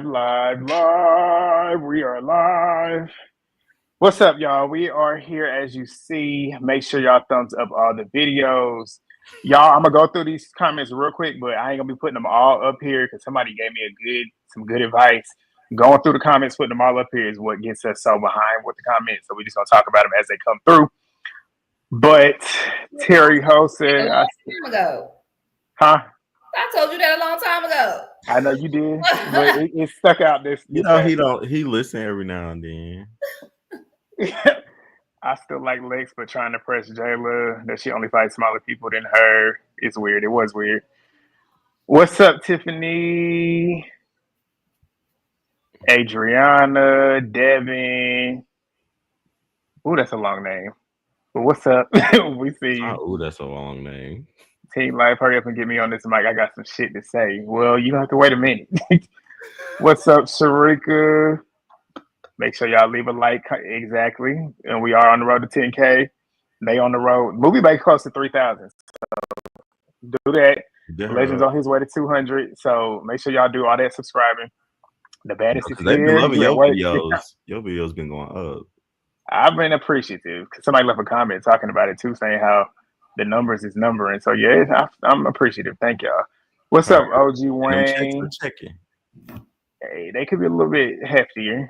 Live. We are live. What's up, y'all? We are here as you see. Make sure y'all thumbs up all the videos. Y'all, I'm gonna go through these comments real quick, but I ain't gonna be putting them all up here because somebody gave me some good advice. Going through the comments, putting them all up here is what gets us so behind with the comments. So we just gonna talk about them as they come through. But Terry Ho said, a long time ago. Huh? I told you that a long time ago. I know you did, but it stuck out this. He listen every now and then. I still like Lex, but trying to press Jela that she only fights smaller people than her is weird. It was weird. What's up, Tiffany? Adriana, Devin. Ooh, that's a long name. But what's up? We see you. Oh, that's a long name. Team Life, hurry up and get me on this mic. I got some shit to say. Well, you don't have to wait a minute. What's up, Sharika? Make sure y'all leave a like. Exactly. And we are on the road to 10K. They on the road. Movie Bay close to 3,000. So do that. Yeah. Legends on his way to 200. So make sure y'all do all that subscribing. The Baddies is they've here. been loving your videos. Your videos been going up. I've been appreciative because somebody left a comment talking about it too, saying how the numbers is numbering. So yeah, I'm appreciative. Thank y'all. What's up, OG Wayne? Checking. Hey, they could be a little bit heftier.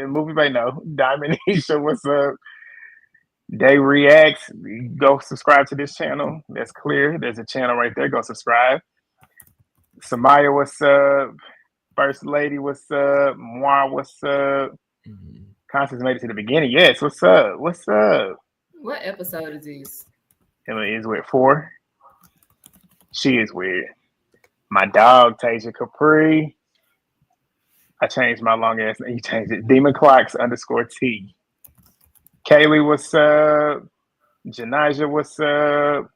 Movie by no. Diamond Isha, what's up? Day Reacts. Go subscribe to this channel. That's clear. There's a channel right there. Go subscribe. Samaya, what's up? First Lady, what's up? Moi, what's up? Mm-hmm. Constance made it to the beginning. Yes, what's up? What's up? What episode is this? Emma is with 4. She is weird. My dog, Tasia Capri. I changed my long ass name. You changed it. Demon Clocks _T. Kaylee, what's up? Janaja, what's up?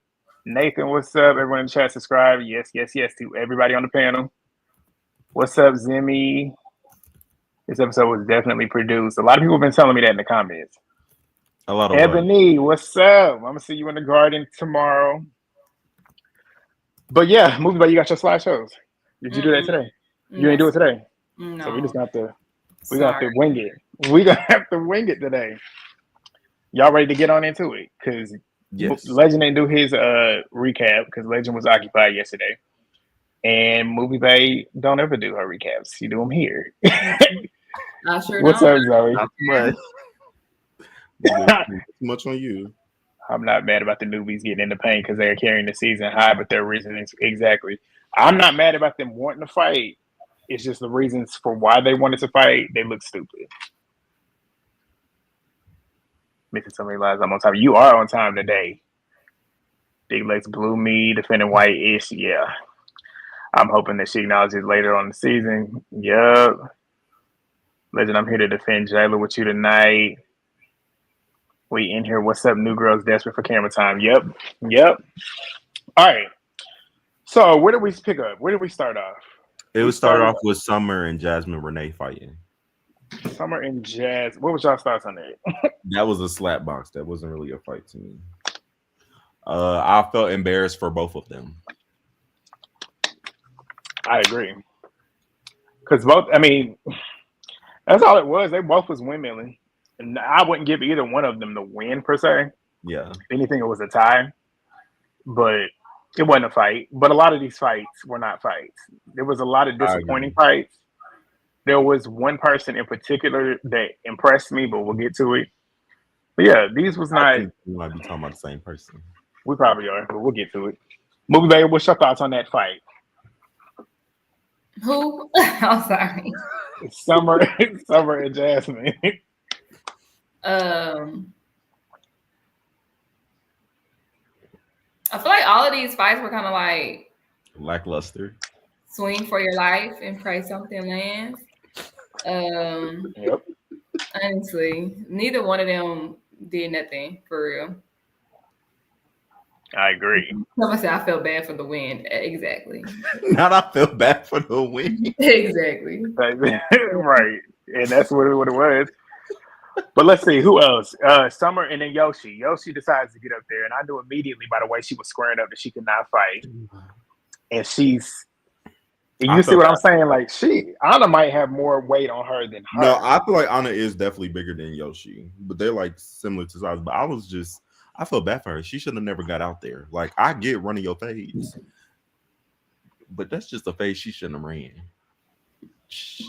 Nathan, what's up? Everyone in the chat, subscribe. Yes to everybody on the panel. What's up, Zimmy? This episode was definitely produced. A lot of people have been telling me that in the comments. A lot of Ebony, what's up? I'm gonna see you in the garden tomorrow. But yeah, Movie Bay, you got your slideshows. Did you do that today? You ain't do it today. No. So we just got to wing it. We gonna have to wing it today. Y'all ready to get on into it? Because Legend didn't do his recap because Legend was occupied yesterday. And Movie Bay don't ever do her recaps. You do them here. What's up, Zoe? Not too much. Too much on you. I'm not mad about the newbies getting in the paint because they're carrying the season high, but their reasons exactly. I'm not mad about them wanting to fight. It's just the reasons for why they wanted to fight. They look stupid. Making so many lies. I'm on time. You are on time today. Big Lex blew me, defending white-ish. Yeah. I'm hoping that she acknowledges later on the season. Yup. Legend, I'm here to defend Jela with you tonight. We in here. What's up, new girls desperate for camera time? Yep. All right. So where did we pick up? Where did we start off? It would start off with Summer and Jazmin Renee fighting. Summer and Jazz. What was y'all thoughts on that? That was a slap box. That wasn't really a fight to me. I felt embarrassed for both of them. I agree. Because both, I mean, that's all it was. They both was windmilling. And I wouldn't give either one of them the win, per se. Yeah. If anything, it was a tie. But it wasn't a fight. But a lot of these fights were not fights. There was a lot of disappointing fights. There was one person in particular that impressed me, but we'll get to it. But yeah, these was not. We might be talking about the same person. We probably are, but we'll get to it. Movie Bay, what's your thoughts on that fight? Who? I'm sorry. Summer and Jazmin. I feel like all of these fights were kind of like lackluster. Swing for your life and pray something lands. Yep. Honestly, neither one of them did nothing for real. I agree. Someone said I felt bad for the win. Exactly. Not I felt bad for the win. Exactly. Right. And that's what it was. But let's see, who else? Summer and then Yoshi. Yoshi decides to get up there, and I knew immediately by the way she was squaring up that she could not fight. And she's You see what I'm saying? Like Ahna might have more weight on her than her. No, I feel like Ahna is definitely bigger than Yoshi, but they're like similar to size. But I feel bad for her. She should have never got out there. Like, I get running your fades, but that's just a fade she shouldn't have ran. She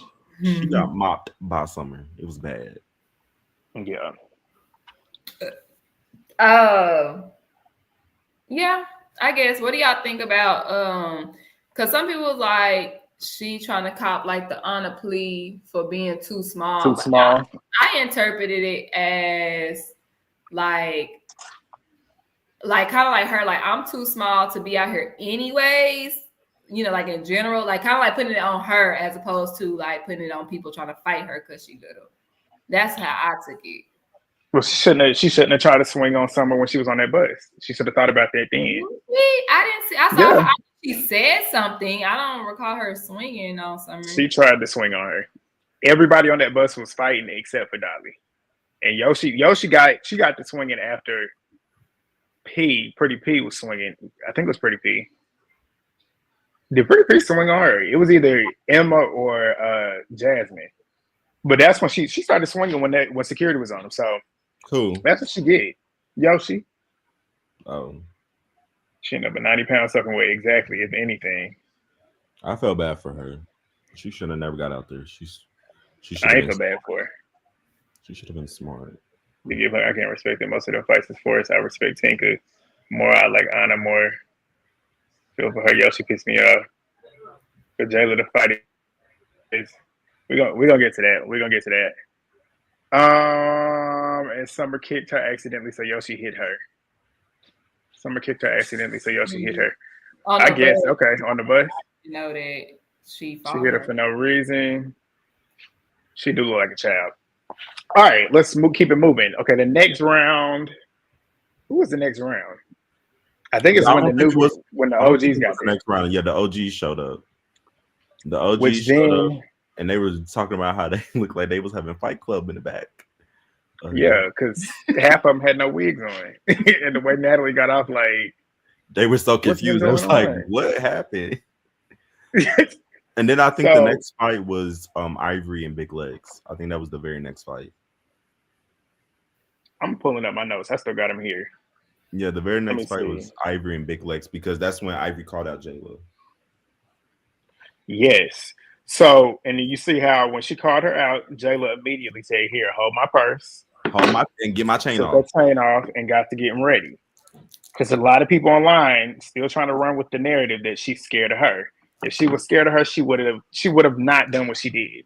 got mopped by Summer. It was bad. Yeah. Yeah, I guess. What do y'all think about because some people was like she trying to cop like the Ahna plea for being too small. Too small. I interpreted it as like kind of like her, like I'm too small to be out here anyways, you know, like in general, like kind of like putting it on her as opposed to like putting it on people trying to fight her because she little. That's how I took it. Well, she shouldn't have tried to swing on Summer when she was on that bus. She should have thought about that then. I didn't see. I saw her. She said something. I don't recall her swinging on Summer. She tried to swing on her. Everybody on that bus was fighting except for Dolly. And Yoshi got the swinging after Pretty P was swinging. I think it was Pretty P. Did Pretty P swing on her? It was either Emma or Jazmin. But that's when she started swinging when security was on them. So cool. That's what she did. Yoshi. Oh. She ended up at 90 pounds soaking wet, exactly, if anything. I felt bad for her. She should have never got out there. I ain't feel bad for her. She should have been smart. I can't respect that most of them fights is forced. I respect Tinka more. I like Ahna more. Feel for her. Yoshi pissed me off. For Jela to fight is we're gonna get to that. We're gonna get to that. And Summer kicked her accidentally, so Yoshi hit her. Summer kicked her accidentally, so Yoshi hit her. I guess okay on the bus. You know that she hit her for no reason. She do look like a child. All right, let's keep it moving. Okay, the next round. Who was the next round? I think it's when the OGs got the next round. Yeah, the OGs showed up. The OGs showed up, and they were talking about how they looked like they was having Fight Club in the back. Yeah, because half of them had no wigs on, and the way Natalie got off, like they were so confused. I was like, "What happened?" And then I think the next fight was Ivori and Big Lex. I think that was the very next fight. I'm pulling up my notes. I still got them here. Yeah, the very next fight was Ivori and Big Lex because that's when Ivori called out Jela. Yes. So, and you see how when she called her out, Jela immediately said, "Here, hold my purse, and get my chain off." Took that chain off and got to getting ready. Because a lot of people online still trying to run with the narrative that she's scared of her. If she was scared of her, she would have not done what she did.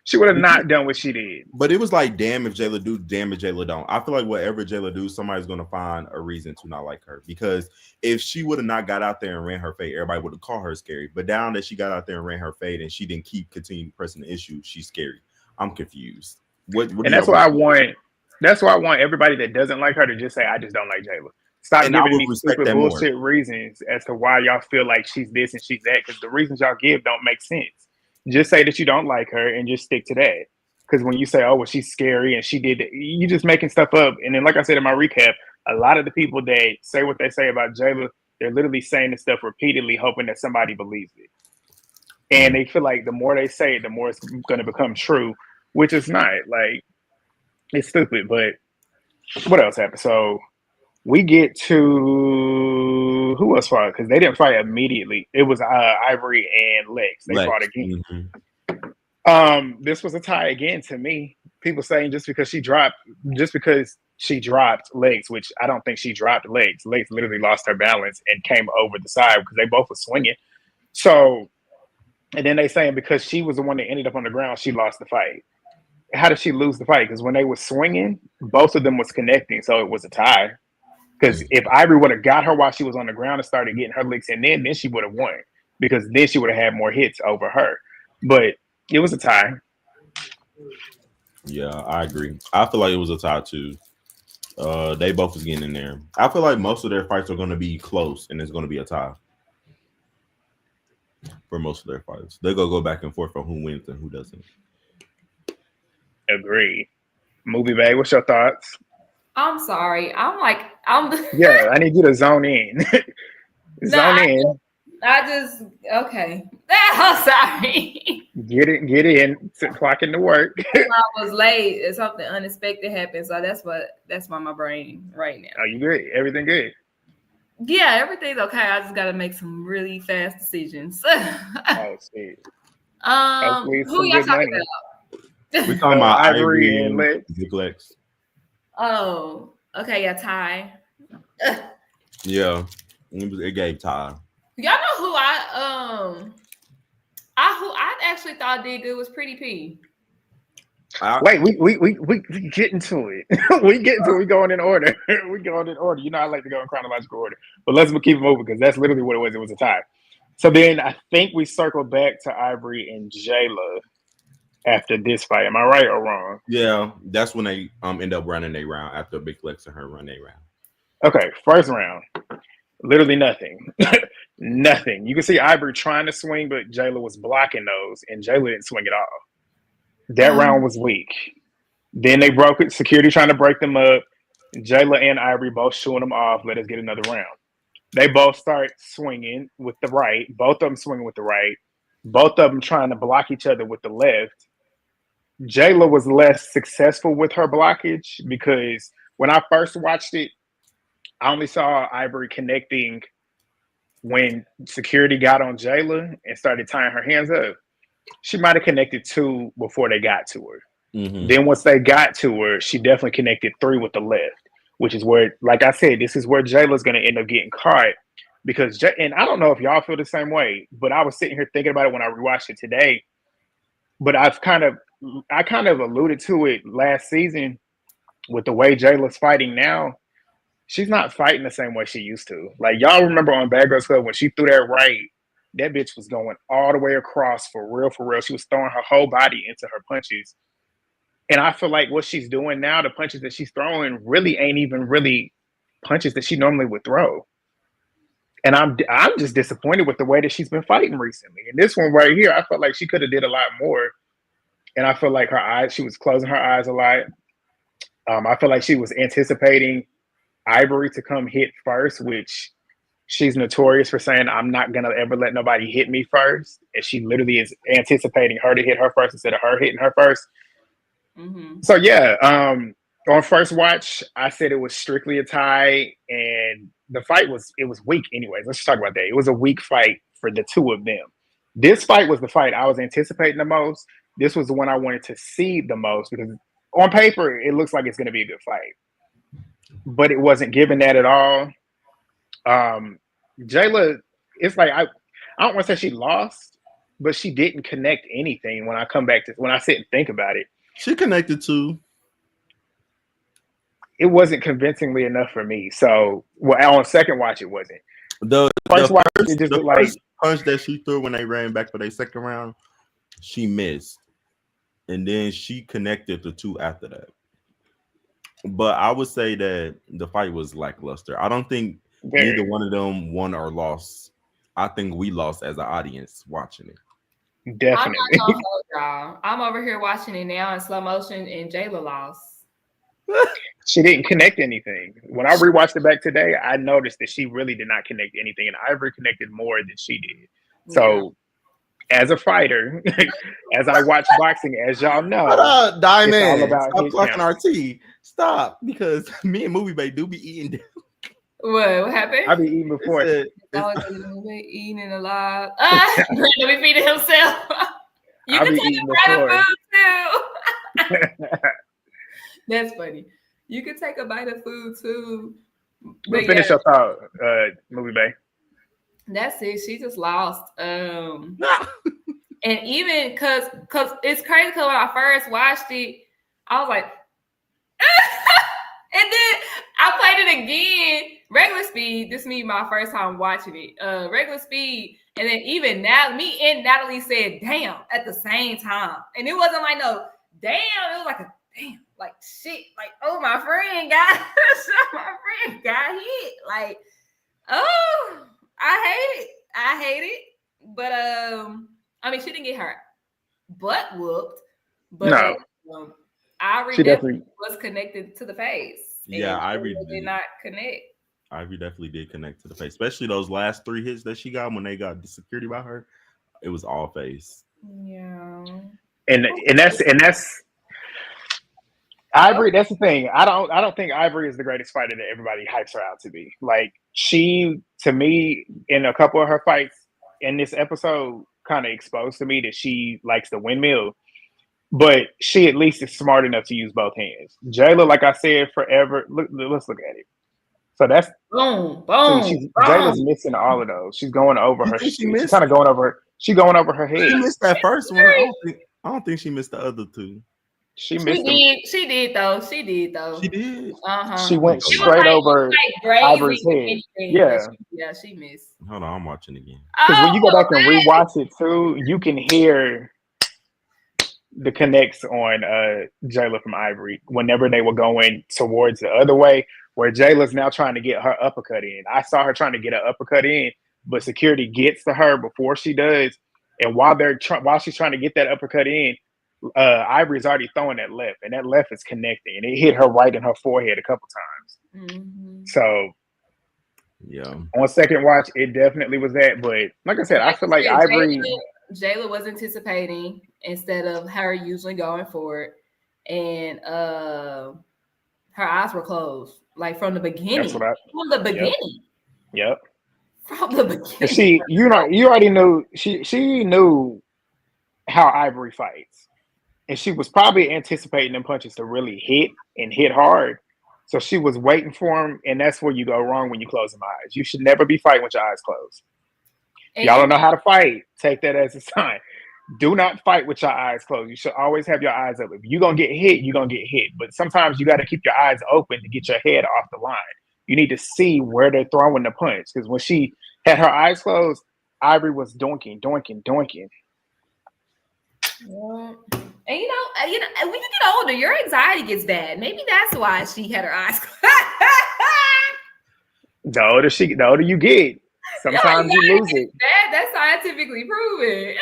She would have not done what she did. But it was like, damn if Jela do, damn if Jela don't. I feel like whatever Jela do, somebody's going to find a reason to not like her. Because if she would have not got out there and ran her fade, everybody would have called her scary. But down that she got out there and ran her fade and she didn't continue pressing the issue, she's scary. I'm confused. And that's why I want. That's why I want everybody that doesn't like her to just say, "I just don't like Jela." Stop giving me stupid bullshit reasons as to why y'all feel like she's this and she's that. Because the reasons y'all give don't make sense. Just say that you don't like her and just stick to that. Because when you say, "Oh, well, she's scary and she did that," you just making stuff up. And then, like I said in my recap, a lot of the people that say what they say about Jela, they're literally saying this stuff repeatedly, hoping that somebody believes it. And they feel like the more they say it, the more it's going to become true, which is not. Like, it's stupid. But what else happened? So we get to who else fought? Because they didn't fight immediately. It was Ivori and Lex. They fought again. Mm-hmm. This was a tie again to me. People saying just because she dropped Lex, which I don't think she dropped Lex. Lex literally lost her balance and came over the side because they both were swinging. So, and then they saying because she was the one that ended up on the ground, she lost the fight. How did she lose the fight? Because when they were swinging, both of them was connecting, so it was a tie. Because if Ivori would have got her while she was on the ground and started getting her licks in, then she would have won. Because then she would have had more hits over her. But it was a tie. Yeah, I agree. I feel like it was a tie too. They both was getting in there. I feel like most of their fights are going to be close, and it's going to be a tie for most of their fights. They're going to go back and forth on who wins and who doesn't. Agreed. Movie Bay, what's your thoughts? I'm sorry. I'm yeah, I need you to zone in. Zone in. Okay. I'm sorry. Get in, clock in to work. I was late and something unexpected happened. So that's why my brain right now. Are you good? Everything good? Yeah, everything's okay. I just gotta make some really fast decisions. Oh, shit. Hopefully who y'all talking about? We talking about Ivory and Lex. Big Lex. Oh, okay, yeah, Ty. Yeah, it gave Ty. Y'all know who I actually thought did good was Pretty P. Wait, we get into it. We get into it. We going in order. We going in order. You know, I like to go in chronological order. But let's keep it moving because that's literally what it was. It was a tie. So then I think we circled back to Ivory and Jela after this fight. Am I right or wrong? Yeah, that's when they end up running a round after Big Lex and her run a round. Okay, first round. Literally nothing. Nothing. You can see Ivory trying to swing, but Jela was blocking those, and Jela didn't swing at all. That round was weak. Then they broke it. Security trying to break them up. Jela and Ivory both shooing them off. Let us get another round. They both start swinging with the right. Both of them swinging with the right. Both of them trying to block each other with the left. Jela was less successful with her blockage because when I first watched it, I only saw Ivory connecting when security got on Jela and started tying her hands up. She might have connected 2 before they got to her. Mm-hmm. Then once they got to her, she definitely connected 3 with the left, which is where, like I said, this is where Jayla's going to end up getting caught because, and I don't know if y'all feel the same way, but I was sitting here thinking about it when I rewatched it today. But I kind of alluded to it last season with the way Jayla's fighting now. She's not fighting the same way she used to. Like y'all remember on Bad Girls Club when she threw that right, that bitch was going all the way across for real, for real. She was throwing her whole body into her punches. And I feel like what she's doing now, the punches that she's throwing really ain't even really punches that she normally would throw. And I'm just disappointed with the way that she's been fighting recently. And this one right here, I felt like she could have did a lot more. And I feel like she was closing her eyes a lot. I feel like she was anticipating Ivori to come hit first, which she's notorious for saying, I'm not going to ever let nobody hit me first. And she literally is anticipating her to hit her first instead of her hitting her first. Mm-hmm. So, yeah, on first watch, I said it was strictly a tie. And the fight was weak anyways. Let's just talk about that. It was a weak fight for the two of them. This fight was the fight I was anticipating the most. This was the one I wanted to see the most because on paper, it looks like it's going to be a good fight. But it wasn't given that at all. Jela, it's like I don't want to say she lost, but she didn't connect anything when I sit and think about it. She connected too. It wasn't convincingly enough for me. So on second watch, it wasn't. The first watch, it just looked like punch that she threw when they ran back for their second round, she missed. And then she connected the 2 after that. But I would say that the fight was lackluster. I don't think neither one of them won or lost. I think we lost as an audience watching it. Definitely. I'm not gonna hold y'all. I'm over here watching it now in slow motion, and Jela lost. She didn't connect anything. When I rewatched it back today, I noticed that she really did not connect anything, and Ivory connected more than she did. So, as a fighter, as I watch boxing, as y'all know, Diamond, it's all about stop plucking our tea. Stop, because me and Movie Bay do be eating. What happened? I be eating before. Eating and alive. Brandon be feeding himself. You can take a bite of food too. That's funny. You can take a bite of food too. But finish your thought, Movie Bay. That's it. She just lost. And even because it's crazy because when I first watched it, I was like, and then I played it again, regular speed. This is me my first time watching it, regular speed. And then even now, me and Natalie said, damn, at the same time. And it wasn't like, no, damn. It was like a damn, like shit. Like, oh, my friend got hit. Like, oh, I hate it. But, I mean, she didn't get her butt whooped. But Ivory definitely was connected to the face. Yeah, Ivory did not connect. Ivy definitely did connect to the face, especially those last 3 hits that she got when they got the security by her. It was all face. Yeah. And that's Ivory. That's the thing. I don't think Ivory is the greatest fighter that everybody hypes her out to be. Like she, to me, in a couple of her fights in this episode, kind of exposed to me that she likes the windmill. But she at least is smart enough to use both hands. Jela, like I said, forever. Let's look at it. So that's Boom, Jayla's missing all of those. She's going over her. She She's kind of going over. She going over her head. She missed that first one. I don't think she missed the other 2. She missed them. She did though. She did. She went straight over Ivory's head. Yeah. She missed. Hold on, I'm watching again. Because when you go back and rewatch it too, you can hear the connects on Jayla from Ivory whenever they were going towards the other way, where Jayla's now trying to get her uppercut in. I saw her trying to get an uppercut in, but security gets to her before she does. And while she's trying to get that uppercut in, Ivory's already throwing that left, and that left is connecting, and it hit her right in her forehead a couple times. Mm-hmm. So, yeah, on second watch, it definitely was that. But like I said, I feel like Ivory. Jayla was anticipating instead of her usually going for it, and her eyes were closed, like from the beginning. From the beginning. Yep. From the beginning. And she, you already knew she knew how Ivory fights, and she was probably anticipating them punches to really hit and hit hard. So she was waiting for them, and that's where you go wrong when you close them eyes. You should never be fighting with your eyes closed. Y'all don't know how to fight. Take that as a sign. Do not fight with your eyes closed. You should always have your eyes open. If you're going to get hit, you're going to get hit. But sometimes you got to keep your eyes open to get your head off the line. You need to see where they're throwing the punch. Because when she had her eyes closed, Ivory was doinking. Yeah. And you know, when you get older, your anxiety gets bad. Maybe that's why she had her eyes closed. The older you get, sometimes you lose it. That's scientifically proven.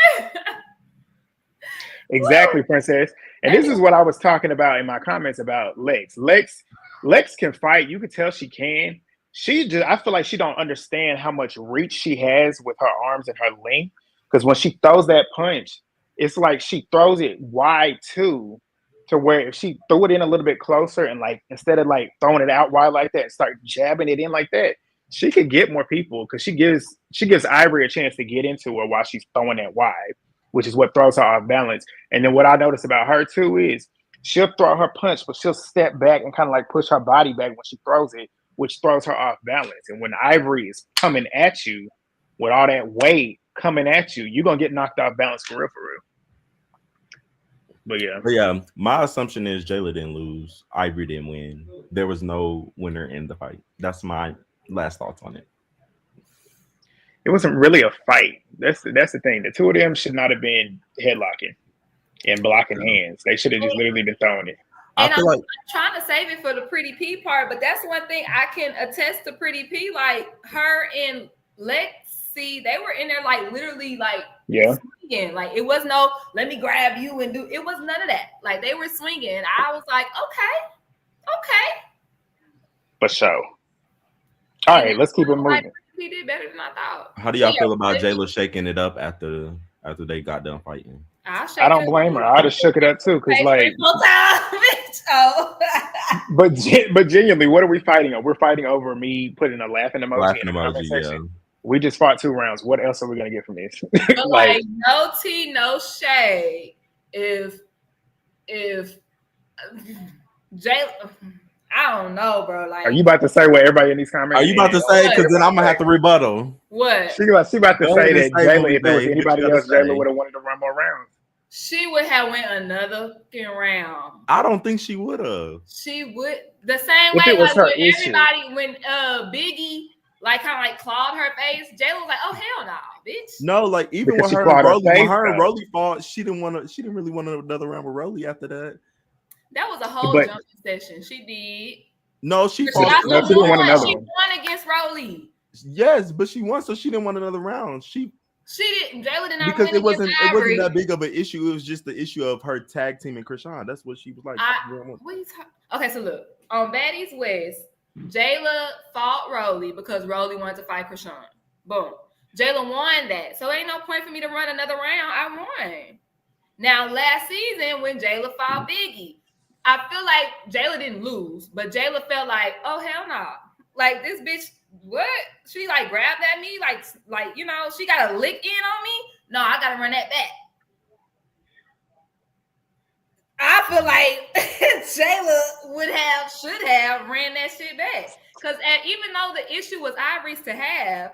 Exactly, Princess. And this is what I was talking about in my comments about Lex. Lex can fight. You can tell she can. I feel like she don't understand how much reach she has with her arms and her length. Because when she throws that punch, it's like she throws it wide too, to where if she threw it in a little bit closer and like instead of like throwing it out wide like that and start jabbing it in like that, she could get more people because she gives Ivory a chance to get into her while she's throwing that wide, which is what throws her off balance. And then what I notice about her too is she'll throw her punch, but she'll step back and kind of like push her body back when she throws it, which throws her off balance. And when Ivory is coming at you with all that weight coming at you, you're gonna get knocked off balance for real. But yeah, my assumption is Jela didn't lose, Ivory didn't win. There was no winner in the fight. That's my last thoughts on it. It wasn't really a fight. That's the thing. The two of them should not have been headlocking and blocking hands. They should have just literally been throwing it. And I'm trying to save it for the Pretty P part, but that's one thing I can attest to Pretty P. Like her and Lexi, they were in there like literally like swinging. Like it was no let me grab you and do. It was none of that. Like they were swinging. I was like, okay. For sure. All right, let's keep it moving. He did better than I thought. How do y'all feel about Jayla shaking it up after they got done fighting? I don't blame her. I'd have shook it up too, because like. But genuinely, what are we fighting over? We're fighting over me putting a laughing emoji in the conversation. Yeah. We just fought 2 rounds. What else are we gonna get from this? like no tea, no shade. If Jayla. I don't know, bro. Like, are you about to say what everybody in these comments? Are you about to say? Because then I'm gonna have to rebuttal. What? She about to say that Jayla, if it was anybody else, Jayla would have wanted to run more rounds. She would have went another round. I don't think she would have. She would the same way like when everybody when Biggie like kind of like clawed her face. Jayla was like, "Oh hell no, bitch." No, like even when her and Rolly fought, she didn't really want another round with Rolly after that. That was a whole jumping session. She did. No, she fought. She didn't want another one. She won against Rolly. Yes, but she won, so she didn't want another round. She didn't. Jayla did not because win it wasn't that big of an issue. It was just the issue of her tag team and Krishan. That's what she was like. What are you talking? Okay, so look on Baddies West. Jela fought Rolly because Rolly wanted to fight Krishan. Boom. Jela won that. So ain't no point for me to run another round. I won. Now, last season when Jela fought Biggie, I feel like Jela didn't lose, but Jela felt like, oh, hell no. Like, this bitch, what? She, like, grabbed at me? Like you know, she got a lick in on me? No, I got to run that back. I feel like Jayla should have ran that shit back. Because even though the issue was Ivory's to have,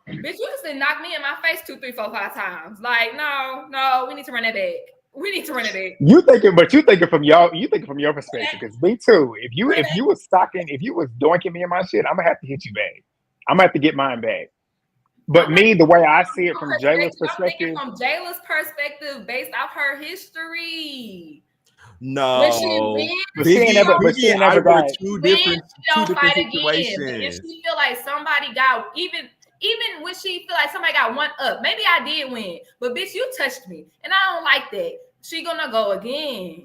bitch, you just didn't knock me in my face 2, 3, 4, 5 times. Like, no, we need to run that back. We need to run it back. You thinking from your perspective. Because me too. If you was doinking me in my shit, I'm gonna have to hit you back. I'm gonna have to get mine back. But me, the way I see it from Jayla's perspective, from Jayla's perspective, based off her history. No, when she wins, but she never got two different situations. If she feel like somebody got even when she feel like somebody got one up, maybe I did win, but bitch, you touched me, and I don't like that. She gonna go again,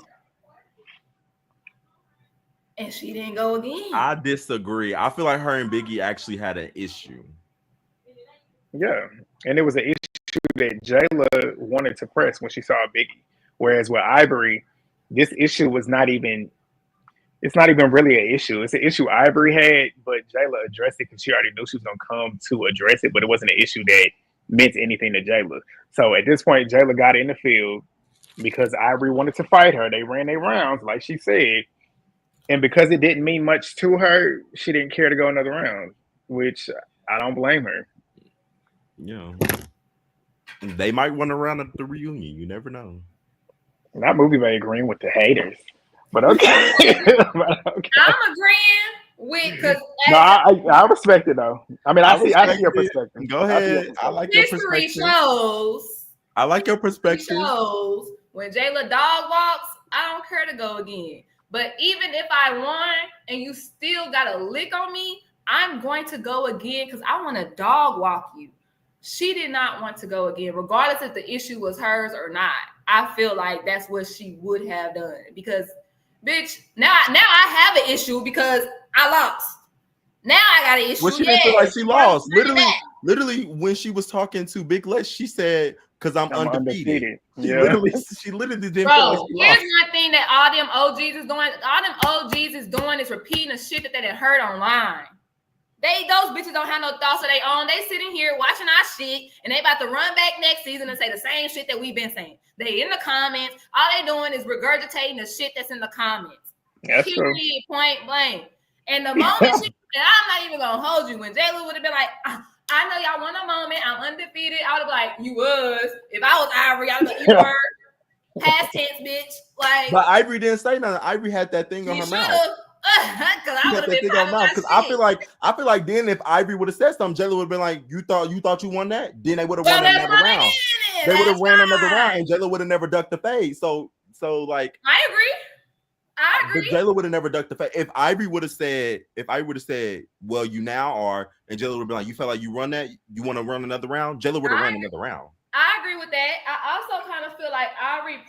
and she didn't go again. I disagree. I feel like her and Biggie actually had an issue. Yeah, and it was an issue that Jela wanted to press when she saw Biggie, whereas with Ivori, this issue was not even. It's not even really an issue. It's an issue Ivori had, but Jela addressed it because she already knew she was gonna come to address it, but it wasn't an issue that meant anything to Jela. So at this point, Jela got in the field because Ivori wanted to fight her. They ran their rounds, like she said, and because it didn't mean much to her, she didn't care to go another round, which I don't blame her. Yeah, they might run around at the reunion. You never know. That movie made green with the haters, but okay. I'm agreeing with because no, I respect it though. I mean, I see your perspective. Go ahead. I like your perspective. Shows. I like your perspective. Shows when Jayla dog walks, I don't care to go again. But even if I won and you still got a lick on me, I'm going to go again because I want to dog walk you. She did not want to go again, regardless if the issue was hers or not. I feel like that's what she would have done because, bitch, now I have an issue because I lost. Now I got an issue. Well, she didn't feel like she lost. Literally, when she was talking to Big Lex, she said, "Because I'm undefeated." Yeah. She literally didn't Bro, feel like she lost. Here's one thing that all them OGs is doing. All them OGs is doing is repeating the shit that they done heard online. Those bitches don't have no thoughts of their own. They sitting here watching our shit, and they about to run back next season and say the same shit that we've been saying. They in the comments. All they doing is regurgitating the shit that's in the comments. That's true. Point blank. And the moment and I'm not even gonna hold you. When Jayla would have been like, I know y'all want a moment. I'm undefeated. I would have been like, you was. If I was Ivori, I would have been like, you were. Past tense, bitch. Like, but Ivori didn't say nothing. Ivori had that thing on her mouth. Because I feel like then if Ivori would have said something, Jayla would have been like, you thought you won that? Then they would have won another round. They would have ran another round, and Jayla would have never ducked the fade. So like I agree. But Jayla would have never ducked the fade. If Ivori would have said, well, you now are, and Jayla would have been like, you felt like you run that, you want to run another round? Jayla would have ran another round. I agree with that. I also kind of feel like Ivori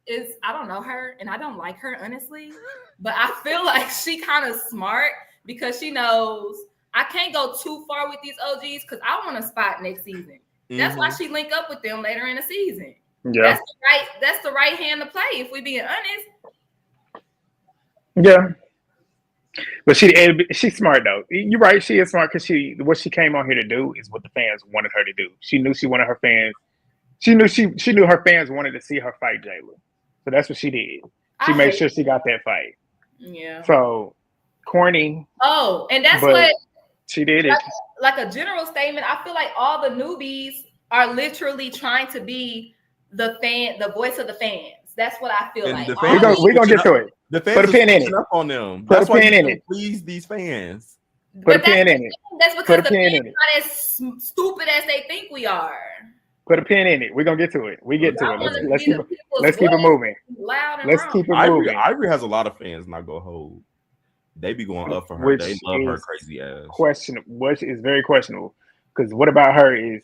is, I don't know her and I don't like her honestly, but I feel like she kind of smart because she knows I can't go too far with these OGs because I want a spot next season. That's why she link up with them later in the season. Yeah, that's the right hand to play if we being honest. Yeah, but she's smart though. You're right, she is smart because what she came on here to do is what the fans wanted her to do. She knew she wanted her fans. She knew her fans wanted to see her fight Jayla. So that's what she did. She made sure she got that fight. Yeah. So corny. Oh, and that's what she did it. Like a general statement, I feel like all the newbies are literally trying to be the voice of the fans. That's what I feel like. We're gonna get to it. The fans put a pin in it. Up on them. That's why you can't please these fans. Put a pin in it. That's because the fans are not as stupid as they think we are. Put a pin in it. We're gonna get to it. We get to it. Let's keep it moving. Let's keep it moving. Ivori has a lot of fans. Not gonna hold. They be going up for her. They love her crazy ass. Which is very questionable. Because what about her is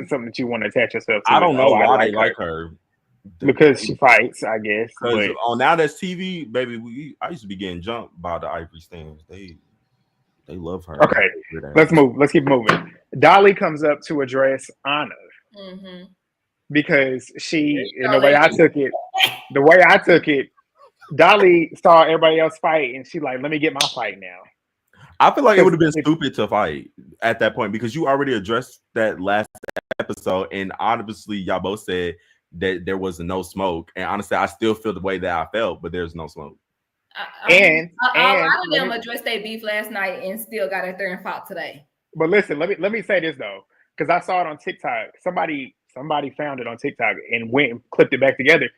something that you want to attach yourself to? I don't know why they like her. because she fights, I guess. Because But on Now That's TV, baby, I used to be getting jumped by the Ivory stands. They love her. okay, let's move. Let's keep moving. Dolly comes up to address Ahna because she, in the way I took it, Dolly saw everybody else fight, and she like, let me get my fight now. I feel like it would have been stupid to fight at that point because you already addressed that last episode, and obviously y'all both said that there was no smoke. And honestly, I still feel the way that I felt, but there's no smoke. A lot of them addressed their beef last night and still got out there and fought today. But listen, let me say this though, because I saw it on TikTok. Somebody found it on TikTok and went and clipped it back together.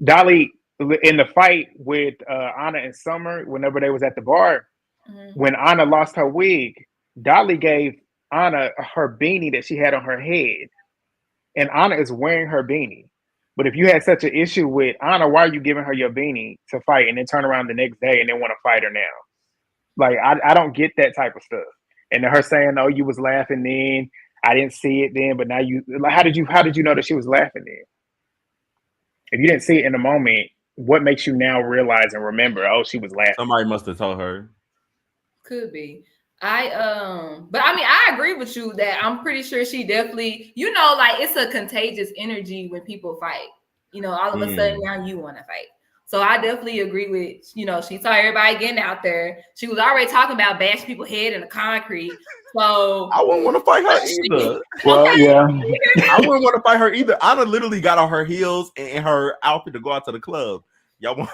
Dolly in the fight with Ahna and Summer, whenever they was at the bar, when Ahna lost her wig, Dolly gave Ahna her beanie that she had on her head, and Ahna is wearing her beanie. But if you had such an issue with Ahna, why are you giving her your beanie to fight and then turn around the next day and then want to fight her now? Like, I don't get that type of stuff. And her saying, "Oh, you was laughing then. I didn't see it then, but now you." Like, how did you know that she was laughing then? If you didn't see it in the moment, what makes you now realize and remember? Oh, she was laughing. Somebody must have told her. Could be. But I mean, I agree with you that I'm pretty sure she definitely, like it's a contagious energy when people fight. All of a sudden now you want to fight. So I definitely agree with, she saw everybody getting out there. She was already talking about bashing people's head in the concrete. So I wouldn't want to fight her either. Well, yeah. I wouldn't want to fight her either. Ahna literally got on her heels and her outfit to go out to the club. Y'all want?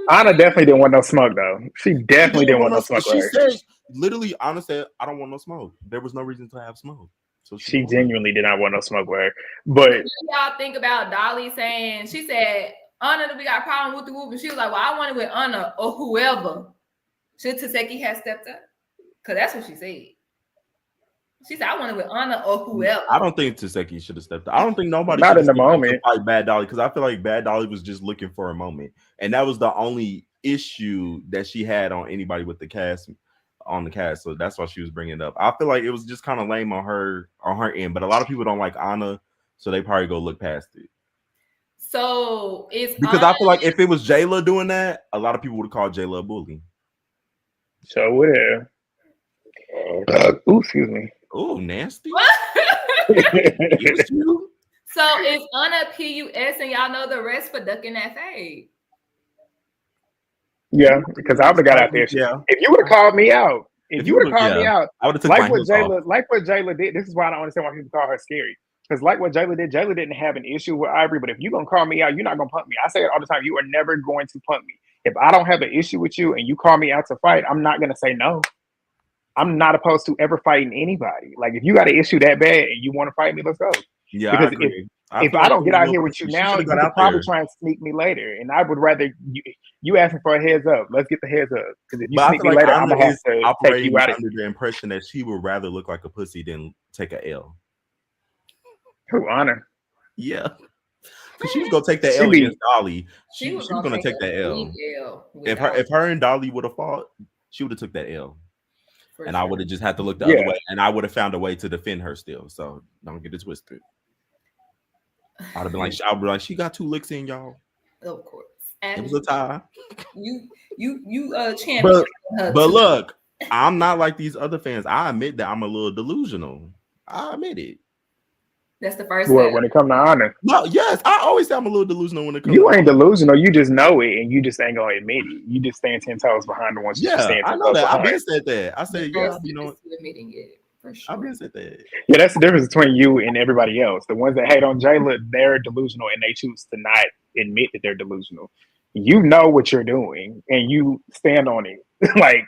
Ahna definitely didn't want no smoke though. She definitely didn't want no smoke. She said, literally, Ahna said, "I don't want no smoke." There was no reason to have smoke. So she genuinely did not want no smoke with her. But y'all think about Dolly saying, she said, "Ahna, we got a problem with the whoop," and she was like, "Well, I want it with Ahna or whoever." Should Taseki have stepped up? Because that's what she said. She said, "I want it with Ahna or whoever." I don't think Taseki should have stepped up. I don't think nobody not in the moment fight Bad Dolly, because I feel like Bad Dolly was just looking for a moment, and that was the only issue that she had on anybody with the cast. So that's why she was bringing it up. I feel like it was just kind of lame on her end, but a lot of people don't like Ahna, so they probably go look past it. So it's because I feel like if it was Jela doing that, a lot of people would have called Jela a bully. So would have. Excuse me. Oh, nasty. So it's Ahna PUS, and y'all know the rest for ducking that fade. Yeah, because I would have got out there. Yeah. If you would have called me out, I would have took like what Jela did. This is why I don't understand why people call her scary. Because like what Jela didn't have an issue with Ivory. But if you're gonna call me out, you're not gonna pump me. I say it all the time. You are never going to pump me. If I don't have an issue with you and you call me out to fight, I'm not gonna say no. I'm not opposed to ever fighting anybody. Like if you got an issue that bad and you want to fight me, let's go. Yeah, because I agree. If I don't get out here with you now, you could probably try and sneak me later. And I would rather you asking for a heads up. Let's get the heads up. Because if you sneak me later, I'm gonna have to take you out of under the impression that she would rather look like a pussy than take a L. Who, Ahna? Yeah. Because she was gonna take that L against Dolly. She was gonna take that L. If her and Dolly would have fought, she would have took that L. And I would have just had to look the other way, and I would have found a way to defend her still. So don't get it twisted. I'd have been like, she got 2 licks in, y'all. Of course. It was a tie. You champion. But look, I'm not like these other fans. I admit that I'm a little delusional. I admit it. That's the first step. When it comes to Ahna. No, yes, I always say I'm a little delusional when it comes. You ain't delusional. You just know it, and you just ain't gonna admit it. You just stand 10 toes behind the ones you stand. I know that. I've been said that. I said, admitting it. For sure. I've been said that. Yeah, that's the difference between you and everybody else. The ones that hate on Jela, they're delusional, and they choose to not admit that they're delusional. You know what you're doing, and you stand on it. Like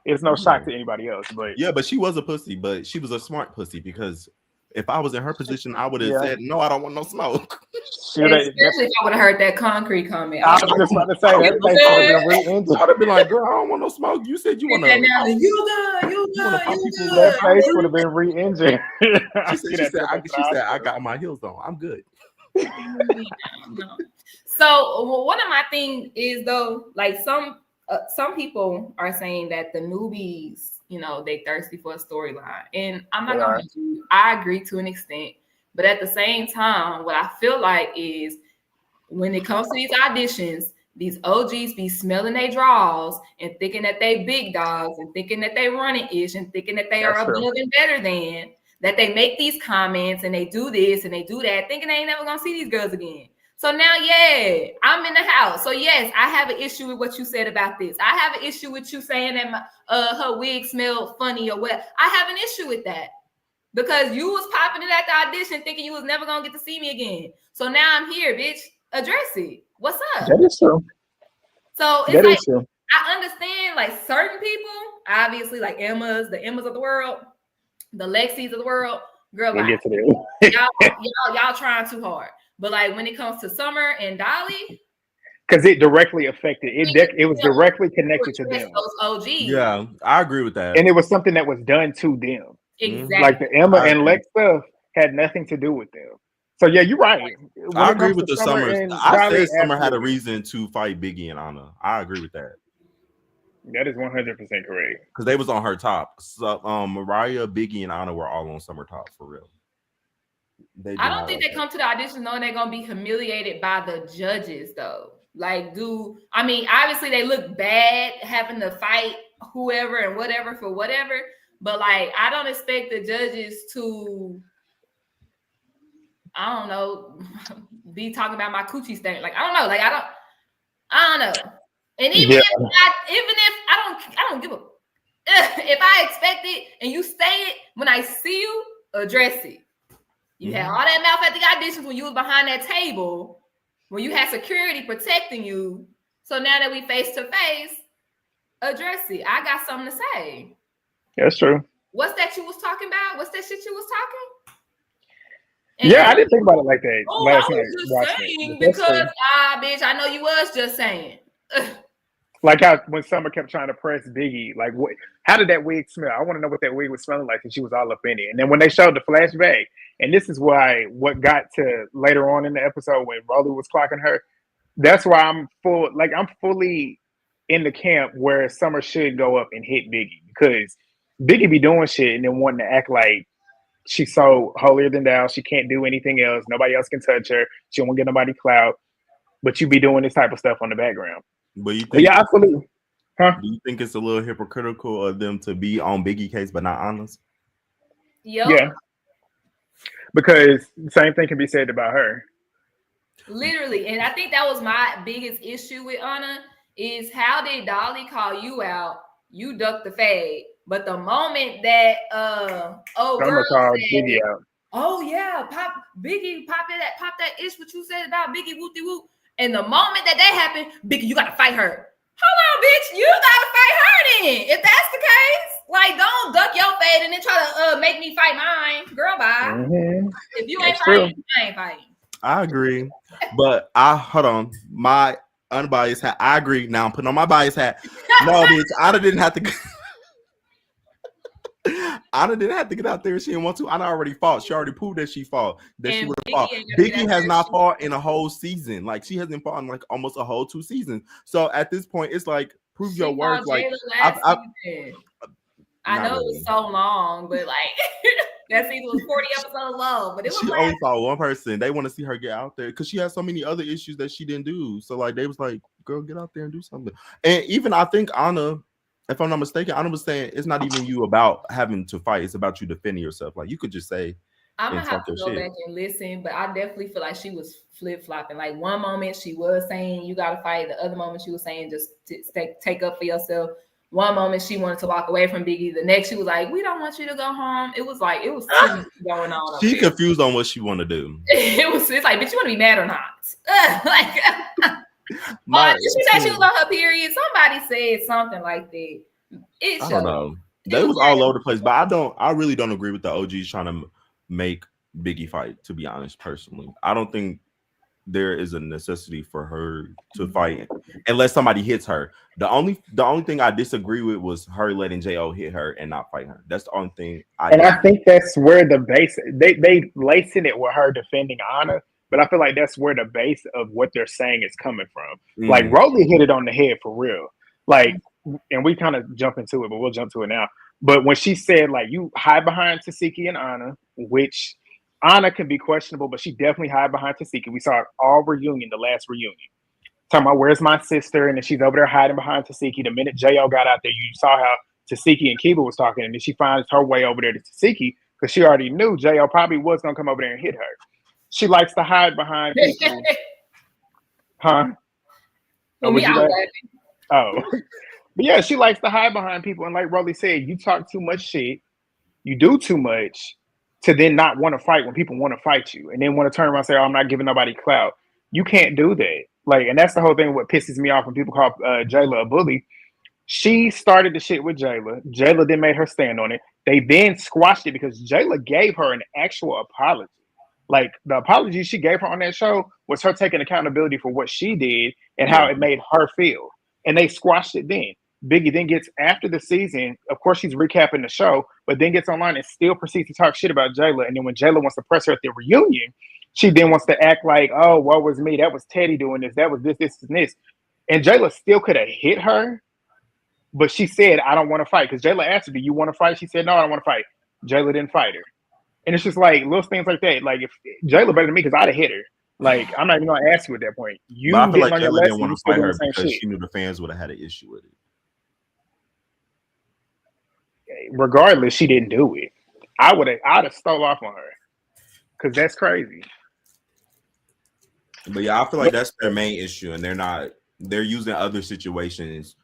it's no shock to anybody else. But yeah, but she was a pussy, but she was a smart pussy because. If I was in her position, I would have said, "No, I don't want no smoke." Especially if I would have heard that concrete comment. I was just about to say that. I'd have been like, "Girl, I don't want no smoke." You said you want to. You done. That face would have been re-injured. She said, "I got my heels on. I'm good." No. So one of my things is though, like some people are saying that the newbies. They thirsty for a storyline. And I'm not going to I agree to an extent. But at the same time, what I feel like is when it comes to these auditions, these OGs be smelling their draws and thinking that they big dogs and thinking that they running ish and thinking that they are above and better than, that they make these comments and they do this and they do that, thinking they ain't never gonna see these girls again. So now, yeah, I'm in the house. So yes, I have an issue with what you said about this. I have an issue with you saying that her wig smelled funny or what. I have an issue with that because you was popping it at the audition thinking you was never gonna get to see me again. So now I'm here, bitch. Address it. What's up? That is true. So it's that like, is true. I understand like certain people, obviously like the Emmas of the world, the Lexis of the world, girl, We'll get to that. y'all trying too hard. But like when it comes to Summer and Dolly, because it directly affected it was directly connected to them. Those OGs. Yeah, I agree with that. And it was something that was done to them. Exactly. Like the Emma and Lex stuff had nothing to do with them. So yeah, you're right. I agree with the Summer. I said Summer had a absolutely. reason to fight Biggie and Ahna. I agree with that. That is 100% correct. Because they was on her top. So Mariah, Biggie, and Ahna were all on Summer top for real. I don't think they come to the audition knowing they're gonna be humiliated by the judges though. Like, obviously they look bad having to fight whoever and whatever for whatever, but like I don't expect the judges to, I don't know, be talking about my coochie stank. Like I don't know. Like I don't know. And even if I don't give a if I expect it and you say it when I see you, address it. You had all that mouth at the auditions when you was behind that table, when you had security protecting you. So now that we face to face, address it. I got something to say. That's true. What's that you was talking about? What's that shit you was talking? And I didn't think about it like that last night. Just saying because bitch, I know you was just saying. Like how when Summer kept trying to press Biggie, like what? How did that wig smell? I want to know what that wig was smelling like, and she was all up in it. And then when they showed the flashback, and this is why what got to later on in the episode when Rolly was clocking her, that's why I'm fully in the camp where Summer should go up and hit Biggie because Biggie be doing shit and then wanting to act like she's so holier than thou. She can't do anything else. Nobody else can touch her. She won't get nobody clout. But you be doing this type of stuff on the background. But you think, absolutely. Huh? Do you think it's a little hypocritical of them to be on Biggie case but not Ahna's? Yep. Yeah. Because the same thing can be said about her. Literally. And I think that was my biggest issue with Ahna is how did Dolly call you out? You ducked the fade. But the moment that Summer called Biggie out. Oh yeah, Biggie pop that ish what you said about Biggie whoopty whoop. And the moment that happened, Biggie, you gotta fight her. Hold on, bitch, you gotta fight her then. If that's the case, like don't duck your fade and then try to make me fight mine. Girl, bye. Mm-hmm. If you ain't fighting, I ain't fighting. I agree. But hold on. My unbiased hat. I agree. Now I'm putting on my biased hat. No, bitch, Ahna didn't have to Ahna didn't have to get out there. She didn't want to. Ahna already fought. She already proved that she fought. That she would have fought. Biggie has not fought in a whole season. Like she hasn't fought in like almost a whole 2 seasons. So at this point, it's like prove your worth. Like I know it was so long, but like that season was 40 episodes long. But it was she only saw one person. They want to see her get out there because she has so many other issues that she didn't do. So like they was like, girl, get out there and do something. And even I think Ahna, if I'm not mistaken, Ahna was saying it's not even you about having to fight. It's about you defending yourself. Like you could just say, I'm gonna have to go back and listen, but I definitely feel like she was flip flopping. Like one moment she was saying you gotta fight, the other moment she was saying just take up for yourself. One moment she wanted to walk away from Biggie, the next she was like, "We don't want you to go home." It was too much going on. She confused on what she want to do. It's like, bitch, you want to be mad or not? She said she was on her period. Somebody said something like that. I don't know. They was all over the place, but I really don't agree with the OGs trying to make Biggie fight, to be honest, personally. I don't think there is a necessity for her to fight unless somebody hits her. The only thing I disagree with was her letting J.O. hit her and not fight her. That's the only thing I think that's where the base they lacing it with her defending Ahna, but I feel like that's where the base of what they're saying is coming from. Like Rolly hit it on the head for real. Like, and we kind of jump into it, but we'll jump to it now. But when she said, like, you hide behind Tasiki and Ahna, which Ahna can be questionable, but she definitely hide behind Tasiki. We saw it all reunion, the last reunion. Talking about where's my sister, and then she's over there hiding behind Tasiki. The minute Jo got out there, you saw how Tasiki and Kiba was talking, and then she finds her way over there to Tasiki because she already knew Jo probably was gonna come over there and hit her. She likes to hide behind people. Huh? For me, I'm laughing. Oh. But yeah, she likes to hide behind people. And like Rolly said, you talk too much shit, you do too much to then not want to fight when people want to fight you. And then want to turn around and say, oh, I'm not giving nobody clout. You can't do that. Like, and that's the whole thing. What pisses me off when people call Jela a bully. She started the shit with Jela. Jela then made her stand on it. They then squashed it because Jela gave her an actual apology. Like the apology she gave her on that show was her taking accountability for what she did and how it made her feel. And they squashed it then. Biggie then gets after the season. Of course, she's recapping the show, but then gets online and still proceeds to talk shit about Jela. And then when Jela wants to press her at the reunion, she then wants to act like, oh, what was me? That was Teddy doing this. That was this, and this. And Jela still could have hit her, but she said, I don't want to fight. Because Jela asked her, do you want to fight? She said, no, I don't want to fight. Jela didn't fight her. And it's just like little things like that. Like if Jela better than me because I'd have hit her. Like I'm not even gonna ask you at that point. You but I feel like on your Jela didn't want you to fight still her doing the same because shit. she knew the fans would have had an issue with it. Regardless, she didn't do it. I'd have stole off on her because that's crazy. But yeah, I feel like that's their main issue, and they're using other situations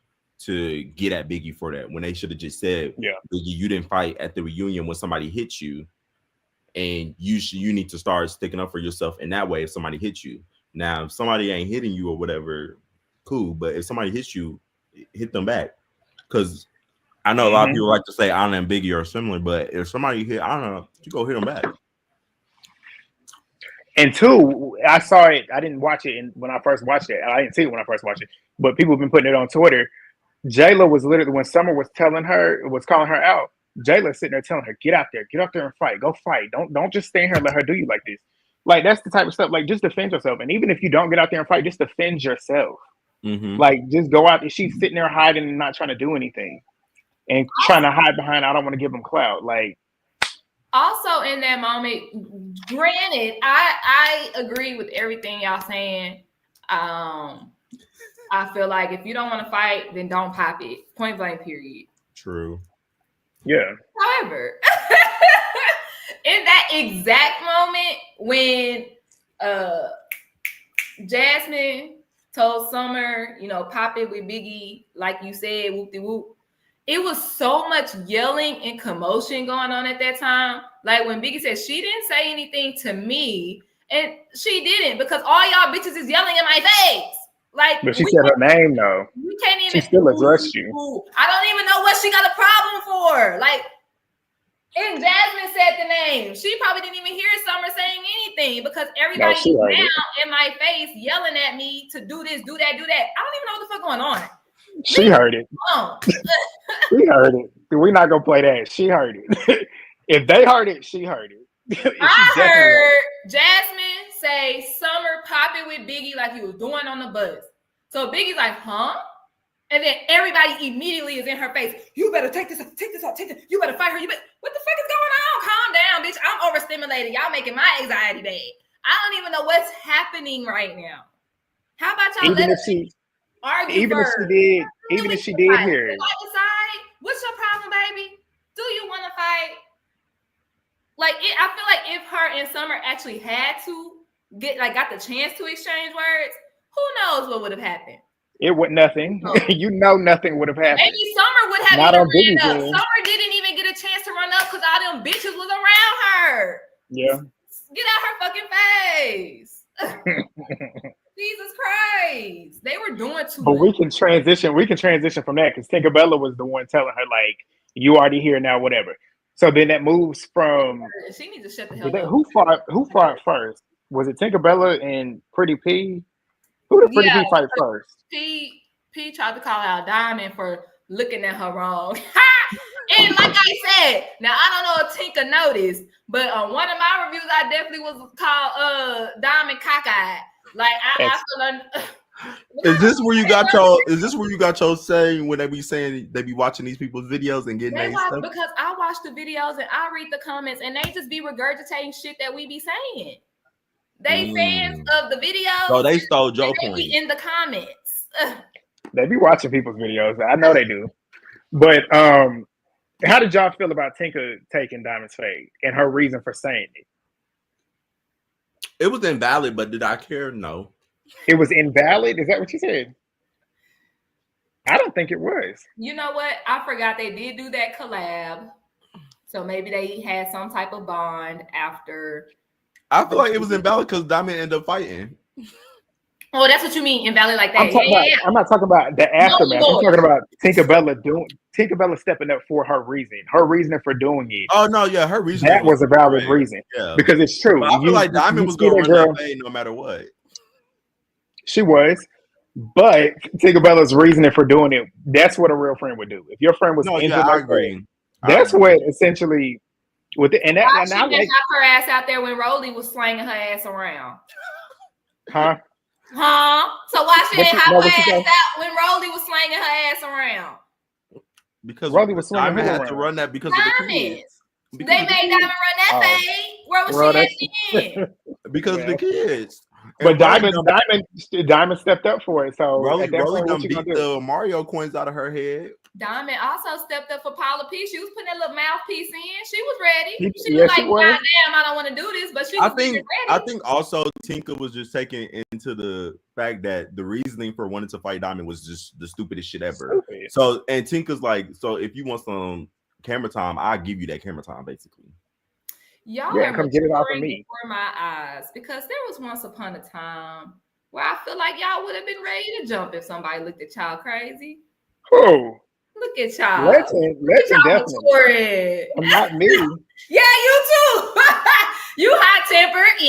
to get at Biggie for that when they should have just said, yeah, Biggie, you didn't fight at the reunion when somebody hit you, and you need to start sticking up for yourself in that way if somebody hits you. Now, if somebody ain't hitting you or whatever, cool, but if somebody hits you, hit them back. Because I know a lot of people like to say Ahna and Biggie are similar, but if somebody hit Ahna, you go hit them back. And two, I saw it. I didn't watch it when I first watched it. I didn't see it when I first watched it. But people have been putting it on Twitter. Jayla was literally, when Summer was calling her out, Jayla sitting there telling her, get out there and fight. Go fight. Don't just stand here and let her do you like this. Like, that's the type of stuff. Like, just defend yourself. And even if you don't get out there and fight, just defend yourself. Mm-hmm. Like, just go out. She's sitting there hiding and not trying to do anything. And trying to hide behind, I don't want to give them clout. Like, also in that moment, granted, I agree with everything y'all saying. I feel like if you don't want to fight, then don't pop it. Point blank, period. True. Yeah. However, in that exact moment when Jazmin told Summer, pop it with Biggie, like you said, whoop-de-whoop, it was so much yelling and commotion going on at that time. Like when Biggie said, she didn't say anything to me, and she didn't, because all y'all bitches is yelling in my face. Like, but she said her name though. We can't even. She still addressed you. I don't even know what she got a problem for. Like, and Jazmin said the name. She probably didn't even hear Summer saying anything because everybody is now in my face yelling at me to do this, do that, do that. I don't even know what the fuck going on. She heard it. She heard it. We're not gonna play that. She heard it. If they heard it, she heard it. I heard Jazmin say, Summer pop it with Biggie like he was doing on the bus. So Biggie's like, huh? And then everybody immediately is in her face. You better take this out, take this. You better fight her. What the fuck is going on? Calm down, bitch. I'm overstimulated. Y'all making my anxiety bad. I don't even know what's happening right now. How about y'all let us argue even first? If she did hear it. Decide, what's your problem, baby? Do you want to fight? Like, I feel like if her and Summer actually had to got the chance to exchange words, who knows what would have happened? It would nothing. Oh. Nothing would have happened. Maybe Summer would have even ran up. Summer didn't even get a chance to run up because all them bitches was around her. Yeah. Get out her fucking face. Jesus Christ. They were doing too much. But we can transition from that because Tinkabellaaa was the one telling her, like, you already here now, whatever. So then that moves from she needs to shut the hell up. Who fought first? Was it Tinkabellaaa and Pretty P? Who did Pretty P fight first? P tried to call out Diamond for looking at her wrong. And like I said, now I don't know if Tinka noticed, but on one of my reviews, I definitely was called Diamond cockeyed. Like I feel like Is this where you got your? Is this where you got your saying when they be saying they be watching these people's videos and getting their stuff? Because I watch the videos and I read the comments and they just be regurgitating shit that we be saying. They fans of the videos. So they stole Joe They point be in the comments. They be watching people's videos. I know they do. But how did y'all feel about Tinka taking Diamond's fade and her reason for saying it? It was invalid, but did I care? No. It was invalid? Is that what you said? I don't think it was. You know what? I forgot they did do that collab. So maybe they had some type of bond after. I feel like it was invalid because Diamond ended up fighting. Oh, that's what you mean, invalid like that. I'm not talking about the aftermath. I'm talking about Tinkabellaaa stepping up for her reason. Her reasoning for doing it. Oh no, yeah, her reason. That was a valid reason. Yeah. Because it's true. But I feel like Diamond was going to run that fade no matter what. She was. But Tinkabellaa's reasoning for doing it, that's what a real friend would do. If your friend was injured, I agree. That's what essentially with the and that why she didn't have her ass out there when Rolly was slanging her ass around. Huh? So why she didn't have her ass out when Rolly was slanging her ass around? Because Rolly was slanging Diamond her had around. to run that because of the kids. They made Diamond run that fade. Where was she at then? Because of the kids. But Diamond stepped up for it. So Rolly done beat the Mario coins out of her head. Diamond also stepped up for Paula P. She was putting that little mouthpiece in. She was ready. She was like, God damn, I don't want to do this, but she was ready. I think also Tinka was just taking into the fact that the reasoning for wanting to fight Diamond was just the stupidest shit ever. Stupid. So, and Tinka's like, so if you want some camera time, I'll give you that camera time, basically. Y'all are come get it off of me before my eyes, because there was once upon a time where I feel like y'all would have been ready to jump if somebody looked at y'all crazy. Who? Look at y'all. Legend definitely. Not me. Yeah, you too. You hot tempered.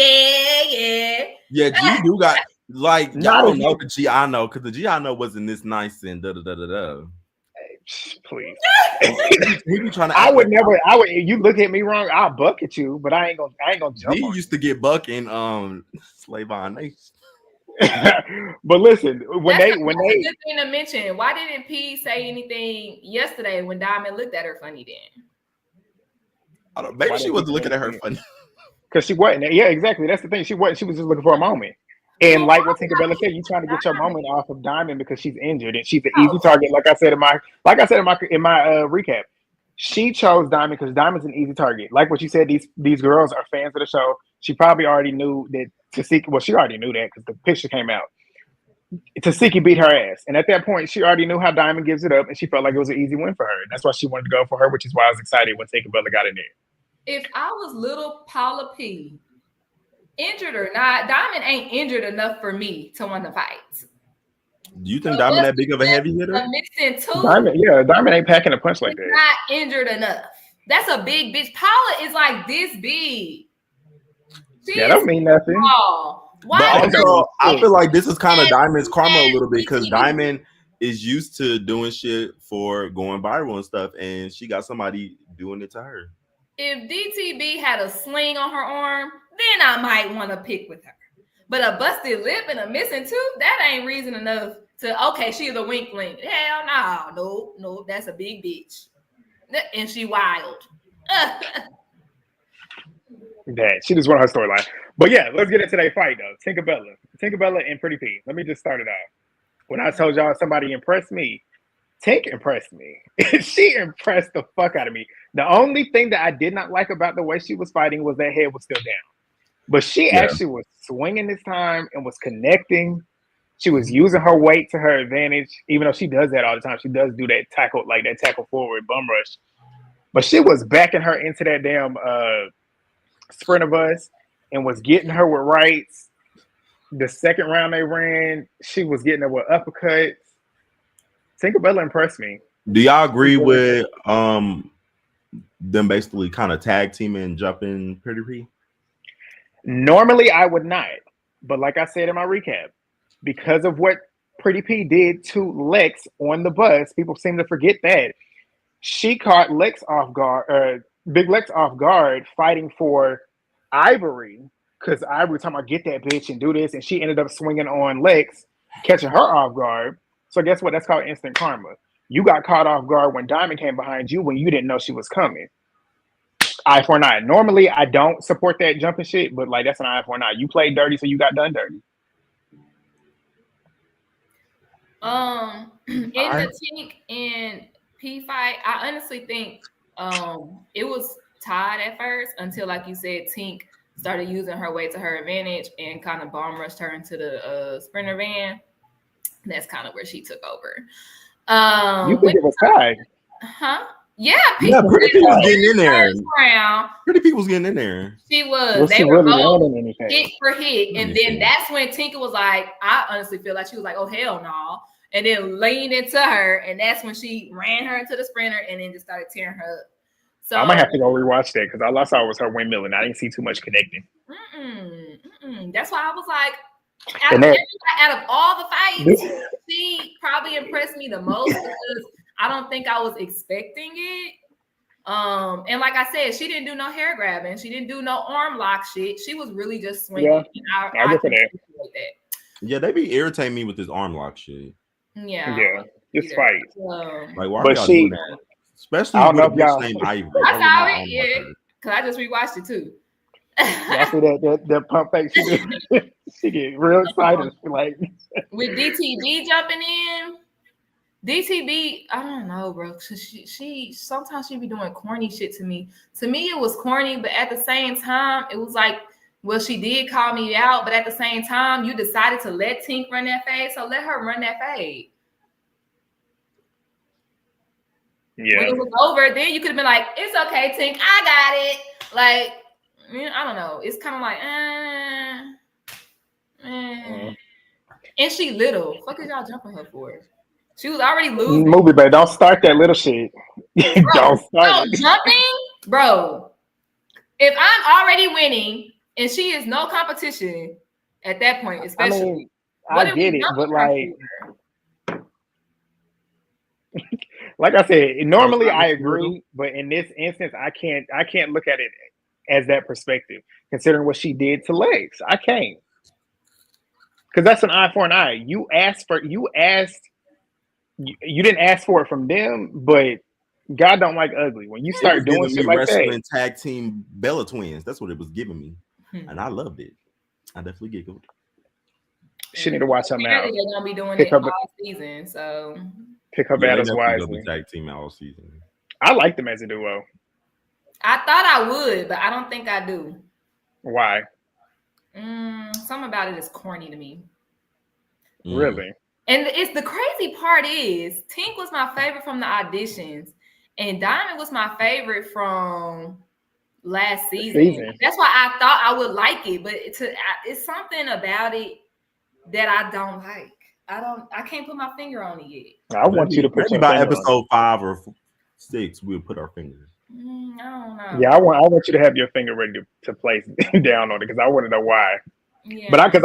Yeah, G do got like y'all don't know the G I know because the G I know wasn't this nice and da da da da da. Please. He be trying to. I would never. You look at me wrong, I'll buck at you, but I ain't gonna jump. He used to get buck in Slave on Nation. But listen, when That's they good thing to mention. Why didn't P say anything yesterday when Diamond looked at her funny? Then I don't. Maybe she wasn't looking at her funny because she wasn't. Yeah, exactly. That's the thing. She wasn't. She was just looking for a moment. And like what Tinkabellaaa said, you trying to get your moment off of Diamond because she's injured and she's an easy target. Like I said in my recap, she chose Diamond because Diamond's an easy target. Like what you said, these girls are fans of the show. She probably already knew that Tasiki. Well, she already knew that because the picture came out. Tasiki beat her ass, and at that point, she already knew how Diamond gives it up, and she felt like it was an easy win for her. And that's why she wanted to go for her, which is why I was excited when Tinkabellaaa got in there. If I was little Paula P, injured or not, Diamond ain't injured enough for me to want to fight. Do you think Diamond that big of a heavy hitter? Diamond ain't packing a punch like that. Not injured enough. That's a big bitch. Paula is like this big. That don't mean nothing. But also, I feel like this is kind of Diamond's karma a little bit because Diamond is used to doing shit for going viral and stuff, and she got somebody doing it to her. If DTB had a sling on her arm, then I might want to pick with her. But a busted lip and a missing tooth, that ain't reason enough to, okay, she's a wink link. Hell no, that's a big bitch. And she wild. That she just won her storyline. But yeah, let's get into that fight though. Tinkabellaaa and Pretty P. Let me just start it off. When I told y'all somebody impressed me, Tink impressed me. She impressed the fuck out of me. The only thing that I did not like about the way she was fighting was that head was still down. But she actually was swinging this time and was connecting. She was using her weight to her advantage, even though she does that all the time. She does do that tackle forward bum rush. But she was backing her into that damn sprint of us and was getting her with rights. The second round they ran, she was getting her with uppercuts. Tinkabellaaa impressed me. Do y'all agree with them basically kind of tag teaming and jumping Pretty P? Normally I would not, but like I said in my recap, because of what Pretty P did to Lex on the bus, people seem to forget that she caught Lex off guard, Big Lex off guard, fighting for Ivori, because Ivori was talking about get that bitch and do this, and she ended up swinging on Lex catching her off guard. So guess what? That's called instant karma. You got caught off guard when Diamond came behind you when you didn't know she was coming. Eye for an eye. Normally, I don't support that jumping shit, but like that's an eye for an eye. You played dirty, so you got done dirty. In the Tink and P fight, I honestly think it was tied at first until, like you said, Tink started using her weight to her advantage and kind of bomb rushed her into the sprinter van. That's kind of where she took over. You think it was tied? Huh? Yeah, Pretty P was getting in there. Pretty P was getting in there. She was. Was they she were really both anything? hit for hit. And then that's when Tinka was like, I honestly feel like she was like, oh, hell no. And then leaned into her. And that's when she ran her into the sprinter and then just started tearing her up. So I might have to go rewatch that because all I saw was her windmill and I didn't see too much connecting. That's why I was like, out of all the fights, she probably impressed me the most because I don't think I was expecting it. And like I said, she didn't do no hair grabbing. She didn't do no arm lock shit. She was really just swinging. Yeah, I get for that. Yeah, they be irritating me with this arm lock shit. Yeah. This fight. Like, why are y'all doing that? Especially I don't know if with a y'all. bitch named Ivori. I saw it, yeah. Because I just rewatched it too. I see that pump fake she did. She get real excited. Like with DTB jumping in. DTB, I don't know, bro. She sometimes she be doing corny shit to me. To me, it was corny, but at the same time, it was like, well, she did call me out, but at the same time, you decided to let Tink run that fade, so let her run that fade. Yeah. When it was over, then you could have been like, it's okay, Tink, I got it. Like, I don't know. It's kind of like, And she little. Fuck is y'all jumping her for? She was already losing. Movie, babe. Don't start that little shit. Don't start it. Jumping, bro. If I'm already winning and she is no competition at that point, especially. I mean, I get it, but like I said, normally I agree, but in this instance, I can't look at it as that perspective, considering what she did to Lex. I can't. Because that's an eye for an eye. You didn't ask for it from them, but God don't like ugly. When you start doing shit like that, tag team Bella twins. That's what it was giving me, and I loved it. I definitely giggled. She need to watch something out. They're gonna be doing it all season, so pick her battles wisely. Tag team all season. I like them as a duo. I thought I would, but I don't think I do. Why? Something about it is corny to me. Really? And it's the crazy part is Tink was my favorite from the auditions, and Diamond was my favorite from last season. That's why I thought I would like it, but it's something about it that I don't like. I can't put my finger on it yet. I want you to put your by finger episode 5 or 6, we'll put our fingers. I don't know. Yeah, I want you to have your finger ready to place down on it because I want to know why. Yeah. But I feel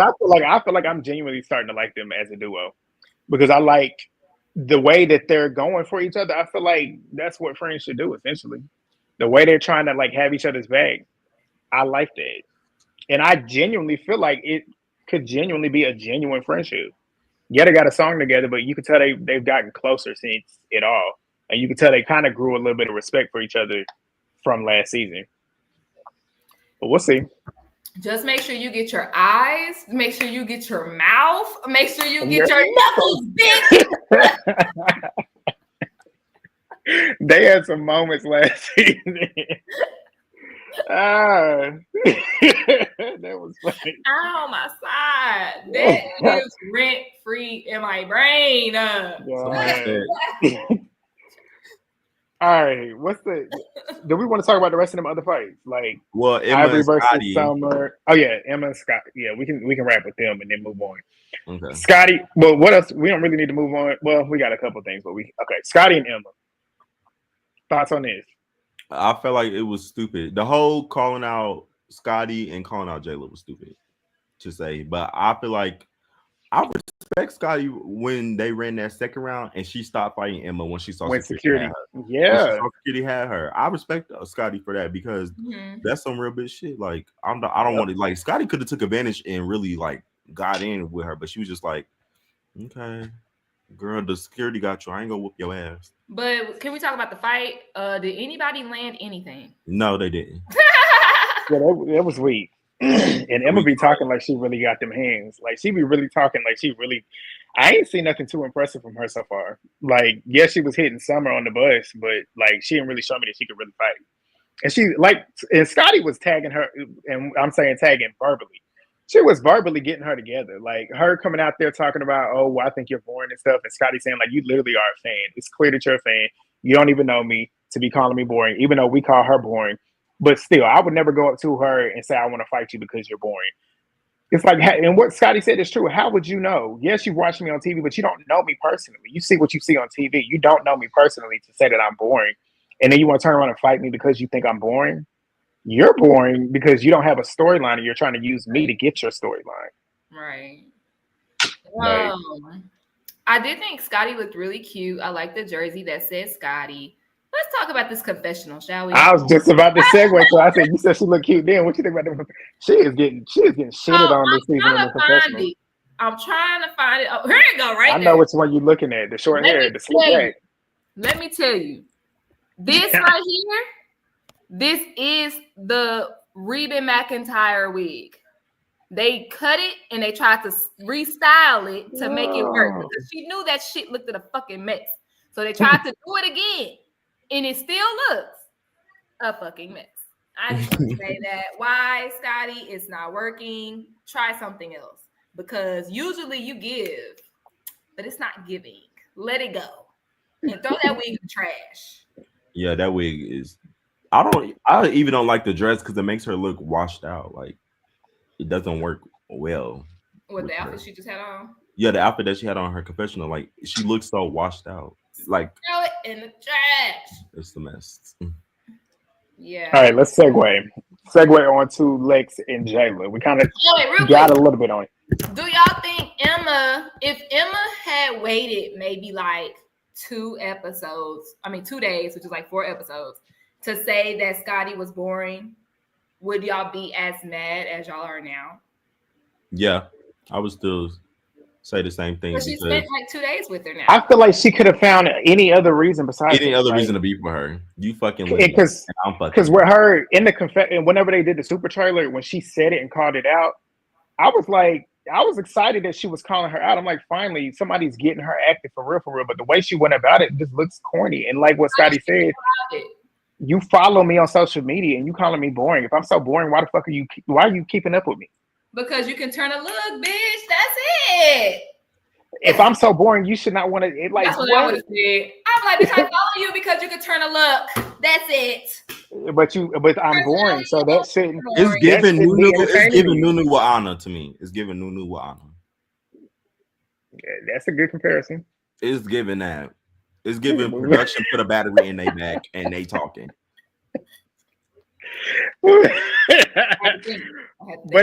like I'm genuinely starting to like them as a duo because I like the way that they're going for each other. I feel like that's what friends should do essentially. The way they're trying to like have each other's back. I like that, and I genuinely feel like it could genuinely be a genuine friendship. Yeah, they got a song together, but you could tell they've gotten closer since it all. And you can tell they kind of grew a little bit of respect for each other from last season. But we'll see. Just make sure you get your eyes. Make sure you get your mouth. Make sure you get your knuckles big. They had some moments last season. That was funny. Oh, my side. That is rent free in my brain. All right, do we want to talk about the rest of them other fights? Like, well, Emma Ivori versus Scotty. Summer. Oh yeah, Emma and Scott. Yeah, we can wrap with them and then move on. Okay. Scotty. Well, what else? We don't really need to move on. Well, we got a couple things, but okay. Scotty and Emma. Thoughts on this? I felt like it was stupid. The whole calling out Scotty and calling out Jela was stupid to say, but I feel like I respect Scotty when they ran that second round and she stopped fighting Emma when she saw security. Yeah, security had her. I respect Scotty for that because that's some real bitch shit. Like I don't want to like Scotty could have took advantage and really like got in with her, but she was just like, Okay. Girl, the security got you. I ain't gonna whoop your ass. But can we talk about the fight? Did anybody land anything? No, they didn't. Yeah, that was weak. And Emma be talking like she really got them hands. Like she be really talking like she really. I ain't seen nothing too impressive from her so far. Like, yes, she was hitting Summer on the bus, but like she didn't really show me that she could really fight. And she like, and Scotty was tagging her, and I'm saying tagging verbally. She was verbally getting her together. Like her coming out there talking about, oh, well, I think you're boring and stuff. And Scotty saying like, you literally are a fan. It's clear that you're a fan. You don't even know me to be calling me boring, even though we call her boring. But still, I would never go up to her and say, I want to fight you because you're boring. It's like, and what Scotty said is true. How would you know? Yes, you've watched me on TV, but you don't know me personally. You see what you see on TV. You don't know me personally to say that I'm boring. And then you want to turn around and fight me because you think I'm boring? You're boring because you don't have a storyline and you're trying to use me to get your storyline. Right. Right. I did think Scotty looked really cute. I like the jersey that says Scotty. Let's talk about this confessional, shall we? I was just about to segue, so I said, "You said she looked cute." Then what you think about that? She is getting shitted on this season in the confessional. I'm trying to find it. Oh, here you go, right I there. know which one you're looking at. The short hair, the slick back. Let me tell you, this right here. This is the Reba McEntire wig. They cut it and they tried to restyle it to make it work because she knew that shit looked like a fucking mess. So they tried to do it again. And it still looks a fucking mess. I just want to say that. Why, Scotty? It's not working. Try something else. Because usually you give, but it's not giving. Let it go. And throw that wig in the trash. Yeah, that wig is... I even don't like the dress because it makes her look washed out. Like, it doesn't work well. What, the outfit she just had on? Yeah, the outfit that she had on her confessional. Like, she looks so washed out. Like, throw it in the trash. It's a mess. Yeah. All right, let's segue on to Lex and Jela. We kind of got a little bit on it. Do y'all think if Emma had waited maybe like 2 days, which is like 4 episodes, to say that Scotty was boring, would y'all be as mad as y'all are now? Yeah, I would still say the same thing. But she spent like 2 days with her now. I feel like she could have found any other reason besides reason to be for her. You fucking because with her in the whenever they did the super trailer, when she said it and called it out, I was excited that she was calling her out. I'm like, finally, somebody's getting her acted for real. But the way she went about it just looks corny. And like what Scotty said, you follow me on social media and you calling me boring. If I'm so boring, why are you keeping up with me? Because you can turn a look, bitch. That's it. If I'm so boring, you should not want to. Like, that's what I would have said. I'm like, bitch, I follow you because you can turn a look. That's it. But I'm boring, so that shouldn't. It's giving Nunu with Ahna to me. It's giving Nunu with Ahna. Yeah, that's a good comparison. It's giving that. It's giving production put a battery in their back and they talking. But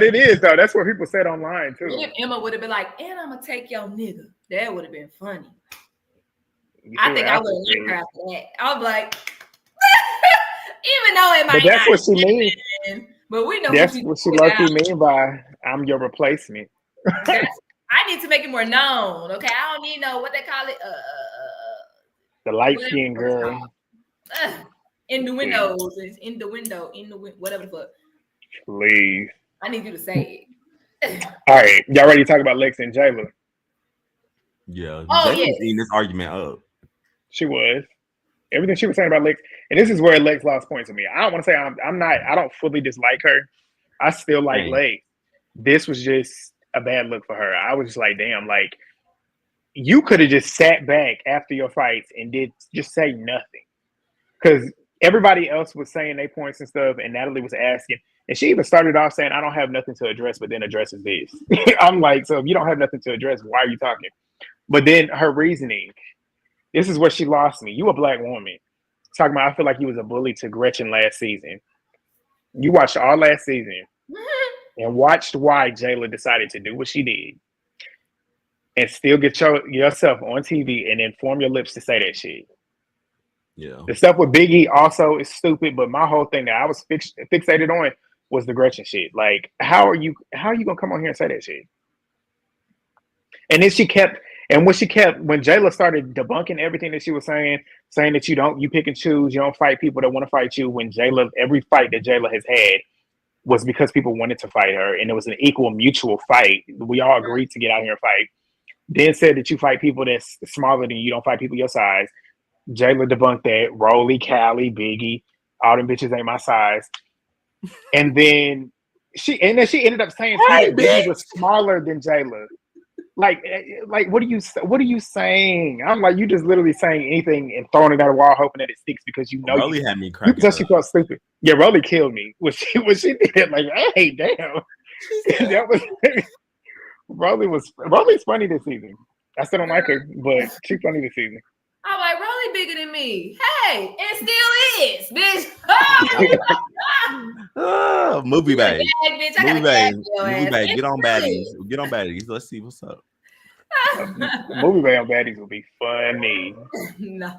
it is though. That's what people said online too. If Emma would have been like, "And I'm gonna take your nigga," that would have been funny. I think I would have liked her after that. I was like, even though it might. But that's what she means. But we know that's what she lucky mean by "I'm your replacement." I need to make it more known. Okay, I don't need what they call it. The light skinned girl. In the windows, whatever the fuck. Please. I need you to say it. All right, y'all ready to talk about Lex and Jela? Yeah. Oh, yeah. Eating this argument up. She was. Everything she was saying about Lex, and this is where Lex lost points to me. I don't want to say I don't fully dislike her. I still like Lex. This was just a bad look for her. I was just like, damn, like you could have just sat back after your fights and just say nothing. Because everybody else was saying their points and stuff, and Natalie was asking, and she even started off saying, I don't have nothing to address, but then addresses this. I'm like, so if you don't have nothing to address, why are you talking? But then her reasoning, this is where she lost me. You a black woman. Talking about, I feel like you was a bully to Gretchen last season. You watched all last season and watched why Jela decided to do what she did and still get yourself on TV and then form your lips to say that shit. Yeah. The stuff with Biggie also is stupid, but my whole thing that I was fixated on was the Gretchen shit. Like, how are you gonna come on here and say that shit? And then she kept, And when Jela started debunking everything that she was saying that you pick and choose, you don't fight people that want to fight you. When every fight that Jela has had was because people wanted to fight her, and it was an equal mutual fight. We all agreed to get out here and fight. Then said that you fight people that's smaller than you, don't fight people your size. Jayla debunked that. Rolly, Callie, Biggie, all them bitches ain't my size. And then she ended up saying that Biggie was smaller than Jayla. Like, what are you saying? I'm like, you just literally saying anything and throwing it at a wall, hoping that it sticks because you know Rolly had me cracking. Because she felt stupid. Yeah, Rolly killed me. When she did, like, hey, damn, that was Rolly's funny this season. I still don't like her, but she's funny this season. I'm like, Rolly bigger than me. Hey, it still is, bitch. Oh, movie bag. Movie bag. Get on Baddies. Get on Baddies. Let's see what's up. Movie bag on Baddies would be funny. No,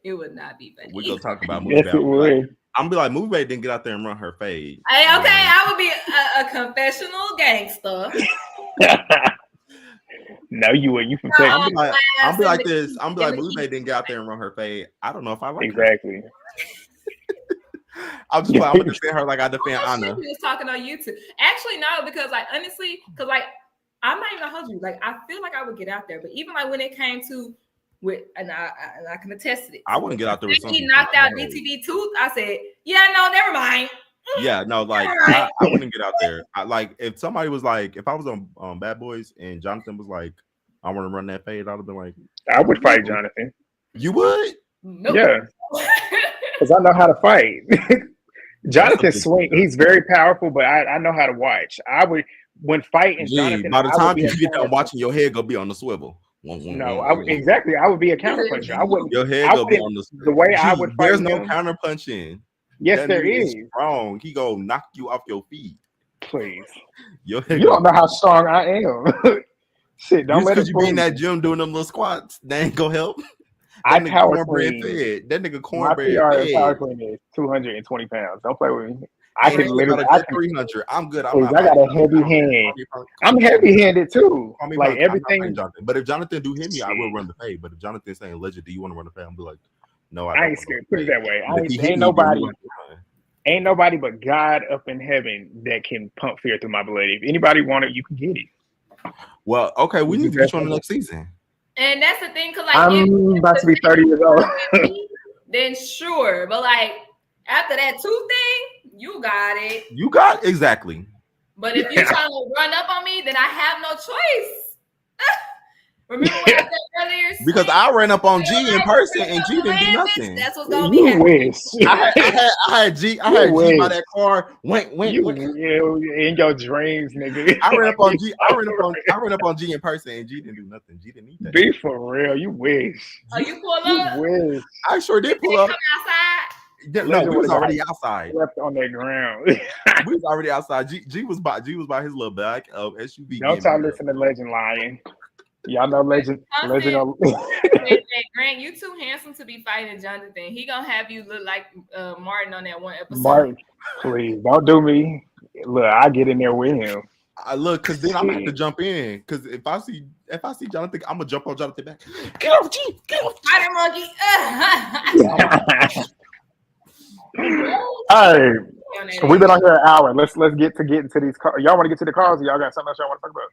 it would not be funny. We're gonna talk about movie bag. I'm gonna be like, movie bag didn't get out there and run her fade. Hey, okay, I would be a confessional gangster. No, you would. You from Texas. I'm be like this. I'm be like, movie bag didn't get out there and run her fade. I don't know if I like exactly. Her. I'm gonna defend her like I defend Ahna. He was talking on YouTube. Actually, no, because like honestly, because like I'm not even gonna hold you. Like I feel like I would get out there, but even like when it came to and I can attest to it. I wouldn't get out there with something. He knocked out DTV tooth. I said, yeah, no, never mind. Yeah, no, like I wouldn't get out there. Like if somebody was like, if I was on Bad Boys and Jonathan was like, I want to run that fade, I'd have been like, I would fight Jonathan. You would? Nope. Yeah, because I know how to fight. Jonathan swing. He's very powerful, but I know how to watch. I would when fighting Jonathan. By the time you get done watching, your head gonna be on the swivel. No, exactly. I would be a counterpuncher. I wouldn't. Your head gonna be on the way I would fight. There's no counterpunching. Yes, there is. Strong. He go knock you off your feet. Please. You don't know how strong I am. Shit, don't let it. You be in that gym doing them little squats. That ain't gonna help. I power clean. That nigga cornbread. My power clean is 220 pounds. Don't play with me. I can literally. 300. I'm good. I got a heavy hand. I'm heavy-handed too. Like everything. But if Jonathan do hit me, I will run the fade. But if Jonathan saying, "Legend, do you want to run the fade?" I'm be like, "No, I ain't scared." Put it that way. Ain't nobody but God up in heaven that can pump fear through my blood. If anybody want it, you can get it. Well, okay, we need to get you on the next season. And that's the thing, because like I'm about to be 30 years old. Then sure, but like after that tooth thing, you got it. You got exactly. But if you're trying to run up on me, then I have no choice. Remember what I said earlier? Because I ran up on G in person and G didn't do nothing. That's what's gonna be happening. I had G by that car. Went. In your dreams, nigga. I ran up on G. I ran up on G in person and G didn't do nothing. G didn't eat that. Be for real. You wish. Oh, you pull up? You wish. I sure did pull up. Come outside? No, we was already outside. Left on that ground. We was already outside. G was by his little back of SUV. Don't y'all listen to Legend lying. Y'all know Legend. Grant, you too handsome to be fighting Jonathan. He gonna have you look like Martin on that one episode. Martin, please don't do me. Look, I get in there with him. I look, cause then I'm gonna have to jump in. Cause if I see Jonathan, I'm gonna jump on Jonathan back. Get off G. Get off G. Spider monkey. All right, we've been on here an hour. Let's get into these cars. Y'all want to get to the cars, or y'all got something else y'all want to talk about?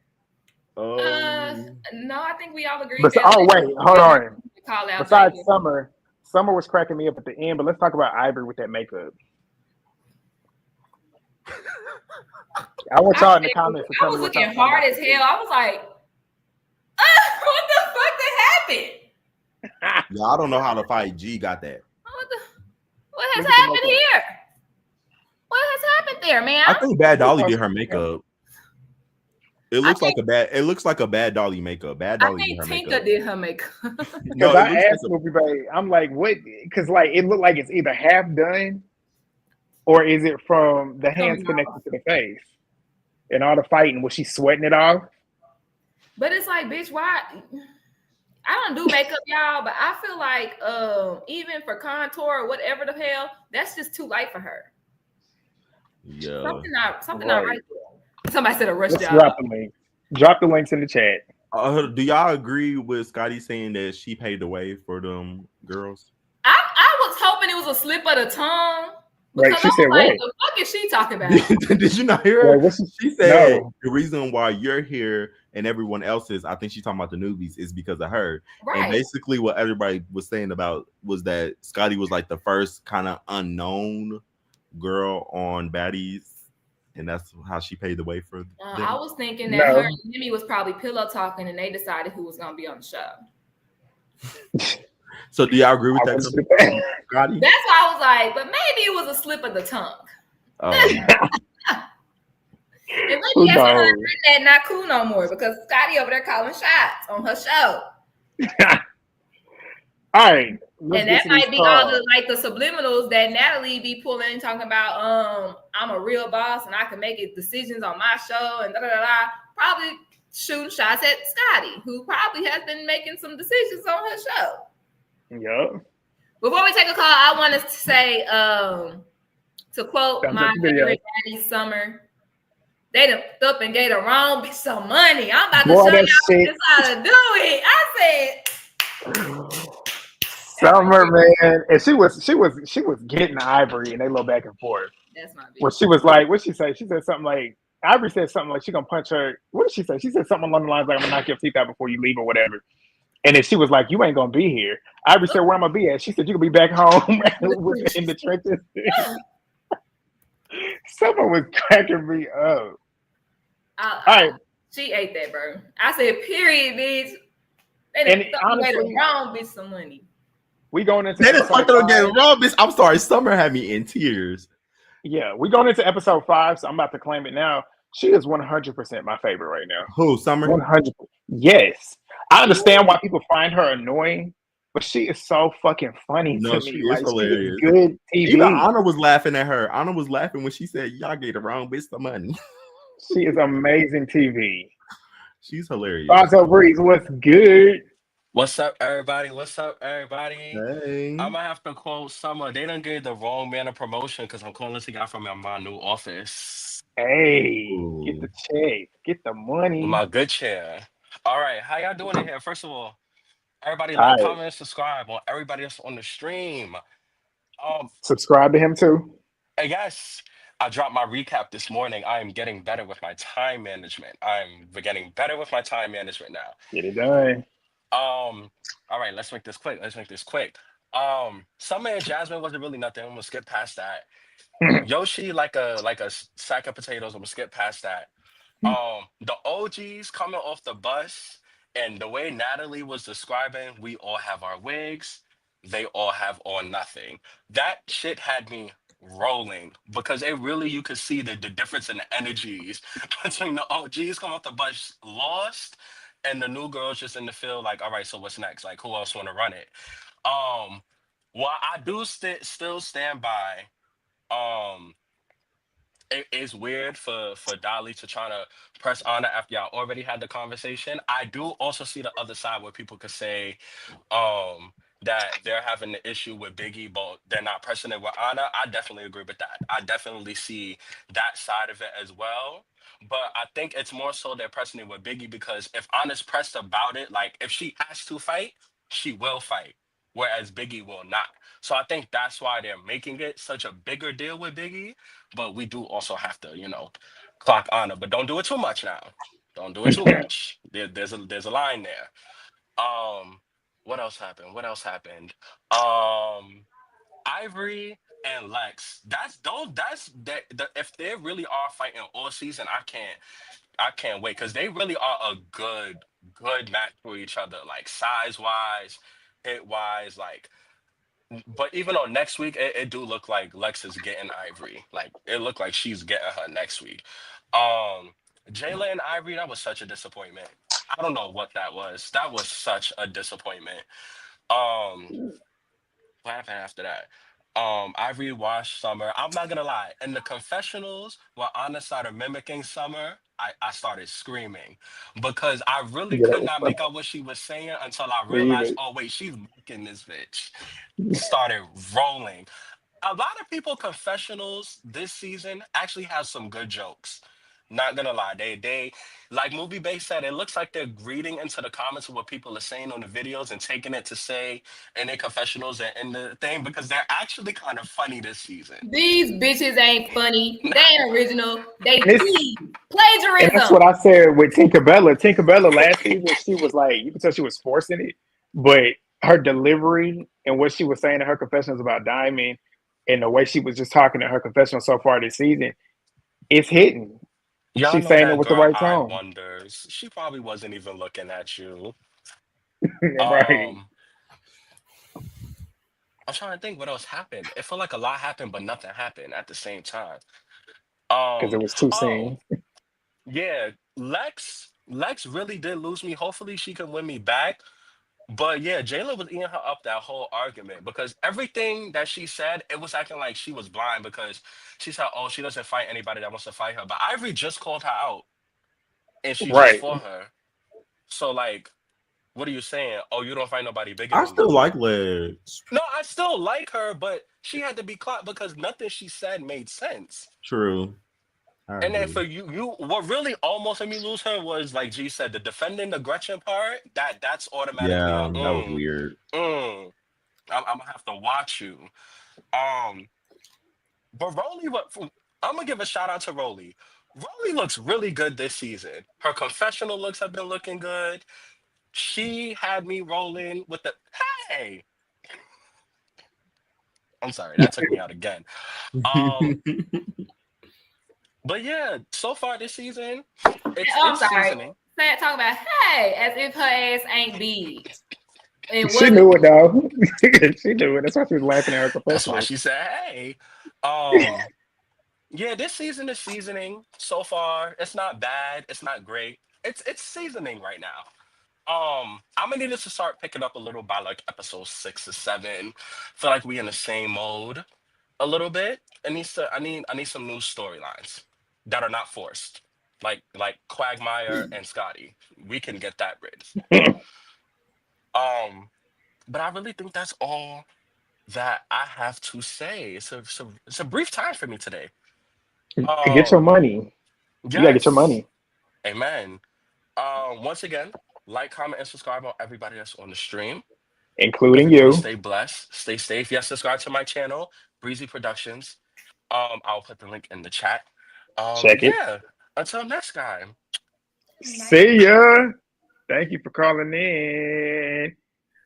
No, I think we all agree. Wait, hold on. Besides Biggie. Summer was cracking me up at the end, but let's talk about Ivori with that makeup. I want y'all in the comments to tell me I was looking hard as hell. I was like, what the fuck that happened? Yeah, I don't know how to fight. G got that. What has happened here? What has happened there, man? I think Bad Dolly did her makeup. It looks like a Bad Dolly makeup. Bad Dolly did her makeup. Tinka did her makeup. Because I asked Movie Babe, I'm like, what? Because like it looked like it's either half done, or is it from the hands connected to the face, and all the fighting was she sweating it off? But it's like, bitch, why? I don't do makeup, y'all, but I feel like even for contour or whatever the hell, that's just too light for her. Yeah, something not right there. Somebody said a rush job. Drop the link. Drop the links in the chat. Do y'all agree with Scotty saying that she paid the way for them girls? I was hoping it was a slip of the tongue. Wait, Because she I said was like, what? the fuck is she talking about? Did you not hear Wait, her? what's She said no? the reason why you're here and everyone else is, I think she's talking about the newbies, is because of her. And Right. basically, what everybody was saying about was that Scotty was like the first kind of unknown girl on Baddies, and that's how she paid the way for them. I was thinking that No. her and Jimmy was probably pillow talking, and they decided who was gonna be on the show. So, do y'all agree with I that, wouldn't do that. Scotty? That's why I was like, but maybe it was a slip of the tongue. And Who maybe that's why knows? that not cool no more because Scotty over there calling shots on her show. All right, And that might be all the like the subliminals that Natalie be pulling, talking about I'm a real boss and I can make it decisions on my show and da da da da. Probably shooting shots at Scotty, who probably has been making some decisions on her show. Yep. Before we take a call, I want to say, to quote my favorite Baddies Summer, they done up and gave the wrong bitch some money. I'm about to show y'all how to do it. I said, Summer, man, and she was getting Ivori, and they look back and forth. That's my bitch. Well, she was like, what she say? She said something like, Ivori said something like she gonna punch her. What did she say? She said something along the lines like, I'm gonna knock your teeth out before you leave or whatever. And then she was like, you ain't gonna be here. Ivori said, where I'm gonna be at? She said, you can be back home in the trenches. Summer was cracking me up. All right. She ate that, bro. I said, period, bitch. They done made the wrong bitch some money. We going into they didn't fucking get wrong, bitch. I'm sorry, Summer had me in tears. Yeah, we going into episode 5, so I'm about to claim it now. She is 100% my favorite right now. Who, Summer? 100%. Yes, I understand why people find her annoying, but she is so fucking funny to me. She is hilarious. She is good TV. Even Ahna was laughing at her. Ahna was laughing when she said, "Y'all gave the wrong bitch some money." She is amazing TV. She's hilarious. Otto Breeze, what's good? What's up, everybody? What's up, everybody? Hey. I'm gonna have to quote Summer. They done gave the wrong man a promotion because I'm calling this guy from my new office. Hey, get the check, get the money. My good chair. All right, how y'all doing in here? First of all, everybody like, comment, and subscribe on everybody that's on the stream. Subscribe to him too. I guess I dropped my recap this morning. I am getting better with my time management. I'm getting better with my time management now. Get it done. All right, let's make this quick. Summer and Jazmin wasn't really nothing. I'm gonna skip past that. Yoshi like a sack of potatoes. I'm gonna skip past that. The OGs coming off the bus and the way Natalie was describing, we all have our wigs, they all have on nothing. That shit had me rolling because you could see the difference in the energies between the OGs coming off the bus lost and the new girls just in the field like, all right, so what's next? Like, who else want to run it? While I do still stand by, it is weird for Dolly to try to press Ahna after y'all already had the conversation. I do also see the other side where people could say that they're having the issue with Biggie, but they're not pressing it with Ahna. I definitely agree with that. I definitely see that side of it as well. But I think it's more so they're pressing it with Biggie because if Ahna's pressed about it, like if she has to fight, she will fight, whereas Biggie will not. So I think that's why they're making it such a bigger deal with Biggie. But we do also have to, clock Ahna. But don't do it too much now. Don't do it too much. There's a line there. What else happened? Ivori and Lex. If they really are fighting all season, I can't wait because they really are a good match for each other, like size wise, hit wise, like. But even on next week, it do look like Lex is getting Ivori. Like it looked like she's getting her next week. Jela and Ivori, that was such a disappointment. I don't know what that was. That was such a disappointment. What happened after that? I rewatched Summer. I'm not gonna lie. In the confessionals, where Anna started mimicking Summer, I started screaming because I really could not make out what she was saying until I realized, oh wait, she's mocking this bitch. Started rolling. A lot of people confessionals this season actually have some good jokes. Not gonna lie, they like Movie Base said, it looks like they're reading into the comments of what people are saying on the videos and taking it to say in their confessionals and in the thing because they're actually kind of funny this season. These bitches ain't funny. They ain't original. They And, and that's plagiarism. what I said with Tinkerbella. Tinkerbella last season, she was like, you could tell she was forcing it, but her delivery and what she was saying in her confessions about Diamond and the way she was just talking in her confessional so far this season, it's hitting. Y'all She's know saying it that with the girl right eye tone. wonders. She probably wasn't even looking at you. Right. I'm trying to think what else happened. It felt like a lot happened, but nothing happened at the same time. Because it was two Oh, scenes. yeah. Lex really did lose me. Hopefully she can win me back. But yeah, Jayla was eating her up that whole argument because everything that she said, it was acting like she was blind because she said, oh, she doesn't fight anybody that wants to fight her. But Ivory just called her out and she just Right. fought her. So like, what are you saying? Oh, you don't find nobody bigger I than still you. like Legs. No, I still like her, but she had to be clocked because nothing she said made sense. True. I And then agree. for you, what really almost made me lose her was like G said, the defending the Gretchen part. That's automatically a Yeah, that was weird. mm. I'm gonna have to watch you. Um, but Rolly, I'm gonna give a shout out to Rolly. Rolly looks really good this season. Her confessional looks have been looking good. She had me rolling with the hey. I'm sorry, that took me out again. Um, but yeah, so far this season, Oh, I'm it's sorry. seasoning. Say talk about hey, as if her ass ain't big. It She wasn't. knew it though. She knew it. That's why she was laughing at her That's why confessional. she said, "Hey." Um, yeah, this season is seasoning so far. It's not bad. It's not great. It's seasoning right now. I'm gonna need us to start picking up a little by like episode 6 or 7. Feel like we in the same mode a little bit. I need some new storylines that are not forced. Like Quagmire and Scotty. We can get that rid. Um, but I really think that's all that I have to say. It's a brief time for me today. Get your Um, money. You gotta get your yes. money, Amen. Once again, like, comment, and subscribe on everybody that's on the stream. including Everybody you. stay blessed, stay safe. Yes, subscribe to my channel, Breezy Productions. I'll put the link in the chat. Check it. Yeah. Until next time. See ya. Thank you for calling in.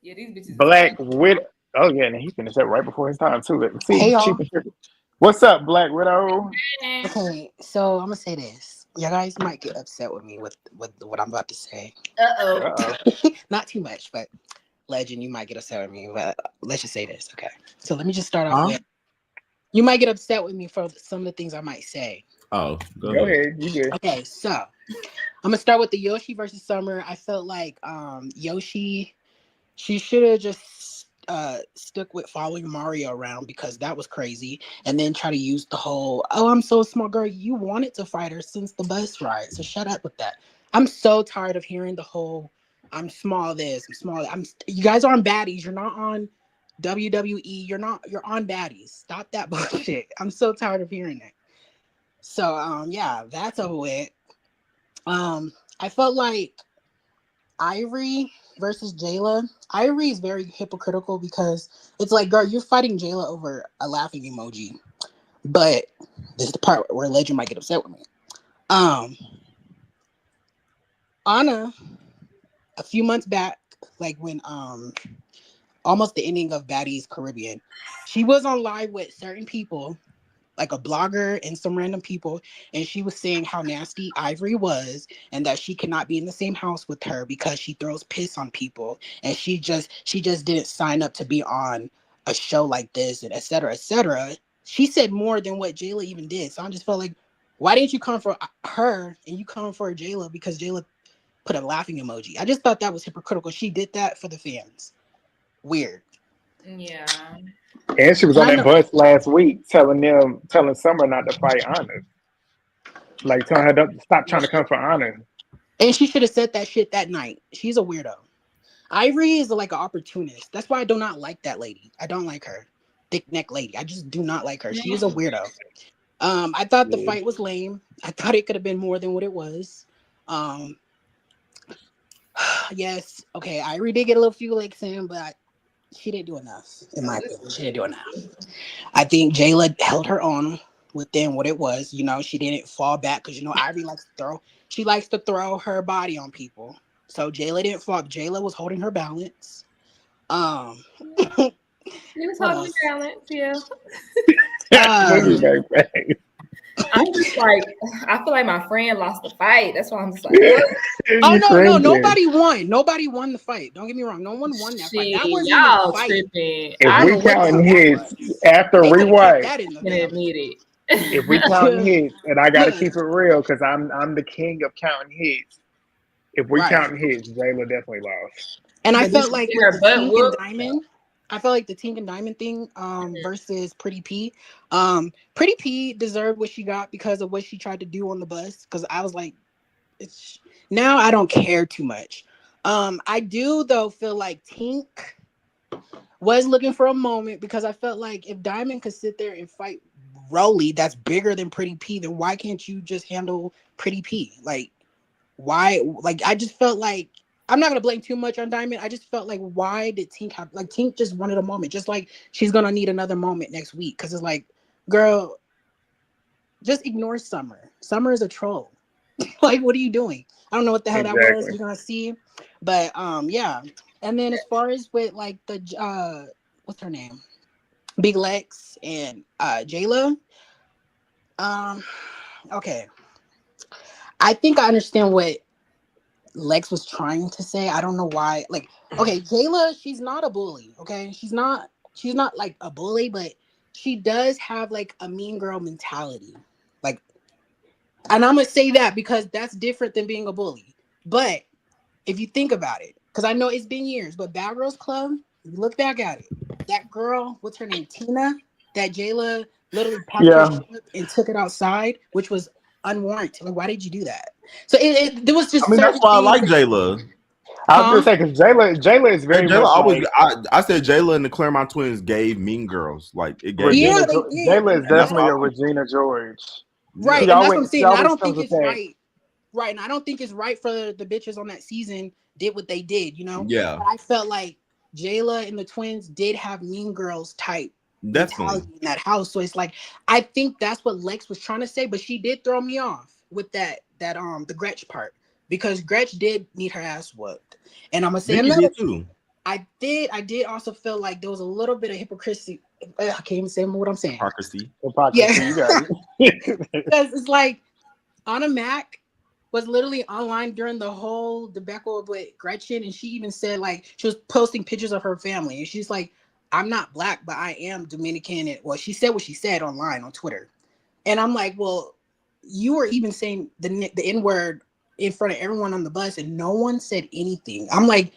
Yeah, these bitches is Black funny. Widow. Oh yeah, and he finished that right before his time too. Let's see, Hey cheap y'all. and tricky. What's up, Black Widow? Okay, so I'm gonna say this. You guys might get upset with me with what I'm about to say. Uh-oh. Uh-oh. Not too much, but Legend, you might get upset with me. But let's just say this, okay? So let me just start off Huh? with. You might get upset with me for some of the things I might say. Oh, go Go ahead. ahead, you good. Okay, so I'm gonna start with the Yoshi versus Summer. I felt like Yoshi, she should have just stuck with following Mario around because that was crazy, and then try to use the whole "oh, I'm so small, girl." You wanted to fight her since the bus ride, so shut up with that. I'm so tired of hearing the whole "I'm small this, I'm small that." You guys are on Baddies. You're not on WWE. You're on Baddies. Stop that bullshit. I'm so tired of hearing that. So yeah, that's over with. I felt like Ivory versus Jela. Ivory is very hypocritical because it's like, girl, you're fighting Jela over a laughing emoji. But this is the part where Legend might get upset with me. Ahna, a few months back, like when almost the ending of Baddies Caribbean, she was on live with certain people, like a blogger and some random people, and she was saying how nasty Ivory was and that she cannot be in the same house with her because she throws piss on people, and she just didn't sign up to be on a show like this, and etc. etc. She said more than what Jayla even did. So I just felt like, why didn't you come for her and you come for Jayla because Jayla put a laughing emoji? I just thought that was hypocritical. She did that for the fans. Weird. Yeah. And she was And on I that know, bus last week telling Summer not to fight Honor. Like telling her to stop trying to come for Honor. and she should have said that shit that night. She's a weirdo. Ivory is like an opportunist. That's why I do not like that lady. I don't like her. Thick neck lady. I just do not like her. She is a weirdo. I thought the fight was lame. I thought it could have been more than what it was. Yes, okay, Ivori did get a little few licks in, but she didn't do enough, in my opinion. She didn't do enough. I think Jela held her own within what it was. You know, she didn't fall back because, you know, Ivori likes to throw. She likes to throw her body on people. So Jela didn't fall. Jela was holding her balance. He was What holding else? the balance, yeah. Boogie back. I'm just like, I feel like my friend lost the fight. That's why I'm just like, Oh You no, cringing. nobody won. Nobody won the fight. Don't get me wrong. No one won that fight. That shit, wasn't even y'all a fight. tripping. If I we don't know what the counting hell that hits was. after They could have kept rewatch, that in the can family. admit it. if we counting hits, and I gotta keep it real because I'm the king of counting hits. If we Right. counting hits, Jayla definitely lost. And I But felt did you like see with her the butt Tink and whoop? Diamond, I felt like the Tink and Diamond thing versus Pretty P. Pretty P deserved what she got because of what she tried to do on the bus. Because I was like, it's now I don't care too much. I do though feel like Tink was looking for a moment because I felt like if Diamond could sit there and fight Rolly, that's bigger than Pretty P, then why can't you just handle Pretty P? Like, why? Like, I just felt like I'm not gonna blame too much on Diamond. I just felt like why did Tink have like Tink just wanted a moment, just like she's gonna need another moment next week because it's like, girl, just ignore Summer. Summer is a troll. Like, what are you doing? I don't know what the hell that was. Exactly. We're gonna see, but yeah. And then as far as with like the what's her name, Big Lex and Jela, okay. I think I understand what Lex was trying to say. I don't know why. Like, okay, Jayla, she's not a bully. Okay, she's not like a bully, but she does have like a mean girl mentality. Like, and I'm gonna say that because that's different than being a bully. But if you think about it, because I know it's been years, but Bad Girls Club, if you look back at it, that girl, what's her name, Tina, that Jayla literally packed her shit up and took it outside, which was unwarranted. Like, why did you do that? So there was just I mean, that's certain why I things. like Jayla. I was gonna say because Jayla is very Jayla much always. like I said Jayla and the Claremont twins gave Mean Girls. Like it gave. Regina. Yeah, they did. Jayla is And that's definitely why a I like Regina George. Right, Yeah. and that's what I'm She saying. And I always don't comes think with it's that. right. Right, and I don't think it's right for the bitches on that season did what they did, you know? Yeah. But I felt like Jayla and the twins did have Mean Girls type Definitely. mentality in that house. So it's like I think that's what Lex was trying to say, but she did throw me off with that the Gretch part because Gretch did need her ass whooped. And I'm gonna say Biggie another did too. I did also feel like there was a little bit of hypocrisy. I can't even say what I'm saying. Hypocrisy. Yeah. You got it. Because it's like Anna Mac was literally online during the whole debacle with Gretchen, and she even said like she was posting pictures of her family, and she's like, "I'm not black, but I am Dominican." And well, she said what she said online on Twitter, and I'm like, "Well, you were even saying the N word in front of everyone on the bus, and no one said anything." I'm like,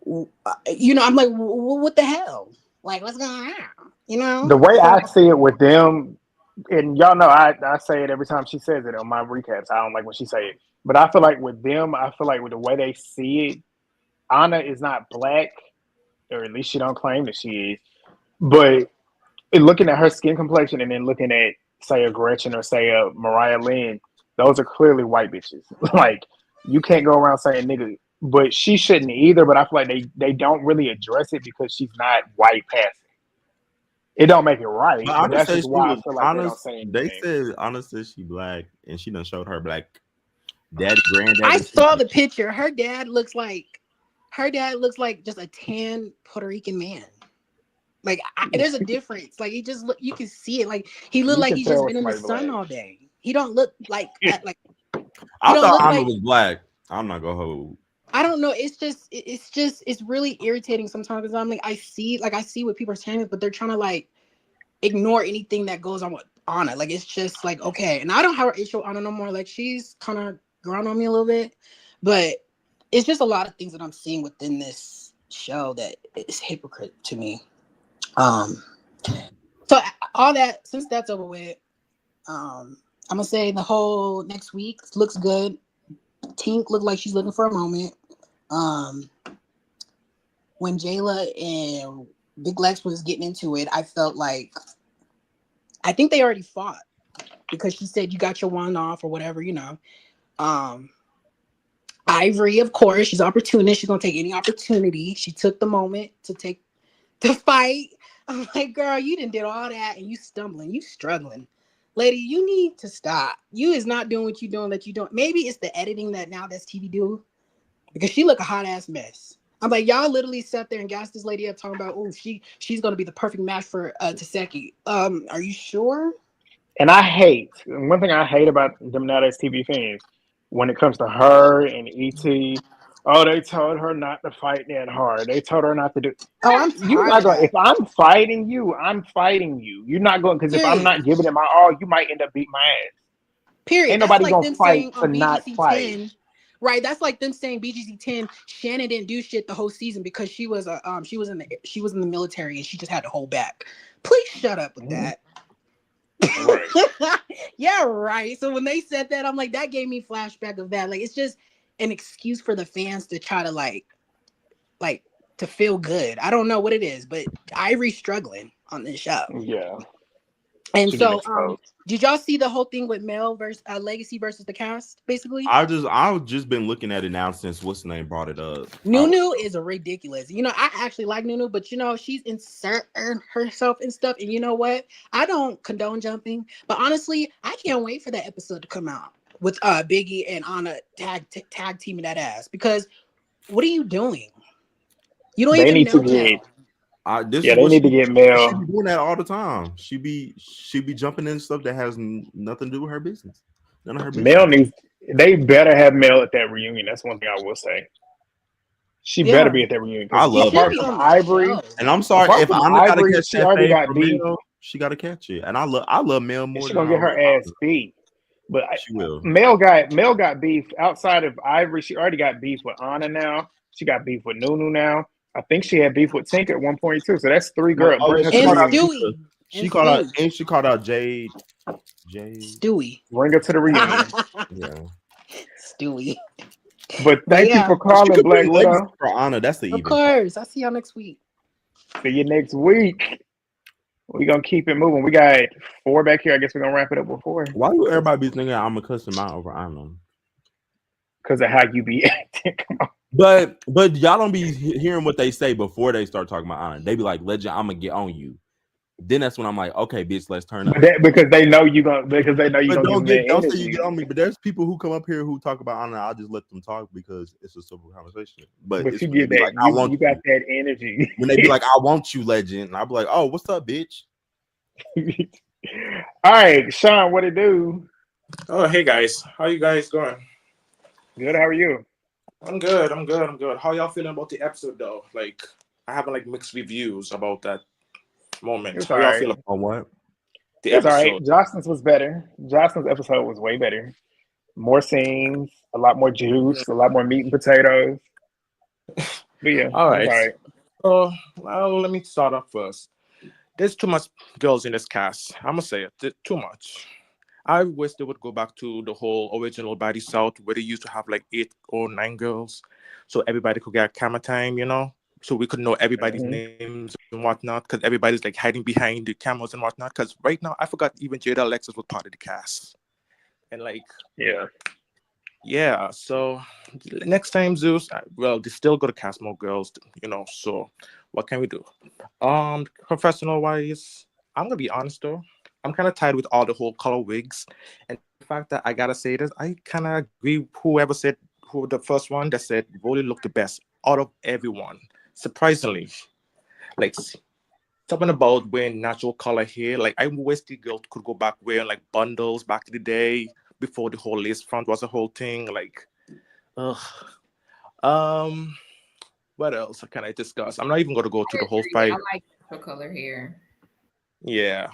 I'm like, what the hell? Like, what's going on? You know? The way So, I see it with them, and y'all know I say it every time she says it on my recaps. I don't like when she say it, but I feel like with them, I feel like with the way they see it, Anna is not black, or at least she don't claim that she is. But looking at her skin complexion and then looking at say a Gretchen or say a Mariah Lynn, those are clearly white bitches. Like you can't go around saying nigga, but she shouldn't either. But I feel like they don't really address it because she's not white passing. It don't make it right, But but Anna that's said just she why I was feel like they don't honest. say They anything. said Anna said she black and she done showed her black daddy, granddaddy. I saw the picture. Her dad looks like just a tan Puerto Rican man. Like there's a difference. Like he just look, you can see it. Like he looked You like can he's tell just when been in the somebody's sun black. all day. He don't look like like he I don't thought look Anna like. was black. I'm not gonna hold. I don't know. It's really irritating sometimes because I'm like I see what people are saying, but they're trying to like ignore anything that goes on with Anna. Like it's just like okay, and I don't have an issue with Anna no more. Like she's kind of grown on me a little bit, but it's just a lot of things that I'm seeing within this show that is hypocrite to me. So all that since that's over with, I'm gonna say the whole next week looks good. Tink looked like she's looking for a moment. When Jayla and Big Lex was getting into it, I felt like I think they already fought. because she said you got your one off or whatever, Ivori, of course, she's opportunist. She's gonna take any opportunity. She took the moment to fight. I'm like, girl, you done did all that and you stumbling, you struggling. Lady, you need to stop. You is not doing what you doing that you don't. Maybe it's the editing that's TV do, because she look a hot ass mess. I'm like, y'all literally sat there and gassed this lady up talking about, oh, she's gonna be the perfect match for Taseki. Are you sure? And one thing I hate about them nowadays TV fans, when it comes to her and ET, oh, they told her not to fight that hard. They told her not to do. Oh, I'm You're tired not of going. that. If I'm fighting you, I'm fighting you. You're not going, because if I'm Period. not giving it my all, you might end up beating my ass. Period. Ain't That's nobody like gonna them fight saying to on not BGC fight. 10. Right, that's like them saying BGC 10. Shannon didn't do shit the whole season because she was in the military and she just had to hold back. Please shut up with that. Right. Yeah, right. So when they said that, I'm like, that gave me flashback of that. Like, it's just an excuse for the fans to try to like to feel good. I don't know what it is, but Ivori's struggling on this show. Yeah. And She so, getting exposed. did y'all see the whole thing with Mel versus Legacy versus the cast? Basically, I've just been looking at it now since what's the name brought it up. Nunu is ridiculous. I actually like Nunu, but she's inserting herself and stuff. And you know what? I don't condone jumping, but honestly, I can't wait for that episode to come out with Biggie and Ahna tag teaming that ass. Because what are you doing? You don't They even need know to get. Mel. This Yeah, is they what need to get she Mel. be doing that all the time. She be jumping in stuff that has nothing to do with her business. None of her business. Mel needs. They better have Mel at that reunion. That's one thing I will say. She Yeah. better be at that reunion. I love She should Apart be from on the Ivori, show. And I'm sorry apart if from Anna gotta Ivori, catch she that already fade got from beef. Mel, she gotta catch it. And I love Mel more She than gonna get her I love ass beat. But She will. Mel got beef outside of Ivori. She already got beef with Anna now. She got beef with Nunu now. I think she had beef with Tink at one point too. So that's 3 girls. Bring her to the And reunion. Stewie. She called out Jade. Stewie. Bring her to the reunion. Yeah. Stewie. But thank you for She calling, could Black bring legacy Widow. for Anna. That's the Of even. course. I'll see y'all next week. See you next week. We're gonna keep it moving. We got 4 back here. I guess we're gonna wrap it up with 4. Why do everybody be thinking I'm a cuss him out over Anna? Because of how you be acting. Come on. But y'all don't be hearing what they say before they start talking about Anna. They be like, "Legend, I'm gonna get on you." Then that's when I'm like, "Okay, bitch, let's turn up." Because they know you gonna. Because they know you But gonna give them that don't say energy. you get on me. But there's people who come up here who talk about Anna. I'll just let them talk because it's a civil conversation. But But it's you when they get be that. like, "I want You got that energy. when they be like, "I want you, Legend," and I'll be like, "Oh, what's up, bitch?" All right, Sean, what it do? Oh, hey guys, how you guys going? Good. How are you? I'm good. How y'all feeling about the episode though? Like, I have like mixed reviews about that moment. It's How all y'all right. feel about On what? the It's all right. episode? Jocelyn's was better. Jocelyn's episode was way better. More scenes, a lot more juice, a lot more meat and potatoes. But yeah, All it's right. all right. So, well, let me start off first. There's too much girls in this cast. I'm gonna say it. Too much. I wish they would go back to the whole original Baddies South where they used to have like 8 or 9 girls, so everybody could get camera time, so we could know everybody's names and whatnot, because everybody's like hiding behind the cameras and whatnot. Because right now, I forgot even Jada Alexis was part of the cast, and like, yeah. So next time, Zeus, well, they still got to cast more girls, So what can we do? Professional wise, I'm gonna be honest though. I'm kind of tired with all the whole color wigs, and the fact that I gotta say this, I kind of agree. Who the first one that said Rolly looked the best out of everyone. Surprisingly, like talking about wearing natural color hair, like I wish the girl could go back wearing like bundles back in the day before the whole lace front was a whole thing. Like, ugh. What else can I discuss? I'm not even gonna go to the whole fight. I like the color hair. Yeah.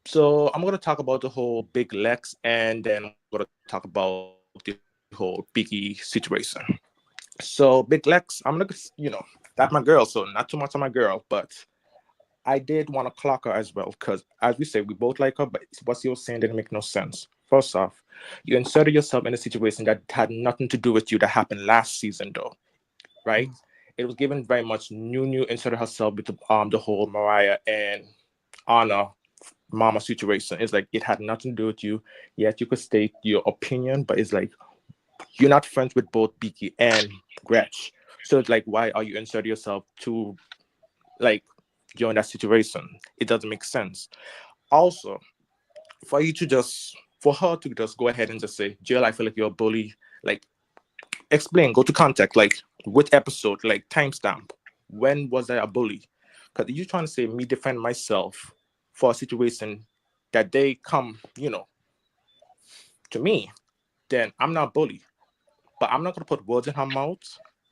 So I'm going to talk about the whole Big Lex, and then I'm going to talk about the whole Biggie situation. So Big Lex, I'm going to, that's my girl, so not too much on my girl, but I did want to clock her as well, because as we say, we both like her, but what you were saying didn't make no sense. First off, you inserted yourself in a situation that had nothing to do with you that happened last season, though, right? It was given very much Nunu inserted herself with the whole Mariah and Ahna mama situation. It's like it had nothing to do with you. Yet you could state your opinion, but it's like you're not friends with both Biggie and Gretch. So it's like, why are you inserting yourself to like join that situation? It doesn't make sense. Also, for her to just go ahead and just say, Jill, I feel like you're a bully. Like, explain, go to contact, like which episode, like timestamp. When was I a bully? Because you're trying to say me defend myself for a situation that they come, to me, then I'm not a bully. But I'm not gonna put words in her mouth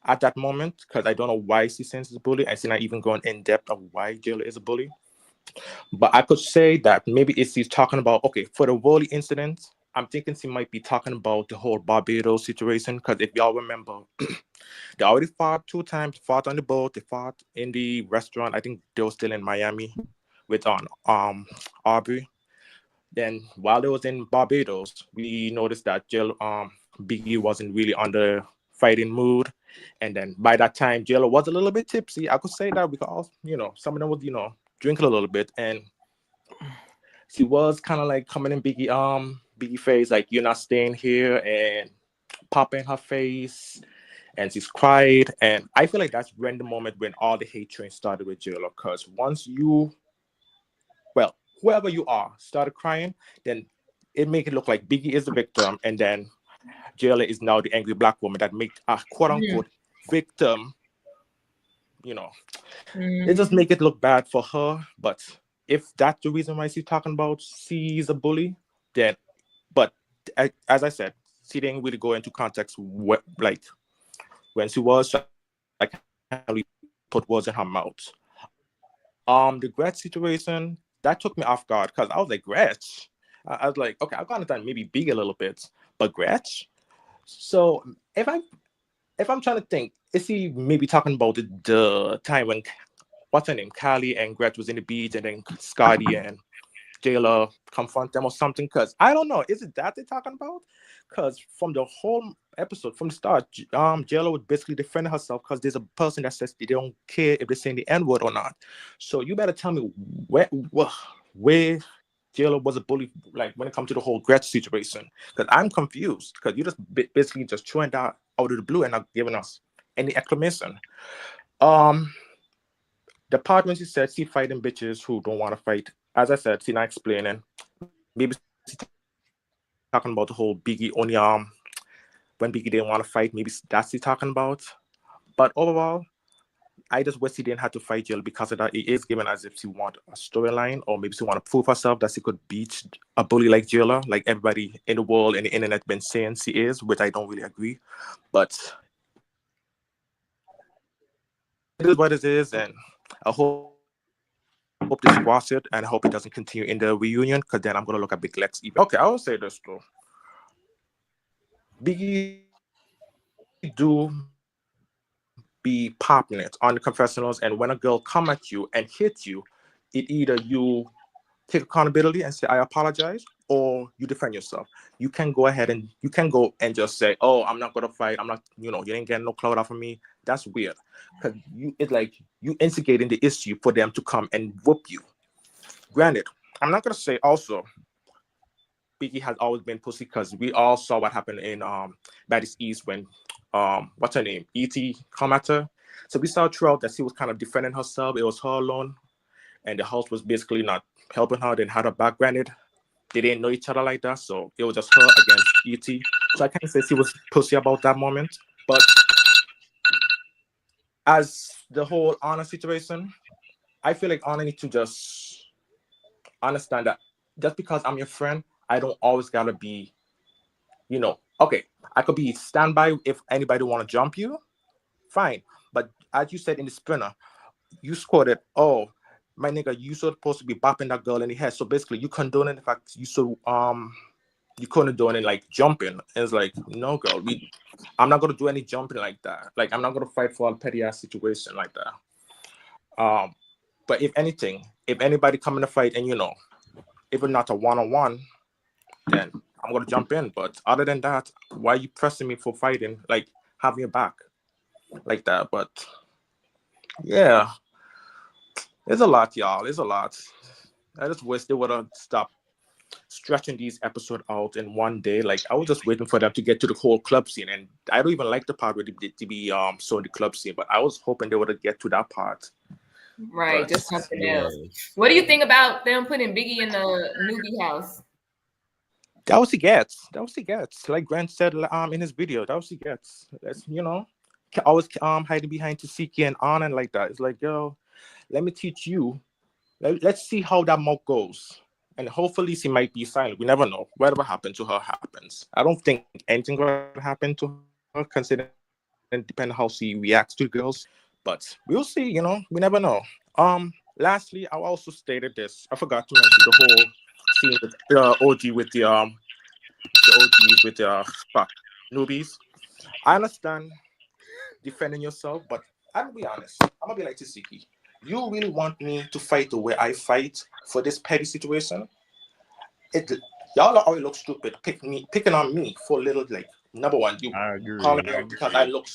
at that moment because I don't know why she sends a bully. I see not even going in depth of why Jela is a bully. But I could say that maybe if she's talking about, okay, for the Wally incident, I'm thinking she might be talking about the whole Barbados situation. Because if y'all remember, they already fought 2 times, fought on the boat, they fought in the restaurant. I think they were still in Miami with Aubrey. Then while they was in Barbados, we noticed that Biggie wasn't really on the fighting mood. And then by that time, Jela was a little bit tipsy. I could say that because, some of them would, drinking a little bit. And she was kind of like coming in Biggie face, like, you're not staying here, and popping her face. And she's cried. And I feel like that's when the moment when all the hate train started with Jela. Because once whoever you are started crying, then it make it look like Biggie is the victim, and then Jela is now the angry black woman that make a quote unquote victim. It just make it look bad for her. But if that's the reason why she's talking about she's a bully, then, but as I said, she didn't really go into context like when she was like really put words in her mouth. The Gretch situation that took me off guard because I was like, Gretch. I was like, okay, I've gone to maybe Big a little bit, but Gretch. So if I'm trying to think, is he maybe talking about the time when what's her name, Callie and Gretch was in the beach, and then Scotty and Jela confront them or something? Because I don't know, is it that they're talking about? Because from the whole episode, from the start, Jela would basically defend herself because there's a person that says they don't care if they're saying the N-word or not. So you better tell me where Jela was a bully, like when it comes to the whole Gretch situation. Because I'm confused. Because you just basically just throwing that out of the blue and not giving us any exclamation. The part when she said she fighting bitches who don't want to fight. As I said, she not explaining. Maybe she talking about the whole Biggie only when Biggie didn't want to fight. Maybe that's she talking about. But overall, I just wish she didn't have to fight Jill because of that. It is given as if she want a storyline, or maybe she want to prove herself that she could beat a bully like Jela, like everybody in the world and the internet been saying she is, which I don't really agree. But it is what it is, and I hope they squash it, and I hope it doesn't continue in the reunion, because then I'm gonna look at Big Lex even. Okay, I will say this though. Biggie do be popping it on the confessionals, and when a girl come at you and hit you, it either you take accountability and say I apologize, or you defend yourself. You can go ahead and you can go and just say, oh, I'm not gonna fight, I'm not, you didn't get no clout off of me. That's weird, because it's like you instigating the issue for them to come and whoop you. Granted, I'm not gonna say also Biggie has always been pussy, because we all saw what happened in Baddies East when what's her name, E.T. come at her. So we saw throughout that she was kind of defending herself. It was her alone, and the house was basically not helping her. Then had her back. Granted, they didn't know each other like that, so it was just her against E.T. So I can't say she was pussy about that moment. But as the whole Ahna situation, I feel like Ahna needs to just understand that just because I'm your friend, I don't always gotta be, okay, I could be standby if anybody want to jump you, fine. But as you said in the sprinter, you scored it. Oh, my nigga, you supposed to be bopping that girl in the head. So basically, you condoning the fact you couldn't do any like jumping. And it's like, no, girl, I'm not gonna do any jumping like that. Like, I'm not gonna fight for a petty ass situation like that. But if anything, if anybody come in a fight and if it's not a one-on-one, then I'm gonna jump in. But other than that, why are you pressing me for fighting? Like, having your back like that. But yeah, it's a lot, y'all. It's a lot. I just wish they would have stopped stretching these episodes out in one day. Like I was just waiting for them to get to the whole club scene, and I don't even like the part where they did to be showing the club scene, but I was hoping they would get to that part. Right, But just something else. Yes. What do you think about them putting Biggie in the newbie house? that was he gets. That was he gets. Like Grant said in his video, that was he gets. That's always hiding behind Tasiki and Ahna and like that. It's like, yo, let me teach you. Let's see how that mock goes. And hopefully she might be silent. We never know. Whatever happened to her happens. I don't think anything will happen to her, considering depending how she reacts to the girls. But we'll see, we never know. Lastly, I also stated this. I forgot to mention the whole scene with OG with the OGs with the fuck newbies. I understand defending yourself, but I'll be honest. I'm gonna be like Tasiki. You really want me to fight the way I fight for this petty situation? It Y'all always look stupid picking on me for little, like, number one, you I call agree. me out because I look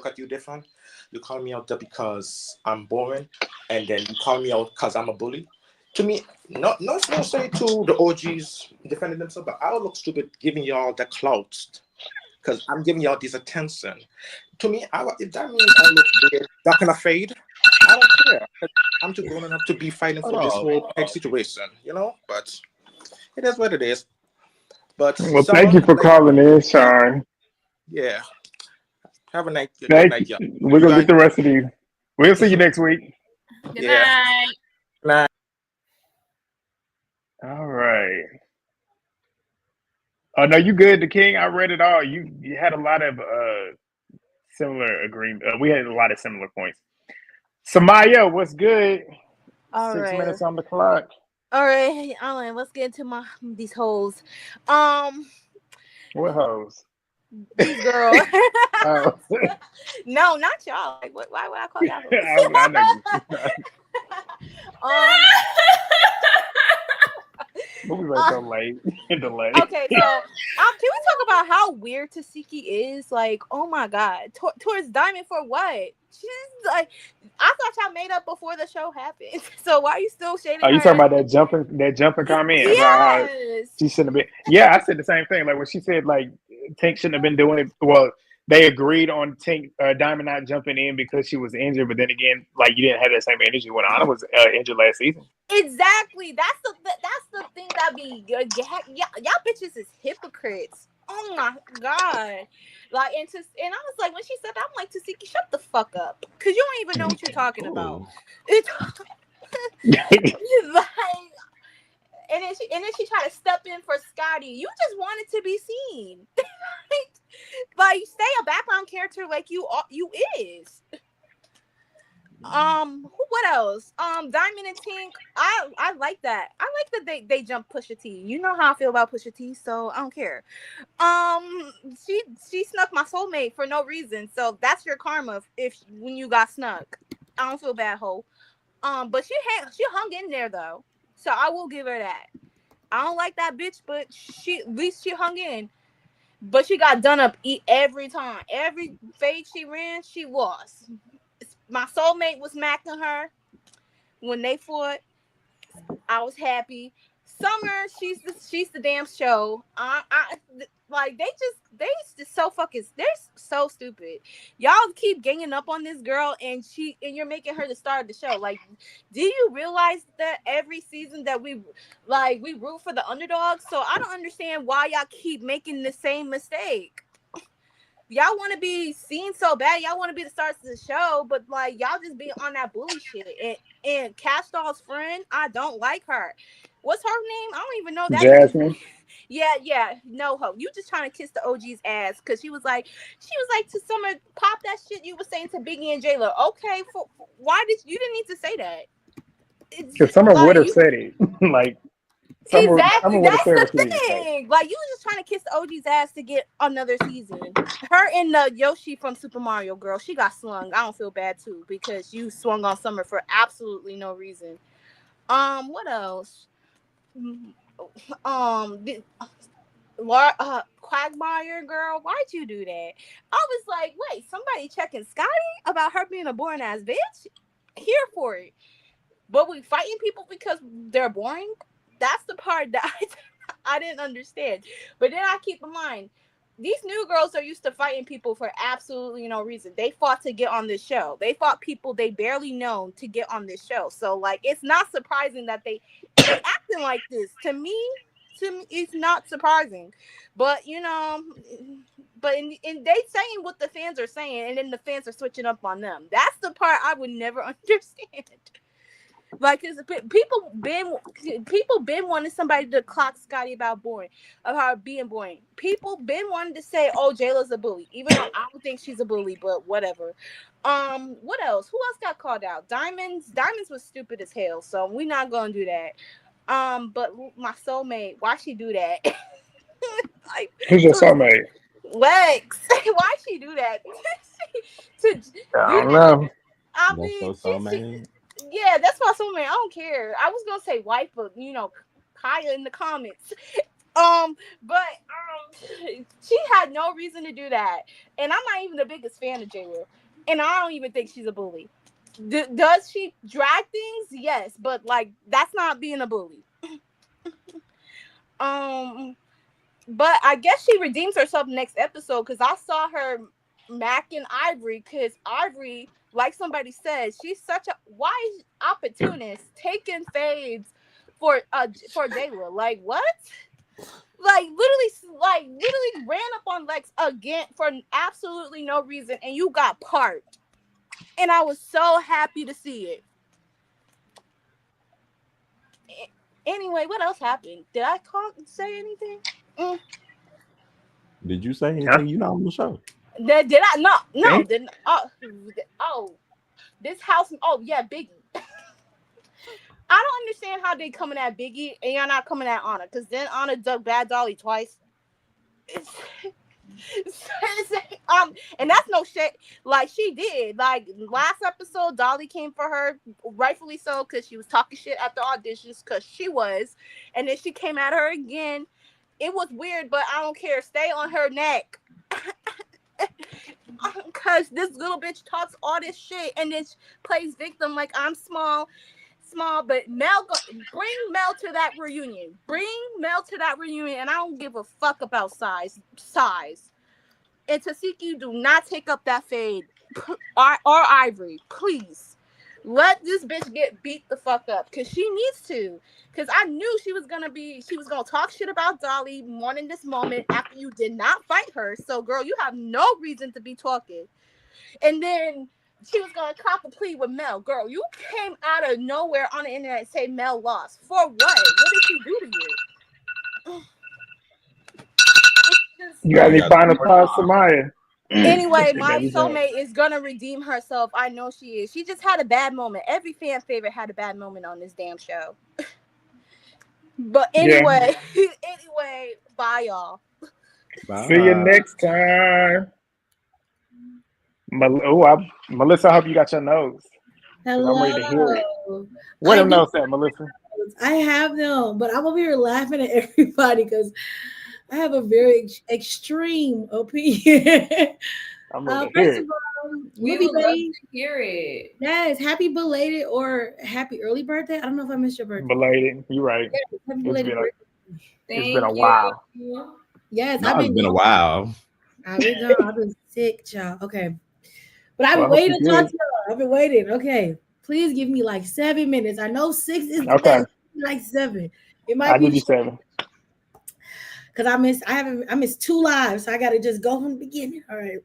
at you different. You call me out because I'm boring, and then you call me out because I'm a bully. To me, no say to the OGs defending themselves, but I would look stupid giving y'all the clout because I'm giving y'all this attention. To me, if that means I look weird, ducking a fade, I don't care. I'm too grown enough to be fighting for this whole peg situation, But it is what it is. But Well, thank you Summer, for calling in, Sean. yeah. Have a good Thank night, y'all. you. We're You gonna get guys, the rest of you. We'll see you next week. Good yeah. night. Nah. All right. Oh no, you good, the King? I read it all. You had a lot of similar agreement. We had a lot of similar points. Samaya, what's good? All 6 minutes right. on the clock. All right. Hey, Alan, let's get into these hoes. What hoes? These girls. Oh, No, not y'all. Like, why would I call y'all hoes? I know you. um. What was I uh, so late? Delay. okay, so can we talk about how weird Tasiki is? Like, oh my god, towards Diamond for what? She's like, I thought y'all made up before the show happened. So why are you still shading Oh, you her? talking about that jumping comment about how Yes. she shouldn't have been? Yeah, I said the same thing. Like when she said like Tank shouldn't have been doing it. Well, they agreed on Tank Diamond not jumping in because she was injured, but then again, like you didn't have that same energy when Anna was injured last season. Exactly. That's the thing that be y'all bitches is hypocrites. Oh my god. Like and I was like when she said that, I'm like Tasiki, shut the fuck up. Cause you don't even know what you're talking about. Oh, It's like and then she tried to step in for Scotty. You just wanted to be seen. Like stay a background character like you is. What else? Diamond and Tink. I like that. I like that they jump Pusha T. You know how I feel about Pusha T, so I don't care. She snuck my soulmate for no reason, so that's your karma if when you got snuck. I don't feel bad, ho. But she hung in there though, so I will give her that. I don't like that bitch, but at least she hung in. But she got done up every time. Every fade she ran, she lost. My soulmate was macking her when they fought. I was happy. Summer, she's the damn show. Like they just so fucking they're so stupid. Y'all keep ganging up on this girl and you're making her the star of the show. Like, do you realize that every season that we root for the underdog? So I don't understand why y'all keep making the same mistake. Y'all want to be seen so bad. Y'all want to be the stars of the show, but like y'all just be on that bully shit. And Cash Doll's friend, I don't like her. What's her name? I don't even know that bitch's name. Jazmin. Yeah, no hope. You just trying to kiss the OG's ass because she was like to Summer, pop that shit you were saying to Biggie and Jela. Okay, why you didn't need to say that? Because Summer would Like have you. said it. Like Summer Exactly. would have That's said the what she needed to say. thing. Like you was just trying to kiss the OG's ass to get another season. Her and the Yoshi from Super Mario girl, she got slung. I don't feel bad too because you swung on Summer for absolutely no reason. What else? Quagmire girl, why'd you do that? I was like, wait, somebody checking Scotty about her being a born ass bitch? Here for it. But we fighting people because they're boring. That's the part that I didn't understand. But then I keep in mind, these new girls are used to fighting people for absolutely no reason. They fought to get on this show. They fought people they barely known to get on this show. So like, it's not surprising that they acting like this. To me, it's not surprising. But you know, but in they saying what the fans are saying, and then the fans are switching up on them. That's the part I would never understand. Like, cause people been wanting somebody to clock Scotty about being boring. People been wanting to say, "Oh, Jela's a bully," even though I don't think she's a bully, but whatever. What else? Who else got called out? Diamonds was stupid as hell, so we're not gonna do that. But my soulmate, why she do that? Like, Who's your soulmate? Lex, why she do that? To I do don't that? know. I That's mean, so man. yeah, that's my soulmate. I don't care. I was gonna say wife, but you know, Kaya in the comments. But she had no reason to do that, and I'm not even the biggest fan of Jela, and I don't even think she's a bully. Does she drag things? Yes, but like, that's not being a bully. But I guess she redeems herself next episode, because I saw her macking Ivori, because Ivori, like somebody said, she's such a wise opportunist taking fades for Jela. Like, what? Like literally ran up on Lex again for absolutely no reason, and you got parked. And I was so happy to see it. Anyway, what else happened? Did I say anything? Did you say Yeah. anything? You not on the show. Did I? No. See? Didn't. This house. Oh yeah, Biggie. I don't understand how they coming at Biggie and you're not coming at Ahna, because then Ahna dug Bad Dolly twice. And that's no shit. Like, she did. Like, last episode, Dolly came for her, rightfully so, because she was talking shit at the auditions, because she was. And then she came at her again. It was weird, but I don't care. Stay on her neck. Because this little bitch talks all this shit and then plays victim like I'm small, but bring Mel to that reunion. And I don't give a fuck about size. And Tasiki, do not take up that fade. Or Ivori, please. Let this bitch get beat the fuck up, because she needs to. Because I knew she was gonna talk shit about Dolly more in this moment after you did not fight her. So, girl, you have no reason to be talking. And then she was gonna cop a plea with Mel. Girl, you came out of nowhere on the internet and say Mel lost. For what? What did she do to you? You got any final thoughts, Samaya? Anyway, my There we go. soulmate is gonna redeem herself. I know she is. She just had a bad moment. Every fan favorite had a bad moment on this damn show. But anyway, bye y'all. Bye. See you next time. Melissa, I hope you got your nose. 'Cause I'm ready to hear it. Hello. Where I them do notes at, Melissa? I have them, but I'm over here laughing at everybody because I have a very extreme opinion. I'm ready to hear First it. of all, We Ruby would love Bay, to hear it. yes, happy belated or happy early birthday. I don't know if I missed your birthday. Belated. You're right. Yes, happy It's belated been a, birthday. it's been a Thank while. you. Yes, No, it's been a while. I've been gone. I've been sick, child. Okay. But I've Well, I been hope waiting you to talk good. to y'all. I've been waiting. Okay. Please give me like 7 minutes. I know 6 is the Okay. best. Like 7. It might I'll be give you 7. because I missed 2 lives, so I gotta just go from the beginning. All right.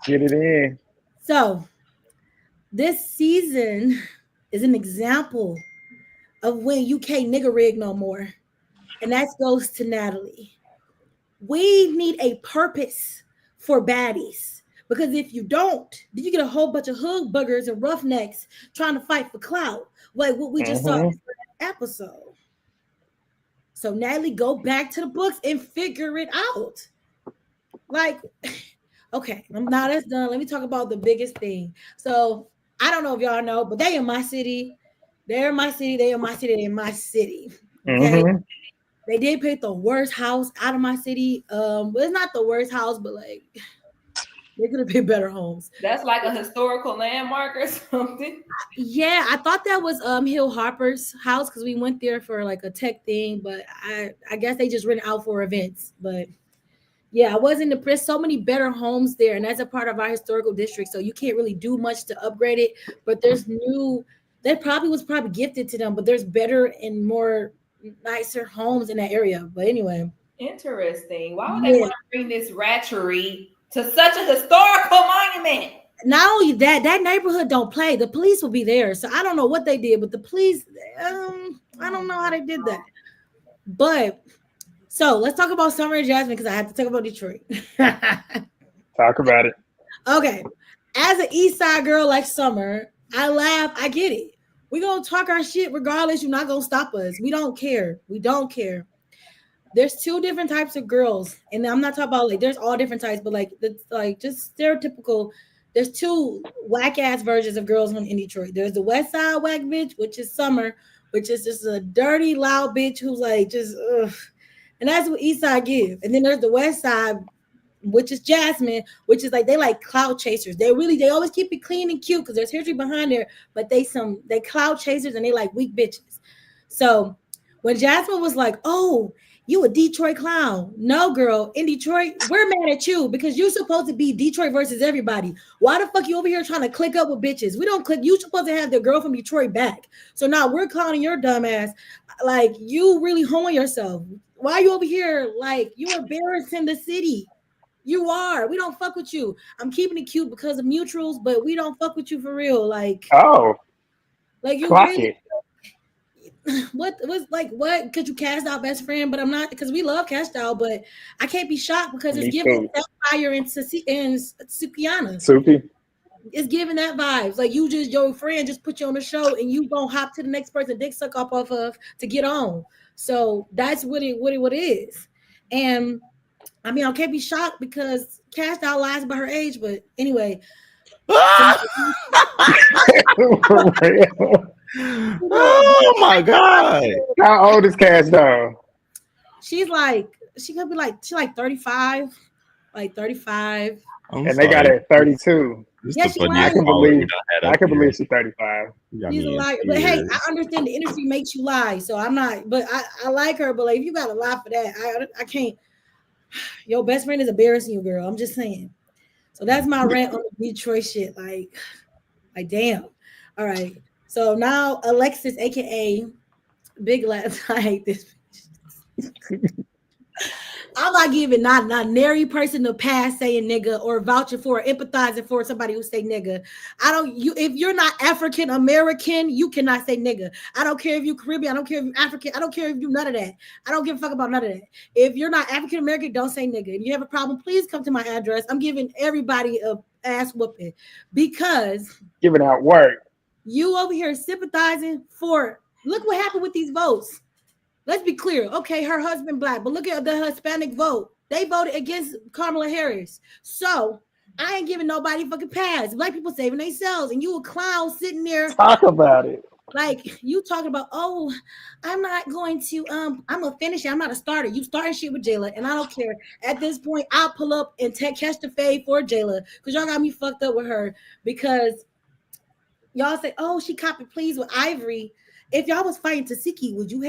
Get it in. So this season is an example of when you can't nigga rig no more. And that goes to Natalie. We need a purpose for baddies. Because if you don't, then you get a whole bunch of hood buggers and roughnecks trying to fight for clout. Like what we just saw in the episode. So Natalie, go back to the books and figure it out. Like, okay, now that's done. Let me talk about the biggest thing. So I don't know if y'all know, but they in my city. They're in my city. They in my city. They in my city. Okay. They did pick the worst house out of my city. But it's not the worst house, but like They could have been better homes. That's like a historical landmark or something. Yeah, I thought that was Hill Harper's house because we went there for like a tech thing, but I guess they just rent out for events. But yeah, I wasn't impressed. So many better homes there, and that's a part of our historical district, so you can't really do much to upgrade it. But there's new. That probably was gifted to them, but there's better and more nicer homes in that area. But anyway, interesting. Why would they want to bring this ratchery to such a historical monument? Not only that, that neighborhood don't play. The police will be there, so I don't know what they did, but the police, I don't know how they did that. But so let's talk about Summer and Jazmin because I have to talk about Detroit. Talk about it. Okay, as an East Side girl like Summer, I laugh. I get it. We're gonna talk our shit regardless. You're not gonna stop us. We don't care. We don't care. There's two different types of girls, and I'm not talking about like there's all different types, but like the like just stereotypical. There's two whack ass versions of girls in Detroit. There's the West Side whack bitch, which is Summer, which is just a dirty, loud bitch who's like just ugh. And that's what East Side give. And then there's the West Side, which is Jazmin, which is like they like cloud chasers. They always keep it clean and cute because there's history behind there, but they cloud chasers and they like weak bitches. So when Jazmin was like, "Oh, you a Detroit clown?" No, girl, in Detroit, we're mad at you because you're supposed to be Detroit versus everybody. Why the fuck you over here trying to click up with bitches? We don't click. You supposed to have the girl from Detroit back. So now we're clowning your dumb ass. Like you really hoeing yourself. Why are you over here? Like you embarrassing the city. You are. We don't fuck with you. I'm keeping it cute because of mutuals, but we don't fuck with you for real. Like you really. What was like what could you cast out best friend? But I'm not because we love cast out, but I can't be shocked because it's giving fire in Sukiana. Suki. It's giving that vibes. Like you just your friend just put you on the show and you gonna hop to the next person dick suck off of to get on. So that's what it is. And I mean I can't be shocked because cast out lies about her age, but anyway. Oh my god! How old is Cash Doll? She could be like 35, like 35. And they got her at 32. Yeah, she's I can believe she's 35. She's a liar. But hey, I understand the industry makes you lie, so I'm not. But I like her. But like, if you got to lie for that, I can't. Your best friend is embarrassing you, girl. I'm just saying. So that's my rant on the Detroit shit. Like damn. All right. So now Alexis, aka Big Lex, I hate this. I'm not giving not nary person to pass saying nigga or vouching for or empathizing for somebody who say nigga. If you're not African American, you cannot say nigga. I don't care if you're Caribbean, I don't care if you're African, I don't care if you none of that. I don't give a fuck about none of that. If you're not African American, don't say nigga. If you have a problem, please come to my address. I'm giving everybody a ass whooping because giving out work. You over here sympathizing for look what happened with these votes. Let's be clear. Okay, her husband black, but look at the Hispanic vote. They voted against Kamala Harris. So I ain't giving nobody fucking pass. Black people saving themselves, and you a clown sitting there. Talk about it. Like you talking about, oh, I'm not going to I'm gonna finish it. I'm not a starter. You starting shit with Jela, and I don't care. At this point, I'll pull up and catch the fade for Jela because y'all got me fucked up with her because y'all say, oh, she copied please with Ivori. If y'all was fighting Tasiki, would you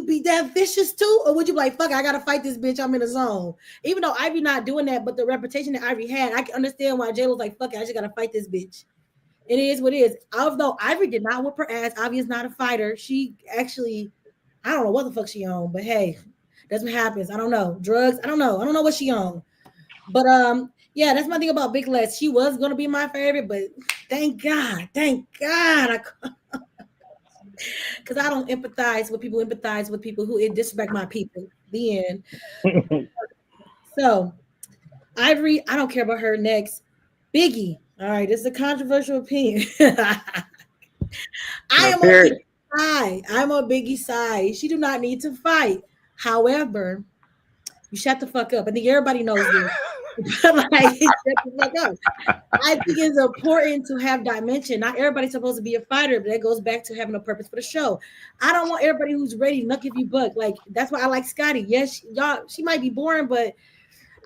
be that vicious too? Or would you be like, fuck, I gotta fight this bitch, I'm in the zone. Even though Ivori not doing that, but the reputation that Ivori had, I can understand why Jay was like, fuck it, I just gotta fight this bitch. It is what it is. Although Ivori did not whip her ass, Ivori is not a fighter. She actually, I don't know what the fuck she on, but hey, that's what happens. I don't know. Drugs, I don't know what she on. But yeah, that's my thing about Big Lex. She was gonna be my favorite, but thank God. Because I don't empathize with people who disrespect my people. The end. So, Ivori, I don't care about her next. Biggie. All right, this is a controversial opinion. I'm on Biggie's side. She do not need to fight. However, you shut the fuck up. I think everybody knows this. Like, shut the fuck up. I think it's important to have dimension. Not everybody's supposed to be a fighter, but that goes back to having a purpose for the show. I don't want everybody who's ready to nuck if you buck. Like that's why I like Scotty. Yes, y'all, she might be boring, but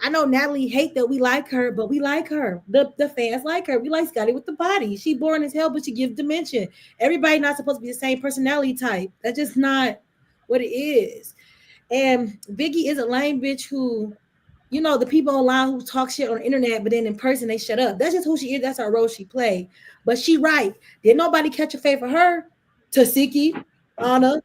I know Natalie hate that we like her, but we like her. The fans like her. We like Scotty with the body. She boring as hell, but she gives dimension. Everybody not supposed to be the same personality type. That's just not what it is. And Biggie is a lame bitch who, you know, the people online who talk shit on the internet, but then in person they shut up. That's just who she is. That's her role she played. But she right. Did nobody catch a fade for her? Tasiki, Ahna.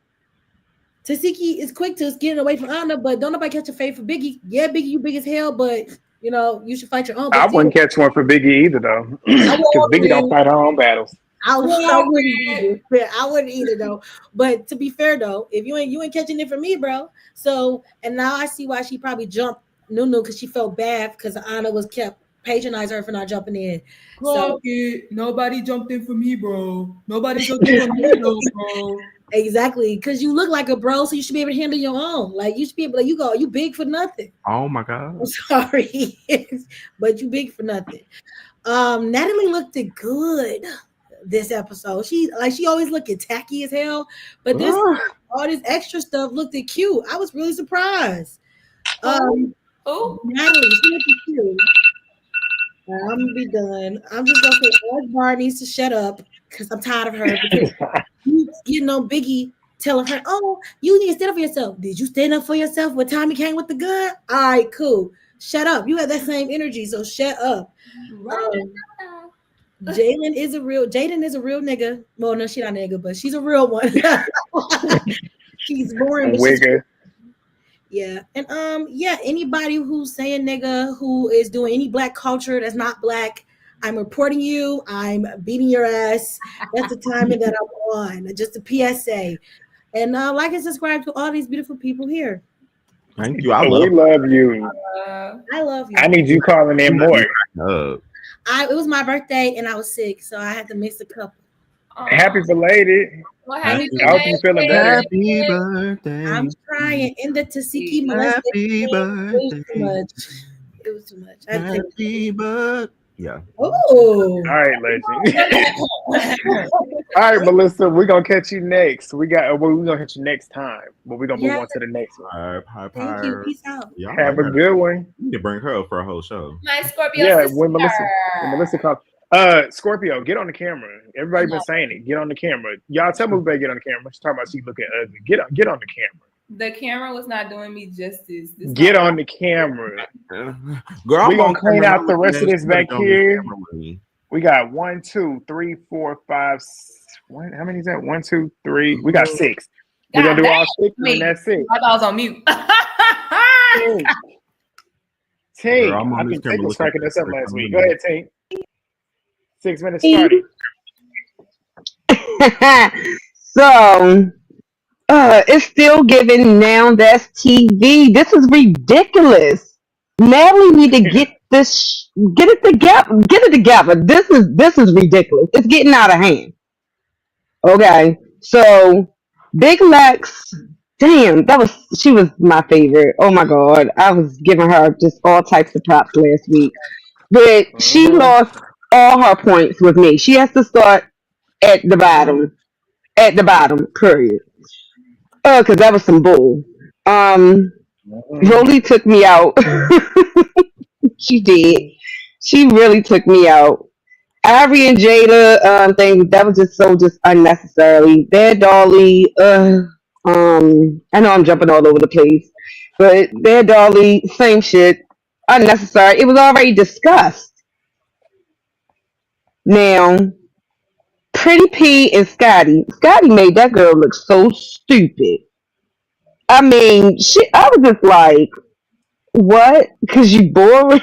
Tasiki is quick to getting away from Ahna, but don't nobody catch a fade for Biggie. Yeah, Biggie, you big as hell, but you know you should fight your own. I But wouldn't catch one for Biggie either, though, I because Biggie don't fight her own battles. wouldn't either. I wouldn't either though. But to be fair though, if you ain't catching it for me, bro. So and now I see why she probably jumped Nunu because she felt bad because Ahna was kept patronizing her for not jumping in. So nobody jumped in for me, bro. Nobody jumped in for me, bro. exactly, because you look like a bro, so you should be able to handle your own. Like you should be able to, you big for nothing. Oh my god. I'm sorry, but you big for nothing. Natalie looked good this episode. She always looking tacky as hell, but this all this extra stuff looked cute. I was really surprised. Natalie, she looked cute. I'm gonna be done. I'm just gonna say Bar needs to shut up because I'm tired of her. Because you getting on Biggie telling her, "Oh, you need to stand up for yourself." Did you stand up for yourself when Tommy came with the gun? All right, cool. Shut up. You have that same energy, so shut up. Jaden is a real nigga. Well, no, she's not a nigga, but she's a real one. She's boring. Wigger. Yeah, and anybody who's saying nigga who is doing any black culture that's not black, I'm reporting you. I'm beating your ass. That's the timing that I'm on. Just a PSA. And like and subscribe to all these beautiful people here. Thank you. We love you. I love you. I need you calling in more. It was my birthday and I was sick, so I had to mix a couple. Happy belated. Well, I hope you feeling better. Happy birthday. I'm trying. In the Tasiki Happy birthday. It was too much. Happy birthday. Yeah. Oh. All right, legend. All right, Melissa, we're gonna catch you next. We're gonna catch you next time, but we're gonna move on to the next one. Thank you. Peace out. Have a good one. You need to bring her up for a whole show. My Scorpio sister. When Melissa called. Scorpio, get on the camera. Everybody been saying it. Get on the camera. Y'all tell me we better get on the camera. She's talking about she looking ugly. Get on the camera. The camera was not doing me justice. Get on the camera. Girl, we're gonna clean out the rest of this back here. We got 1, 2, 3, 4, 5. How many is that? 1, 2, 3. We got 6. We're gonna do all 6 and that's it. I thought I was on mute. Tink, I think Tink was cracking us up last week. Go ahead, Tink. 6 minutes started. So it's still giving now that's TV. This is ridiculous. Natalie need to get it together. This is ridiculous. It's getting out of hand. Okay. So Big Lex, damn, she was my favorite. Oh my god. I was giving her just all types of props last week. But she lost all her points with me. She has to start at the bottom. At the bottom, period. Because that was some bull. Rolly took me out. She did. She really took me out. Ivori and Jada thing, that was just unnecessary. Their Dolly, I know I'm jumping all over the place, but their Dolly, same shit, unnecessary. It was already discussed. Now, Pretty P and Scotty made that girl look so stupid. I mean, I was just like, what? Because you boring?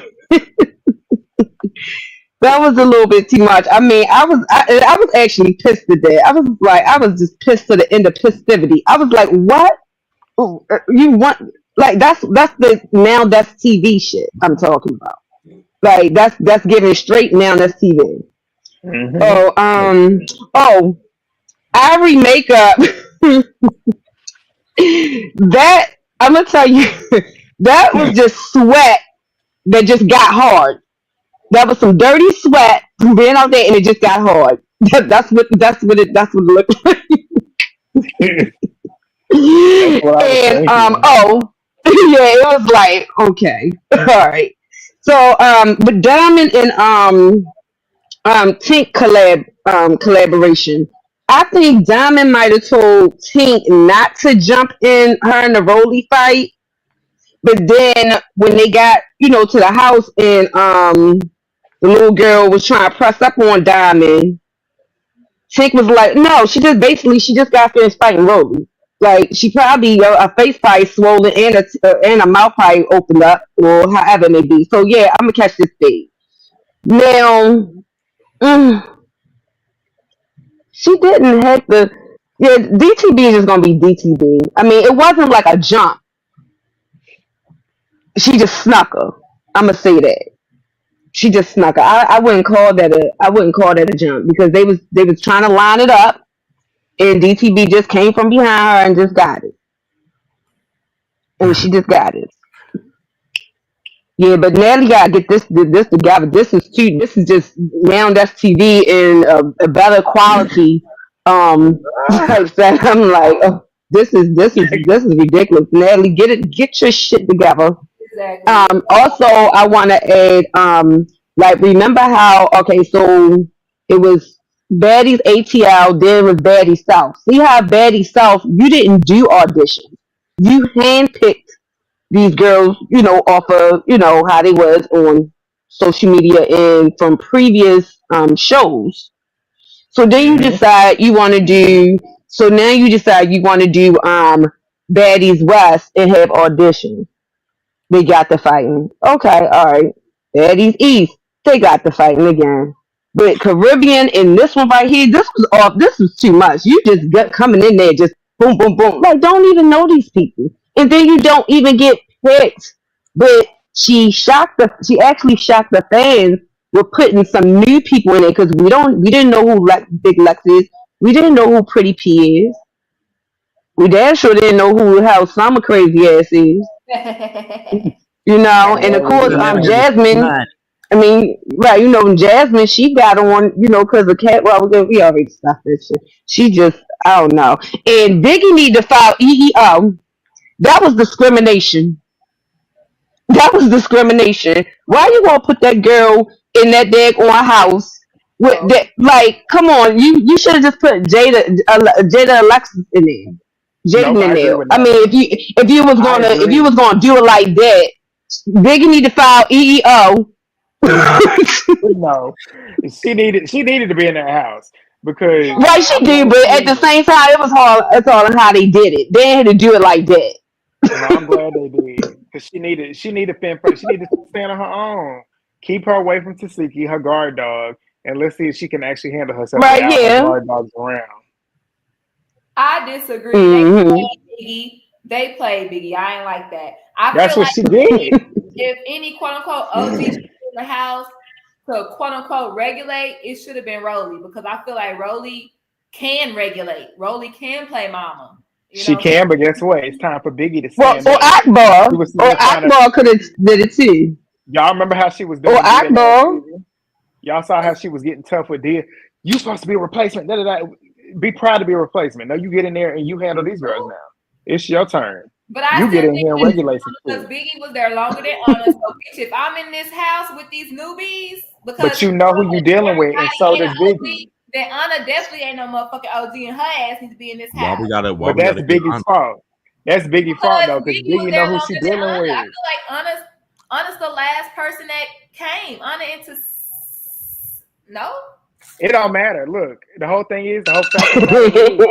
That was a little bit too much. I mean, I was actually pissed to death. I was just pissed to the end of pissivity. I was like, what? You want, like, that's TV shit I'm talking about. Like, that's giving straight now that's TV. Mm-hmm. Ivori makeup. That, I'm gonna tell you, that was just sweat that just got hard. That was some dirty sweat from being out there, and it just got hard. That's what it looked like. Yeah, it was like, okay, all right. So, but Diamond and Tink collaboration. I think Diamond might have told Tink not to jump in her and the Rolly fight, but then when they got to the house and the little girl was trying to press up on Diamond, Tink was like, no, she just got finished fighting Rolly. Like she probably a face probably swollen and a mouth probably opened up or however it may be. So yeah, I'm gonna catch this fade. Now, mm, she didn't have to. Yeah, DTB is just gonna be DTB. I mean, it wasn't like a jump. She just snuck her. I'm gonna say that she just snuck her. I wouldn't call that a jump because they was trying to line it up, and DTB just came from behind her and just got it, and she just got it. Yeah, but Natalie gotta get this together. This is too. This is just now that's TV in a better quality. Type stuff. I'm like, oh, this is ridiculous. Natalie, get your shit together. Exactly. Also, I want to add, like, remember how? Okay, so it was Baddies ATL, then it was Baddies South. See how Baddies South? You didn't do auditions. You handpicked these girls, off of, how they was on social media and from previous shows. So then you Hmm. decide you want to do. So now you decide you want to do Baddies West and have auditions. They got the fighting. Okay, all right. Baddies East, they got the fighting again. But Caribbean and this one right here, this was off. This was too much. You just got coming in there, just boom, boom, boom. Like don't even know these people, and then you don't even get picked. But she actually shocked the fans with putting some new people in it because we didn't know who Big Lex is. We didn't know who Pretty P is. We damn sure didn't know who the hell Summer Crazy Ass is. And And of that was course, the Remember the Jazmin. money. I mean, right? Jazmin. She got on, because of cat. Well, we already stopped that shit. She just, I don't know. And Biggie need to file EEO. That was discrimination. That was discrimination. Why you gonna put that girl in that daggone house with Oh, that? Like, come on, you should have just put Jada Alexis in there, Nope, Jaden in I agree there. with I mean, Natalie. if you I was agree. gonna do it like that, Biggie need to file EEO. No, she needed to be in that house because Right, she I'm did, glad but she at the did. same time, it was hard. It's all on how they did it. They had to do it like that. No, I'm glad they did because she needed to fend for she needed to stand on her own. Keep her away from Tasiki, her guard dog, and let's see if she can actually handle herself Right? without her Yeah. guard dogs around. I disagree. Hmm. They played Biggie. I ain't like that. I That's feel what like she did. if any quote unquote OG should be in the house to quote unquote regulate, it should have been Rolly because I feel like Rolly can regulate. Rolly can play mama. She So can, but guess what? It's time for Biggie to Well, stand up. She was sitting Or there trying to. Akbar could have did it too. Y'all remember how she was Or doing Dia last Akbar. season? Y'all saw how she was getting tough with Dia. You supposed to be a replacement. Da, da, da. Be proud to be a replacement. No, you get in there and you handle these girls now. It's your turn. but I You still get in think here and it's regulate some because shit. Biggie was there longer than Anna. So bitch, if I'm in this house with these newbies, because But you know who you dealing with, and so everybody ain't does an Biggie. OG, then Anna definitely ain't no motherfucking OG and her ass needs to be in this Why we house. gotta But why we that's gotta get Biggie's on? fault. That's Biggie's fault Because though, because Biggie was Biggie know there who she longer than dealing Anna. I with. feel like Anna's the last person that came. Anna into no. It don't matter. Look, the whole thing is the whole fact of the matter is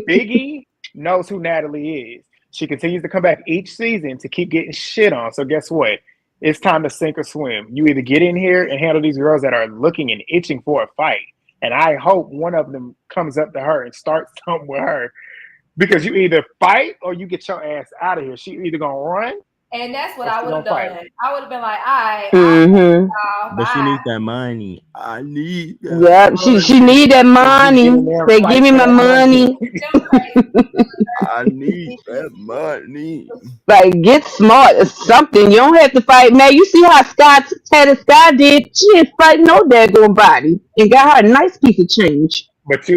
Biggie knows who Natalie is. She continues to come back each season to keep getting shit on. So guess what? It's time to sink or swim. You either get in here and handle these girls that are looking and itching for a fight. And I hope one of them comes up to her and starts something with her. Because you either fight or you get your ass out of here. She either gonna run And that's what or I she would have gonna fight. done. I would have been like, all right, Hmm. But she bye. needs that money. I need that Yep. She money. need that So just get in money. there and Say, fight give me for my that money. money. Them crazy. I need that money. Like, get smart or something. You don't have to fight, man. You see how Scott did? She didn't fight no daggone body and got her a nice piece of change. But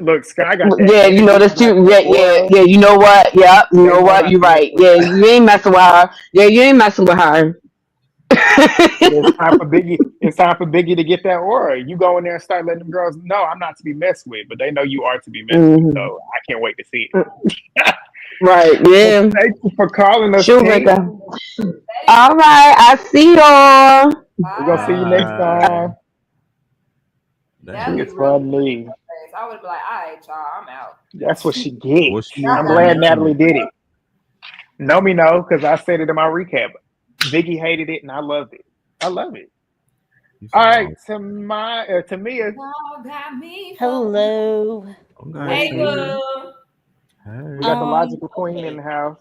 look, Sky got that Yeah, you know energy, that's like you. that Yeah, aura. yeah. You know what? Yeah, you They know know what? not You're to mess right. with Yeah, her. you ain't messing with her. Yeah, you ain't messing with her. It's time for Biggie. It's time for Biggie to get that aura. You go in there and start letting them girls know I'm not to be messed with, but they know you are to be messed with. hmm So I can't wait to see it. Right. Well, Yeah. thank you for calling us, She was like Tink. that. All right. I see y'all. We're gonna see you next Bye. time. She Natalie Damn. is really funny. I would be like, all right, y'all, I'm out. That's what she get. Well, she Y'all I'm got me. glad mentioned Natalie it. did it. Know me, no, because I said it in my recap. Biggie hated it, and I loved it. I love it. You All so right, wrong. to Mia, Y'all got me. Hello. Okay, Hey, hey, Tia. boo. we got Hey. the logical queen in Okay. the house.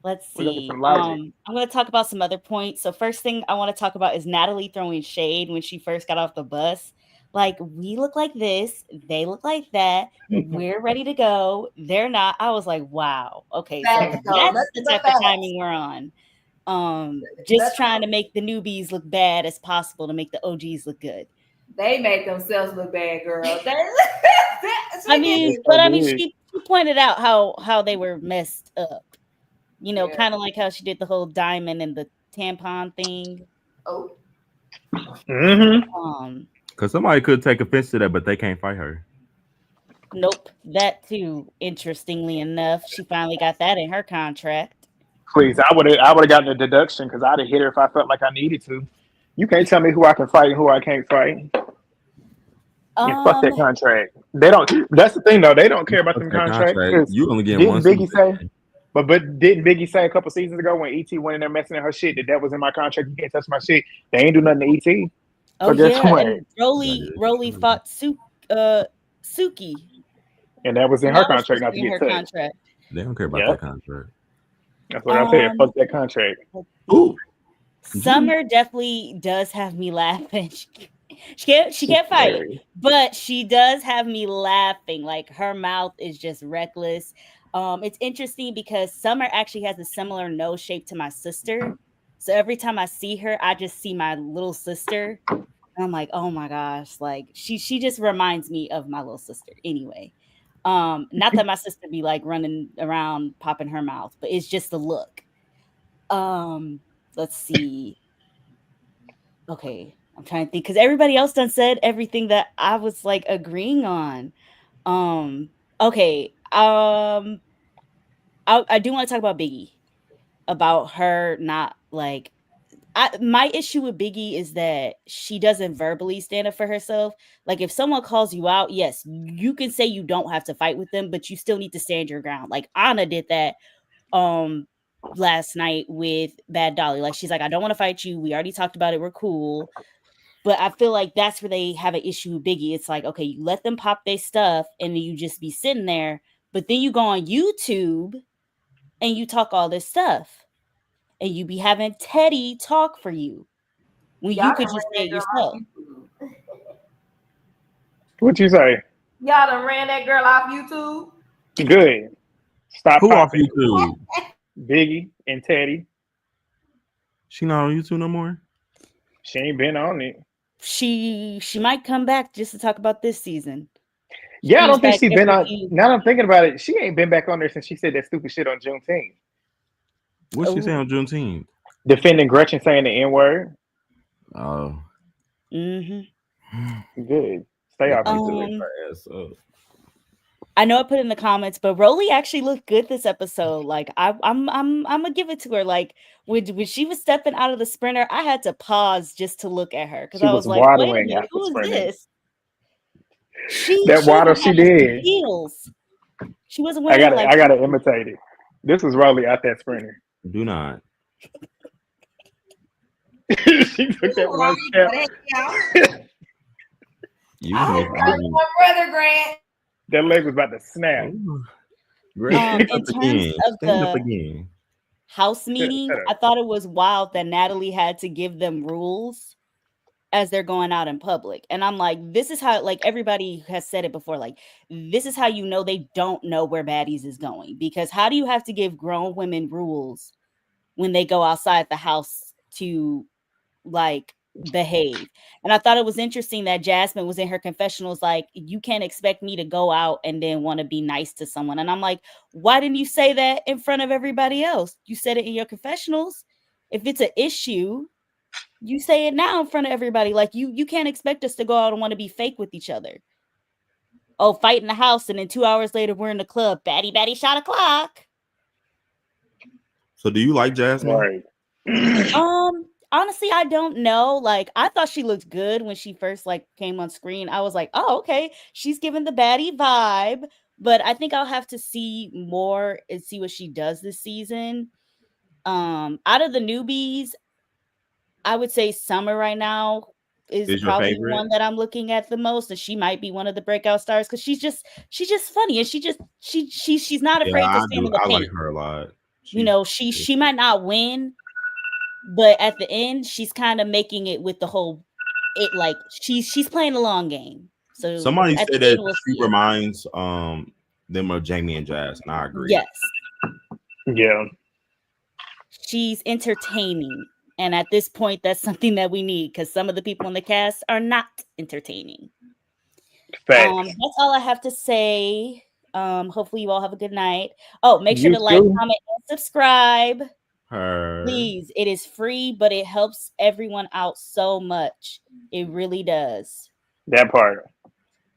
Let's We're looking for see. some logic. I'm going to talk about some other points. So first thing I want to talk about is Natalie throwing shade when she first got off the bus. Like, we look like this, they look like that. We're ready to go. They're not. I was like, wow. Okay, so Facts, though. that's Let's the the type of facts. timing we're on. Just trying to make the newbies look bad as possible to make the OGs look good. They make themselves look bad, girl. I mean, I but I mean, did. she pointed out how they were messed up. You know, Yeah. kind of like how she did the whole diamond and the tampon thing. Oh, Mm-hmm. Because somebody could take offense to that, but they can't fight her. Nope, that too. Interestingly enough, she finally got that in her contract. Please, I would have gotten a deduction because I'd have hit her if I felt like I needed to. You can't tell me who I can fight and who I can't fight. Yeah, fuck Um, that contract. They don't. That's the thing, though. They don't You care about fuck them that contracts contract. because You only getting one didn't season. Biggie say? But didn't Biggie say a couple seasons ago when ET went in there messing in her shit that was in my contract? You can't touch my shit. They ain't do nothing to ET. oh So guess yeah, what? and That Roly is true. fought Suki, And that was in and her that was contract supposed to not to be in get her touched. contract. They don't care about Yep, that contract. that's what I said. Um, Fuck that contract. let's Ooh. see. Summer definitely does have me laughing. She She's can't fight, scary. but she does have me laughing. Like her mouth is just reckless. It's interesting because Summer actually has a similar nose shape to my sister. So every time I see her, I just see my little sister. And I'm like, oh my gosh, like she just reminds me of my little sister anyway. Not that my sister be like running around popping her mouth, but it's just the look. Let's see. Okay, I'm trying to think because everybody else done said everything that I was like agreeing on. Um, okay. I do want to talk about Biggie, about her not like my issue with Biggie is that she doesn't verbally stand up for herself. Like if someone calls you out, yes, you can say you don't have to fight with them, but you still need to stand your ground. Like Ahna did that last night with Bad Dolly. Like she's like, I don't want to fight you. We already talked about it. We're cool. But I feel like that's where they have an issue with Biggie. It's like, okay, you let them pop their stuff and then you just be sitting there. But then you go on YouTube and you talk all this stuff. And you be having Teddy talk for you when y'all you could done just ran say that it girl off yourself. YouTube. What you say? Y'all done ran that girl off YouTube. Good. Stop Who off popping. YouTube? Biggie and Teddy. She not on YouTube no more. She ain't been on it. She might come back just to talk about this season. She Yeah, I comes don't think back she's been every on. few. Now that I'm thinking about it, she ain't been back on there since she said that stupid shit on Juneteenth. What she say Oh, on Juneteenth? Defending Gretchen saying the N word. Oh. Good. Stay They off need to YouTube. wake um, her ass up. I know I put in the comments, but Rolly actually looked good this episode. Like I'm gonna give it to her. Like when she was stepping out of the sprinter, I had to pause just to look at her because She I was was like, wait a waddling minute, after who is sprinting. this? She That waddle even she had some did. heels. She wasn't I wearing gotta, like I gotta imitate it. This was Rolly out that sprinter. Do not. She took that one step. You I was was making like, Biggie. my brother Grant. That leg was about to snap. Ooh. Greg, stand in up terms again. of Stand up the again. house Shut meeting, I up. thought it was wild that Natalie had to give them rules as they're going out in public. And I'm like, this is how, like, everybody has said it before, like, this is how you know they don't know where Baddies is going. Because how do you have to give grown women rules when they go outside the house to, like, behave. And I thought it was interesting that Jazmin was in her confessionals like, you can't expect me to go out and then want to be nice to someone. And I'm like, why didn't you say that in front of everybody else? You said it in your confessionals. If it's an issue, you say it now in front of everybody. Like, you can't expect us to go out and want to be fake with each other. Oh, fight in the house, and then 2 hours later we're in the club. Baddie shot o'clock. So do you like Jazmin? Right. Honestly, I don't know. Like, I thought she looked good when she first like came on screen. I was like, oh, okay, she's giving the baddie vibe. But I think I'll have to see more and see what she does this season. Out of the newbies, I would say Summer right now is Is your probably favorite? one that I'm looking at the most, and she might be one of the breakout stars because she's just funny, and she's not Yeah, afraid to I stand do. in the I like paint. her a lot. You know, she might not win, but at the end, she's kind of making it with the whole it like she's playing a long game. So Somebody at said the end, that we'll she see it. reminds them of Jamie and Jazz, and I agree. Yes, Yeah. she's entertaining, and at this point, that's something that we need because some of the people in the cast are not entertaining. Facts. That's all I have to say. Hopefully you all have a good night. Oh, make sure You to like, too. comment, and subscribe. Her. Please, it is free, but it helps everyone out so much. It really does. That part.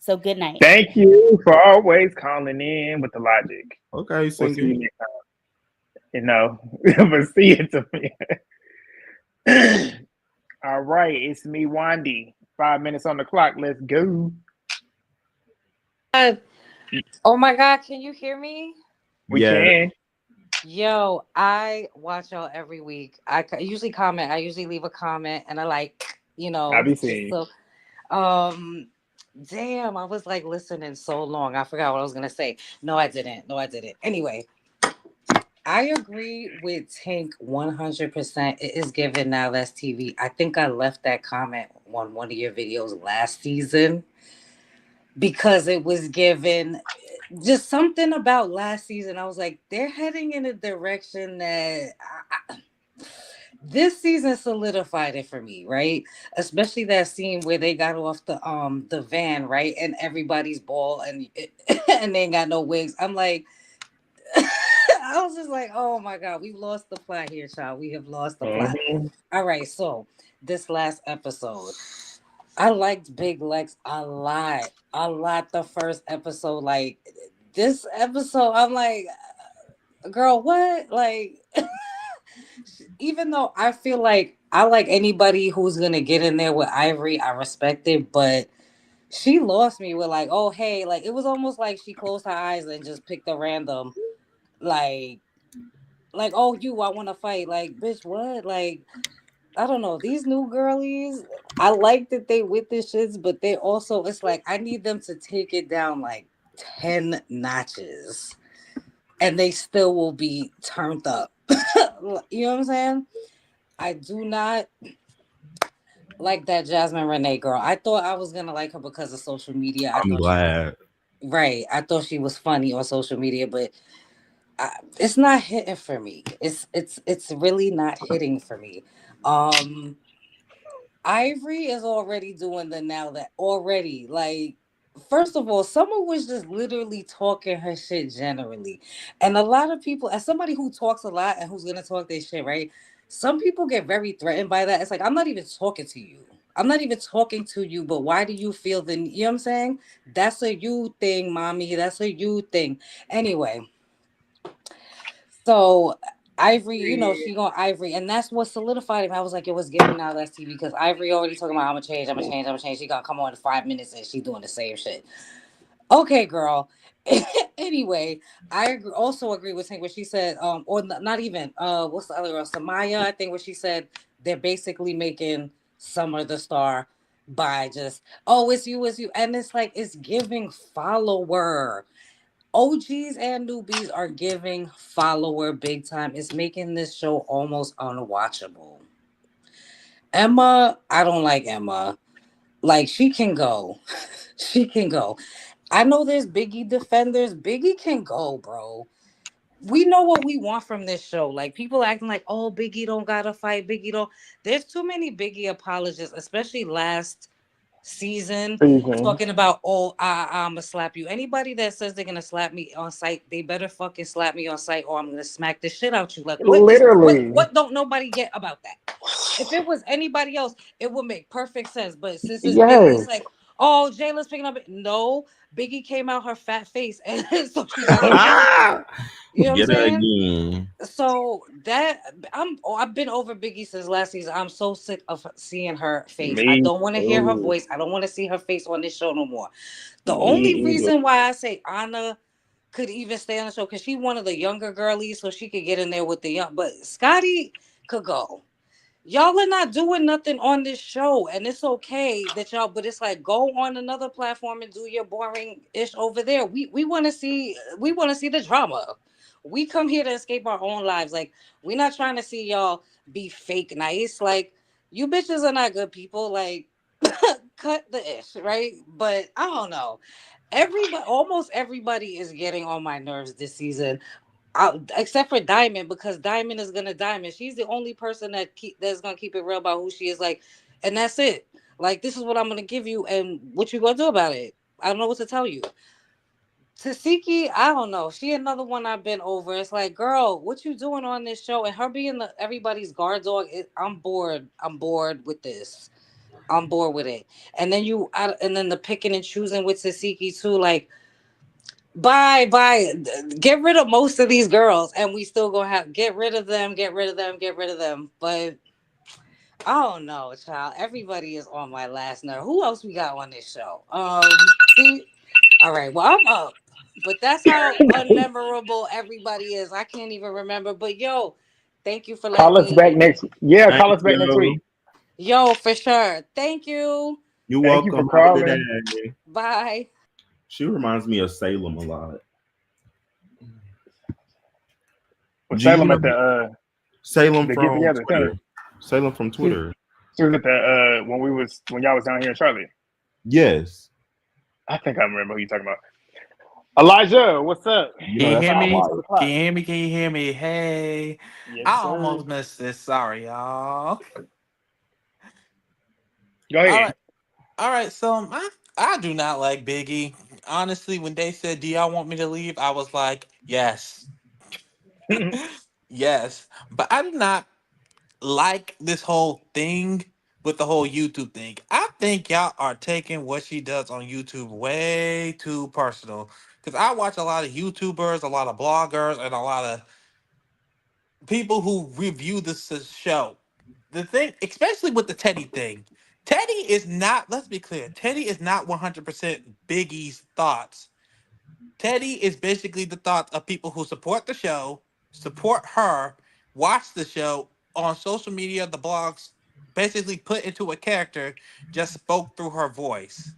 So good night. Thank you for always calling in with the logic. Okay, We'll see you singing. next time. You know, but see it to me. All right, it's me, Wandy. 5 minutes on the clock. Let's go. Oh my God, can you hear me? We Yeah. can. Yo, I watch y'all every week. Usually comment. I usually leave a comment, and I like, I be just seeing. so. Damn, I was like listening so long. I forgot what I was gonna say. No, I didn't. Anyway, I agree with Tink 100%. It is given now less TV. I think I left that comment on one of your videos last season because it was given just something about last season. I was like, they're heading in a direction that this season solidified it for me, right? Especially that scene where they got off the van, right? And everybody's bald and and they ain't got no wigs. I'm like, I was just like, oh my God, we've lost the plot here, child. We have lost the plot. All right, so this last episode, I liked Big Lex a lot. The first episode, like this episode, I'm like, girl, what? Like, even though I feel like I like anybody who's gonna get in there with Ivori, I respect it, but she lost me with like, oh hey, like it was almost like she closed her eyes and just picked a random, like oh you, I want to fight, like bitch, what? Like I don't know, these new girlies, I like that they with the shits, but they also, it's like I need them to take it down like 10 notches, and they still will be turned up. You know what I'm saying? I do not like that Jazmin Renee girl. I thought I was gonna like her because of social media. I'm glad. Right. I thought she was funny on social media, but it's not hitting for me. It's really not hitting for me. Ivori is already doing the now that already, like, first of all, someone was just literally talking her shit generally. And a lot of people, as somebody who talks a lot and who's gonna talk their shit, right? Some people get very threatened by that. It's like, I'm not even talking to you. I'm not even talking to you, but why do you feel the, you know what I'm saying? That's a you thing, mommy. That's a you thing. Anyway, so Ivori, she going Ivori, and that's what solidified him. I was like, it was given now that's TV because Ivori already talking about I'm gonna change. She gonna come on in 5 minutes and she doing the same shit. Okay, girl. Anyway, also agree with Tank what she said, or not even what's the other girl? Samaya, I think what she said, they're basically making Summer the star by just, oh, it's you, and it's like it's giving follower. OGs and newbies are giving follower big time. It's making this show almost unwatchable. Emma, I don't like Emma. Like, she can go. She can go. I know there's Biggie defenders. Biggie can go, bro. we know what we want from this show. Like people acting like, oh, Biggie don't gotta fight. Biggie don't. There's too many Biggie apologists, especially last season, talking about, oh, I'ma slap you. Anybody that says they're gonna slap me on sight, they better fucking slap me on sight, or I'm gonna smack the shit out you. Like Literally. what don't nobody get about that? If it was anybody else, it would make perfect sense. But since it's Biggie, it's like, oh, Jayla's picking up. No, Biggie came out her fat face, and so she got her. You know what I'm Get it saying? again. So that I've been over Biggie since last season. I'm so sick of seeing her face. I Me don't want to hear her too. voice. I don't want to see her face on this show no more. The Me only either. reason why I say Ahna could even stay on the show, because she's one of the younger girlies, so she could get in there with the young. But Scotty could go. Y'all are not doing nothing on this show, and it's okay that y'all. But it's like, go on another platform and do your boring ish over there. We want to see the drama. We come here to escape our own lives. Like, we're not trying to see y'all be fake nice. Like, you bitches are not good people. Like, cut the ish, right? But I don't know. Almost everybody is getting on my nerves this season. Except for Diamond, because Diamond is gonna Diamond. She's the only person that's gonna keep it real about who she is, like, and that's it. Like, this is what I'm gonna give you, and what you gonna do about it? I don't know what to tell you. Tasiki, I don't know. She another one I've been over. It's like, girl, what you doing on this show? And her being everybody's guard dog. I'm bored. I'm bored with this. I'm bored with it. And then and then the picking and choosing with Tasiki too. Like, bye. Get rid of most of these girls, and we still gonna have get rid of them. But I don't know, child. Everybody is on my last nerve. Who else we got on this show? See, all right. Well, I'm up, but that's how unmemorable everybody is. I can't even remember. But yo, thank you for Call letting us back me. next. Yeah, Thank call us back next you. week. Yo, for sure. Thank you. You're Thank you for welcome. Have a good calling. day. Bye. She reminds me of Salem a lot. Was G, you Salem know at the Salem get from together? Twitter. Salem from Twitter. She was at the when y'all was down here in Charlotte. Yes. I think I remember who you talking about. Elijah, what's up? You Can know you that's hear my me? Almost wife. 2 o'clock. Can you hear me? Can you hear me? Hey, Yes, I sir. almost missed this. Sorry, y'all. Go All ahead. right, all right. So I do not like Biggie. Honestly, when they said, "Do y'all want me to leave?" I was like, "Yes, yes." But I do not like this whole thing with the whole YouTube thing. I think y'all are taking what she does on YouTube way too personal. Because I watch a lot of YouTubers, a lot of bloggers, and a lot of people who review this show. The thing, especially with the Teddy thing, Teddy is not, let's be clear, Teddy is not 100% Biggie's thoughts. Teddy is basically the thoughts of people who support the show, support her, watch the show on social media, the blogs, basically put into a character, just spoke through her voice.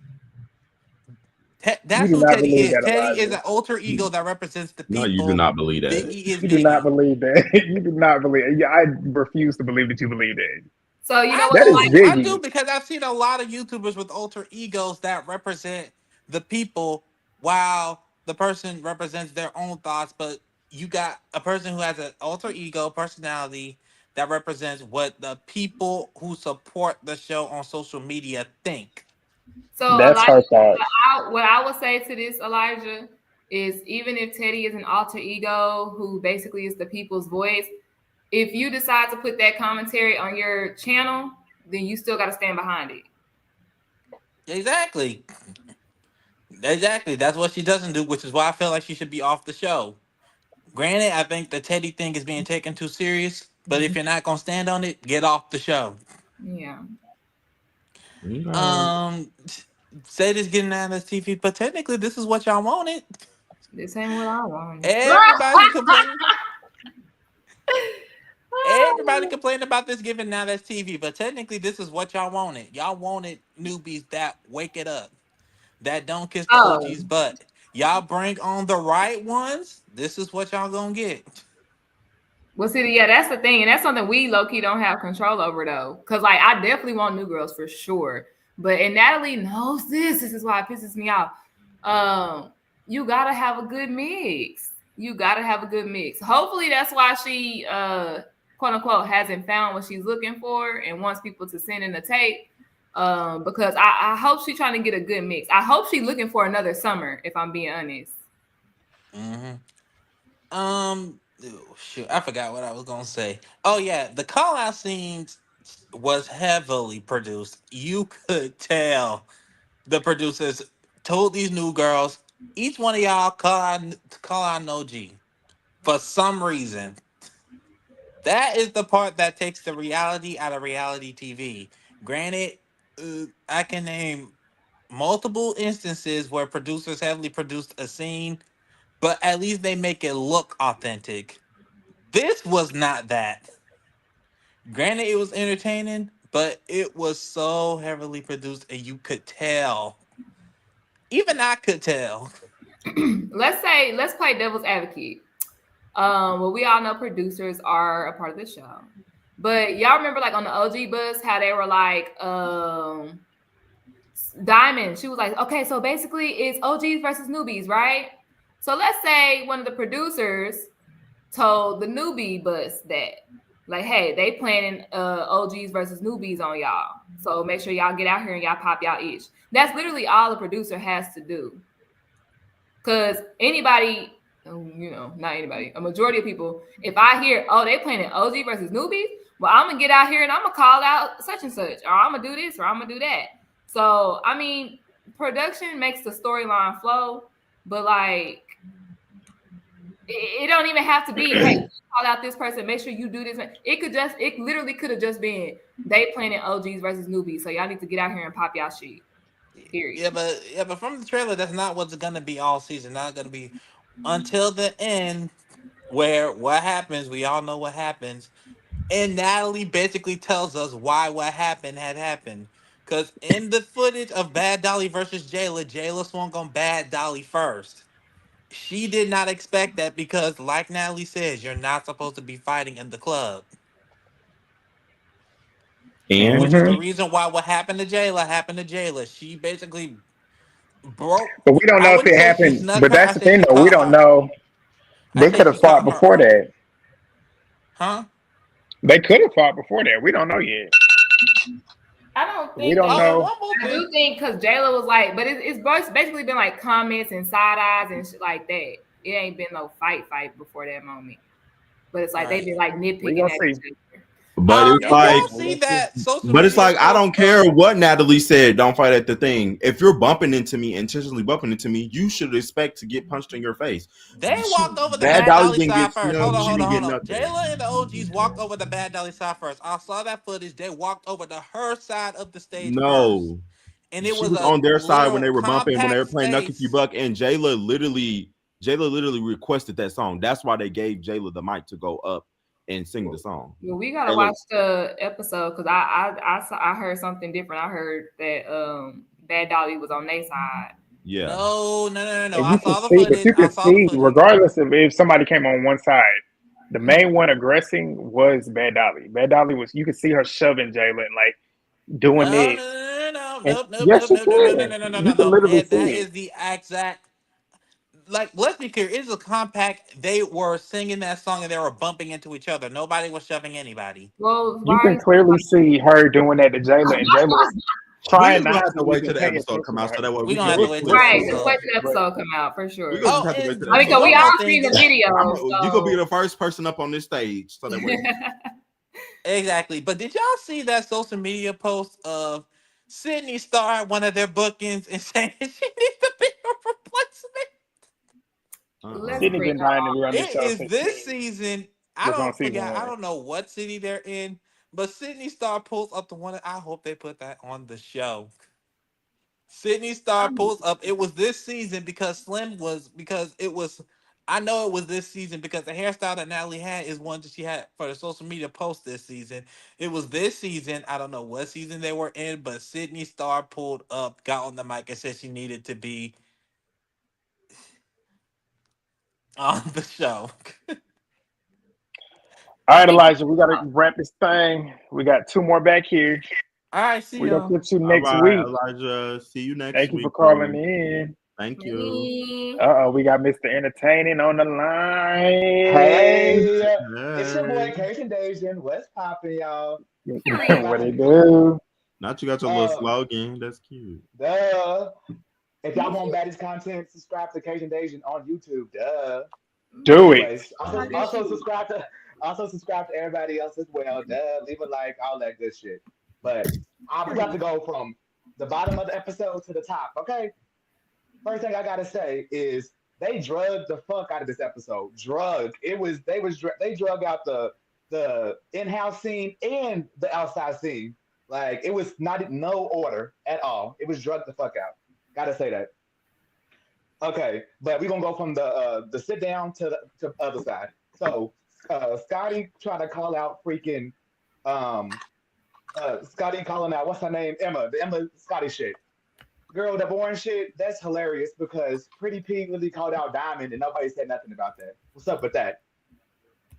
You That's do who not Teddy believe is. that, Teddy is Elijah. an alter ego that represents the No, you do people. not believe that. Biggie is You do not Biggie. believe that. You do not believe. Yeah, I refuse to believe that you believe that. So you know I what, That is do, Elijah? I do, Biggie. because I've seen a lot of YouTubers with alter egos that represent the people, while the person represents their own thoughts. But you got a person who has an alter ego personality that represents what the people who support the show on social media think. So That's Elijah, her thoughts. what I would say to this, Elijah, is even if Teddy is an alter ego who basically is the people's voice, if you decide to put that commentary on your channel, then you still got to stand behind it. Exactly. Exactly. That's what she doesn't do, which is why I feel like she should be off the show. Granted, I think the Teddy thing is being taken too serious, but if you're not gonna stand on it, get off the show. Yeah. Um, say this getting out of TV, but technically this is what y'all wanted. This ain't what I want. Everybody complained. Everybody complained about this giving now that's TV, but technically this is what y'all wanted. Y'all wanted newbies that wake it up, that don't kiss the Oh, OG's butt. Y'all bring on the right ones. This is what y'all gonna get. well, see, yeah, that's the thing, and that's something we low key don't have control over though. Cause like I definitely want new girls for sure, but and Natalie knows this. This is why it pisses me off. You gotta have a good mix. you gotta have a good mix. Hopefully that's why she quote unquote hasn't found what she's looking for and wants people to send in the tape. Because I hope she's trying to get a good mix. I hope she's looking for another summer, if I'm being honest. Shoot, I forgot what I was gonna say. Oh yeah, the call out scenes was heavily produced. You could tell the producers told these new girls, each one of y'all call out an OG for some reason. That is the part that takes the reality out of reality TV. Granted, I can name multiple instances where producers heavily produced a scene, but at least they make it look authentic. This was not that. Granted, it was entertaining, but it was so heavily produced, and you could tell. Even I could tell. Let's play devil's advocate. Well, we all know producers are a part of the show, but y'all remember like on the OG bus how they were like, Diamond, she was like, okay, so basically it's OGs versus newbies, right? So let's say one of the producers told the newbie bus that, like, hey, they planning OGs versus newbies on y'all. So make sure y'all get out here and y'all pop y'all itch. That's literally all the producer has to do. Because anybody, not anybody, a majority of people, if I hear, oh, they planning OG versus newbies, well, I'm going to get out here and I'm going to call out such and such, or I'm going to do this, or I'm going to do that. So, I mean, production makes the storyline flow, but like, it don't even have to be, hey, call out this person, make sure you do this. It literally could have just been they planning OGs versus newbies. So y'all need to get out here and pop y'all shit. Period. Yeah, but from the trailer, that's not what's gonna be all season. Not gonna be until the end, where what happens. We all know what happens, and Natalie basically tells us why what happened had happened. Because in the footage of Bad Dolly versus Jela, Jela swung on Bad Dolly first. She did not expect that because, like Natalie says, you're not supposed to be fighting in the club. And Which is the reason why what happened to Jayla happened to Jayla. She basically broke. But we don't I know if wouldn't it say she happened. snuck But her. I that's the say thing, she though. We caught don't her. know. I They say could she have fought caught her before off. that. Huh? They could have fought before that. We don't know yet. I don't We think don't they. know. I do think because Jayla was like, but it's basically been like comments and side eyes and shit like that. It ain't been no fight before that moment. But it's like they've been like We nitpicking gonna at see. each other. but it's Did like, y'all see that social but it's media like I post don't care of? what Natalie said. Don't fight at the thing. If you're bumping into me, intentionally bumping into me, you should expect to get punched in your face. They walked over the Bad Bad Dolly Dolly didn't get side first. Hold snubbed. on, She hold on, didn't hold get on. nothing. Jayla and the OGs walked over the Bad Dolly side first. I saw that footage. They walked over to her side of the stage first. No, And it she was was a on their side when little they were bumping, when they compact were playing Nuck If You space. Buck, and Jayla literally requested that song. That's why they gave Jayla the mic to go up and sing the song. Well, we gotta Hey, watch look, the episode because I heard something different. I heard that Bad Dolly was on their side. yeah. No. If I you could saw the see, but footage. you I could saw the see, footage. regardless of if somebody came on one side, the main one aggressing was Bad Dolly. Bad Dolly was, you could see her shoving Jalen, like doing No, it. no, no, And no, no, yes, no, you no, no, no, no, no, can. no, no, no, You no, can no. literally And see that it. is the exact. Like, let's be clear. It's a compact. They were singing that song and they were bumping into each other. Nobody was shoving anybody. Well, You why? can clearly see her doing that to Jayla, and Jayla was We're trying just gonna not have to to wait even till the pay episode come attention to out her. so that way We're we gonna can have to look wait till through the it. Right, just episode. wait till the episode come out for We're sure. gonna just Oh, have to wait and till the I mean, episode because we one come more all out. thing. seen the video. You're gonna be So. the first person up on this stage, so that way. Exactly. But did y'all see that social media post of Sydney Star at one of their bookings and saying she needs to be a replacement? Let's Sydney bring been her dying to on. be on this It show is since this season. I was on don't season forget. I one. don't know what city they're in, but Sydney Star pulls up the one. I hope they put that on the show. Sydney Star pulls up. It was this season because it was. I know it was this season because the hairstyle that Natalie had is one that she had for the social media post this season. It was this season. I don't know what season they were in, but Sydney Star pulled up, got on the mic, and said she needed to be on the show. All I right, think. Elijah, we gotta wrap this thing. We got two more back here. All right, see We're gonna y'all. catch you All next right, week. Elijah. See you next Thank you for week, calling boo. in. Thank you. We got Mr. Entertaining on the line. Hey, it's your boy Cajun Dajan. What's poppin', y'all? What it do? Not you got your little slogan. That's cute. Duh. If y'all want Baddies content, subscribe to Cajun Dajan on YouTube. Duh. Do Anyways, it. Also subscribe to everybody else as well. Duh. Leave a like, all that good shit. But I'm about to go from the bottom of the episode to the top. Okay. First thing I gotta say is they drugged the fuck out of this episode. They drug out the in-house scene and the outside scene. Like it was not no order at all. It was drugged the fuck out. Gotta say that. Okay, but we're gonna go from the sit down to the other side. So Scotty trying to call out freaking Scotty calling out what's her name? Emma. The Emma Scotty shit. Girl, the boring shit, that's hilarious because Pretty P really called out Diamond and nobody said nothing about that. What's up with that?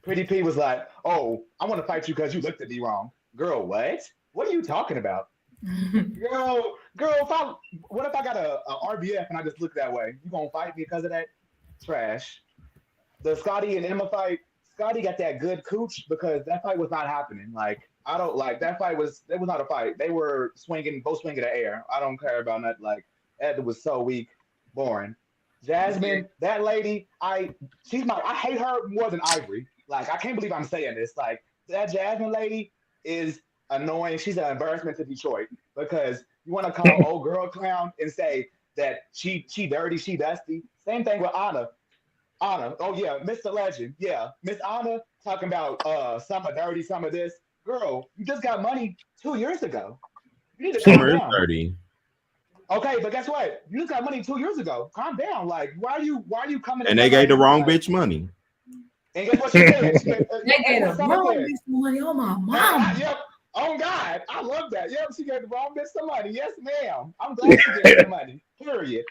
Pretty P was like, oh, I want to fight you because you looked at me wrong. Girl, what? What are you talking about? Girl, what if I got a RBF and I just look that way? You gonna fight me because of that? Trash. The Scotty and Emma fight, Scotty got that good cooch because that fight was not happening. Like, I don't like that fight was not a fight. They were both swinging the air. I don't care about that. Like that was so weak, boring. Jazmin, that lady, I hate her more than Ivori. Like I can't believe I'm saying this. Like that Jazmin lady is annoying. She's an embarrassment to Detroit because you want to call old girl clown and say that she dirty, she dusty. Same thing with Ahna. Oh yeah, Mr. Legend. Yeah, Miss Ahna talking about some are dirty, some of this. Girl, you just got money 2 years ago. You need to calm down. 30. Okay, but guess what? You just got money 2 years ago. Calm down. Like, why are you coming? And they gave the wrong bitch money. And guess what she said? They gave the wrong bitch money. Oh my mom. Yep. Oh God, I love that. Yep, she gave the wrong bitch some money. Yes, ma'am. I'm glad she gave the money. Period.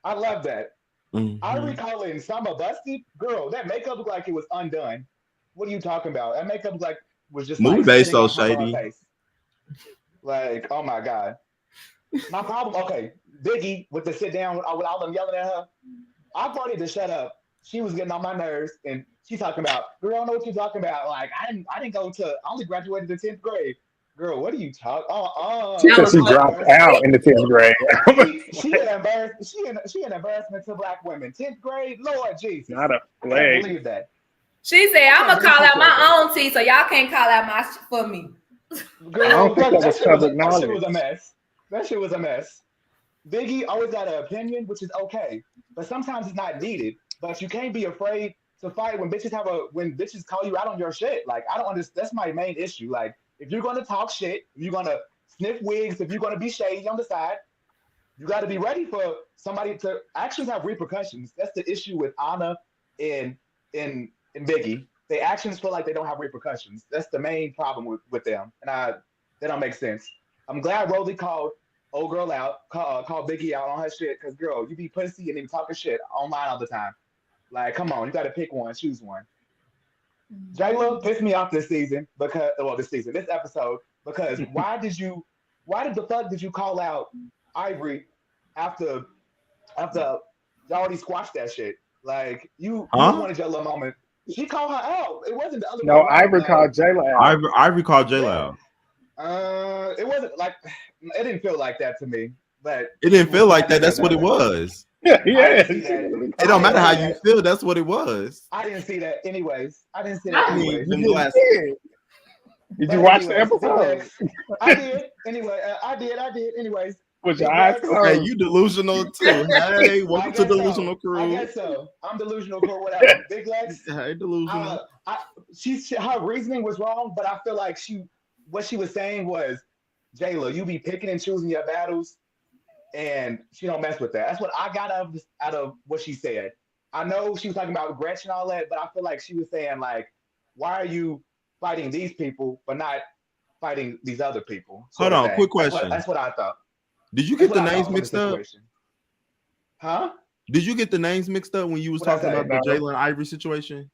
I love that. Mm-hmm. I recall in Summer Busty, girl, that makeup looked like it was undone. What are you talking about? That makeup looked like was just movie like based so shady. Like, oh my God. My problem, okay, Biggie with the sit down with all them yelling at her. I wanted to shut up. She was getting on my nerves and she's talking about, girl, I don't know what you're talking about. Like, I only graduated the 10th grade. Girl, what are you talking? She said she dropped out in the 10th grade. she an embarrassment to black women. 10th grade, Lord Jesus. Not a flag. I can't believe that. She said, I'm going to call out my own tea, so y'all can't call out my shit for me. Girl, I don't think that was public knowledge. That shit was a mess. That shit was a mess. Biggie always got an opinion, which is okay, but sometimes it's not needed. But you can't be afraid to fight when bitches call you out on your shit. Like, I don't understand. That's my main issue. Like, if you're going to talk shit, if you're going to sniff wigs, if you're going to be shady on the side, you got to be ready for somebody to actions have repercussions. That's the issue with Ahna and Biggie. Their actions feel like they don't have repercussions. That's the main problem with them. And they don't make sense. I'm glad Roly called old girl out, called Biggie out on her shit, because, girl, you be pussy and then talking shit online all the time. Like, come on, you got to pick one, choose one. Jela pissed me off this season this episode, because why the fuck did you call out Ivori after y'all already squashed that shit? Like, you wanted your little moment. She called her out. It wasn't the other No, way around. Ivori called Jela out. Ivori called Jela out. It wasn't like, it didn't feel like that to me. But it didn't feel like that. That's what it was. Yeah. It don't matter how you feel. That's what it was. I didn't see that anyways. Did you watch the episode? I did. Anyway, I did. Anyways. Was your eyes closed? Hey, you delusional too. Hey, welcome to Delusional Crew. I guess so. I'm delusional crew, whatever. Big Lex. Hey, delusional. Her reasoning was wrong, but I feel like what she was saying was, Jela, you be picking and choosing your battles, and she don't mess with that. That's what I got out of what she said. I know she was talking about Gretchen and all that, but I feel like she was saying, like, why are you fighting these people but not fighting these other people? Hold on, quick question. That's what I thought. Did you get the names mixed up? Huh? Did you get the names mixed up when you was talking about the Jela and Ivori situation?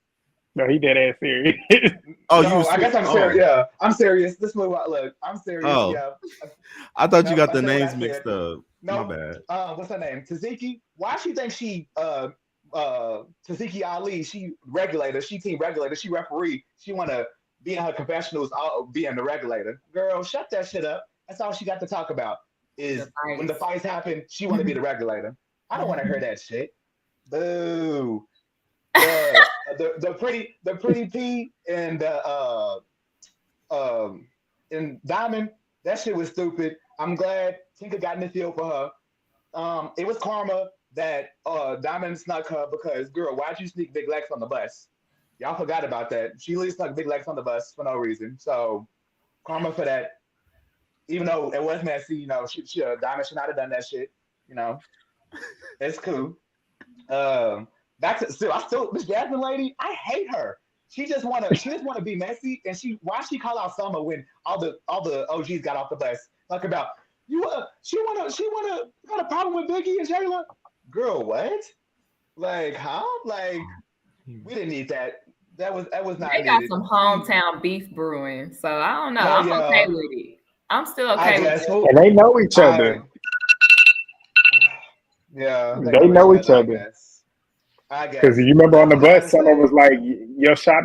No, he dead ass serious. I guess I'm serious. Yeah, I'm serious. This is what look. I'm serious. Oh. Yeah. I thought you got the names mixed up. My No, bad. what's her name? Taziki. Why she think she Taziki Ali? She regulator. She team regulator. She referee. She wanna be in her confessionals, being the regulator. Girl, shut that shit up. That's all she got to talk about. The Is when the fights. fights happen, she want to be the regulator. I don't want to hear that shit. Boo. The pretty P um and Diamond, that shit was stupid. I'm glad Tinka got in the field for her. It was karma that Diamond snuck her because girl, why'd you sneak Big Lex on the bus? Y'all forgot about that. She literally snuck Big Lex on the bus for no reason. So karma for that. Even though it was messy, Diamond should not have done that shit. You know, it's cool. Um, back to still, I still this Jazmin lady, I hate her. She just wanna be messy, and why she call out Summer when all the OGs got off the bus talk about you she wanna got a problem with Biggie and Jela. Girl, what? Like, huh? Like we didn't need that. That was They not got needed. some She hometown beef brewing, so I don't know. hell I'm okay yeah. with it. I'm still I okay with guess it. who And they know each I other. yeah, they They know each know each other, I other. guess. I Because guess. you remember on That's the what I had bus, to someone was say. like, your shop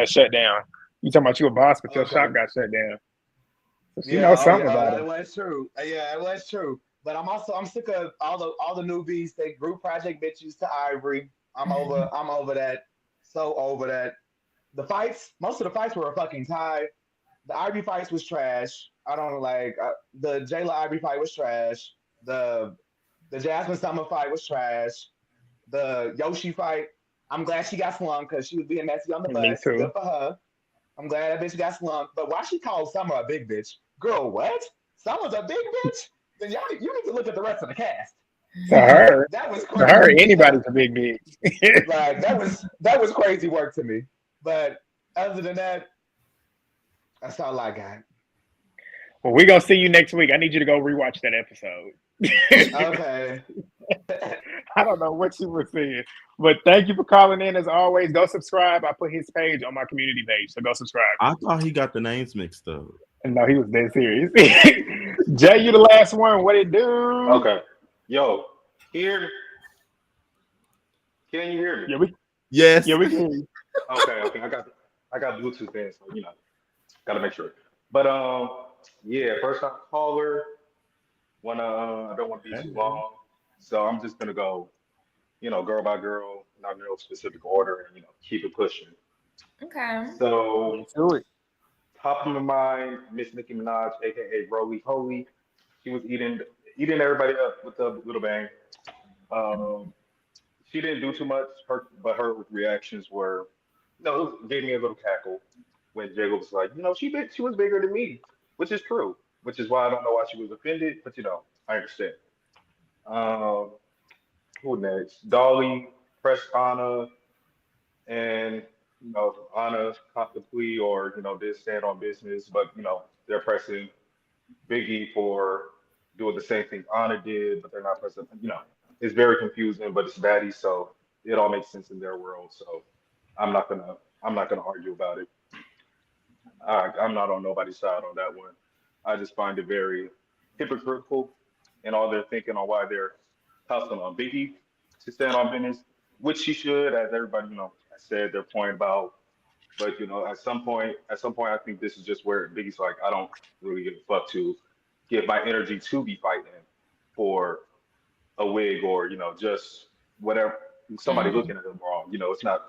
shut down. You talking about you a boss, but your shop Okay. got shut down. So she knows Yeah, oh something yeah, about it him. was true. Yeah, it was true. But I'm sick of all the newbies. They group project bitches to Ivory. I'm over that. So over that. Most of the fights were a fucking tie. The Ivory fights was trash. I don't like the Jayla Ivory fight was trash. The the Jazmin Summer fight was trash. The Yoshi fight, I'm glad she got slung because she was being messy on the Me bus. Good too. for her. I'm glad that bitch got slung. But why she called Summer a big bitch? Girl, what? Summer's a big bitch? Then you need to look at the rest of the cast. To her, That was to her, crazy. anybody's a big big. Like that was crazy work to me. But other than that, that's all I got. Well, we're gonna see you next week. I need you to go rewatch that episode. Okay. I don't know what you were saying, but thank you for calling in. As always, go subscribe. I put his page on my community page, so go subscribe. I thought he got the names mixed up. And no, he was dead serious. Jay, you the last one. What it do? Okay. Yo, here, can you hear me? Yeah, we Yes. yeah we can hear you. Okay. I got Bluetooth in, so gotta make sure. But yeah, first time caller. I don't want to be too long, so I'm just gonna go, girl by girl, not in no specific order, and keep it pushing. Okay. So Let's do it. top of my mind, Miss Nicki Minaj, aka Roly Holy. She was eating everybody up with a little bang. Um, she didn't do too much, but her reactions were, it gave me a little cackle when Jago was like, she was bigger than me, which is true, which is why I don't know why she was offended, but I understand. Um, who next? Dolly pressed Anna, and Anna caught the plea or did stand on business, but they're pressing Biggie for doing the same thing Anna did, but they're not pressing. It's very confusing, but it's Baddies, so it all makes sense in their world. So I'm not gonna I'm not gonna argue about it. I'm not on nobody's side on that one. I just find it very hypocritical and all they're thinking on why they're hustling on Biggie to stand on business, which she should, as everybody has said their point about. But at some point, I think this is just where Biggie's like, I don't really give a fuck to give my energy to be fighting for a wig or just whatever somebody Mm. looking at them wrong. It's not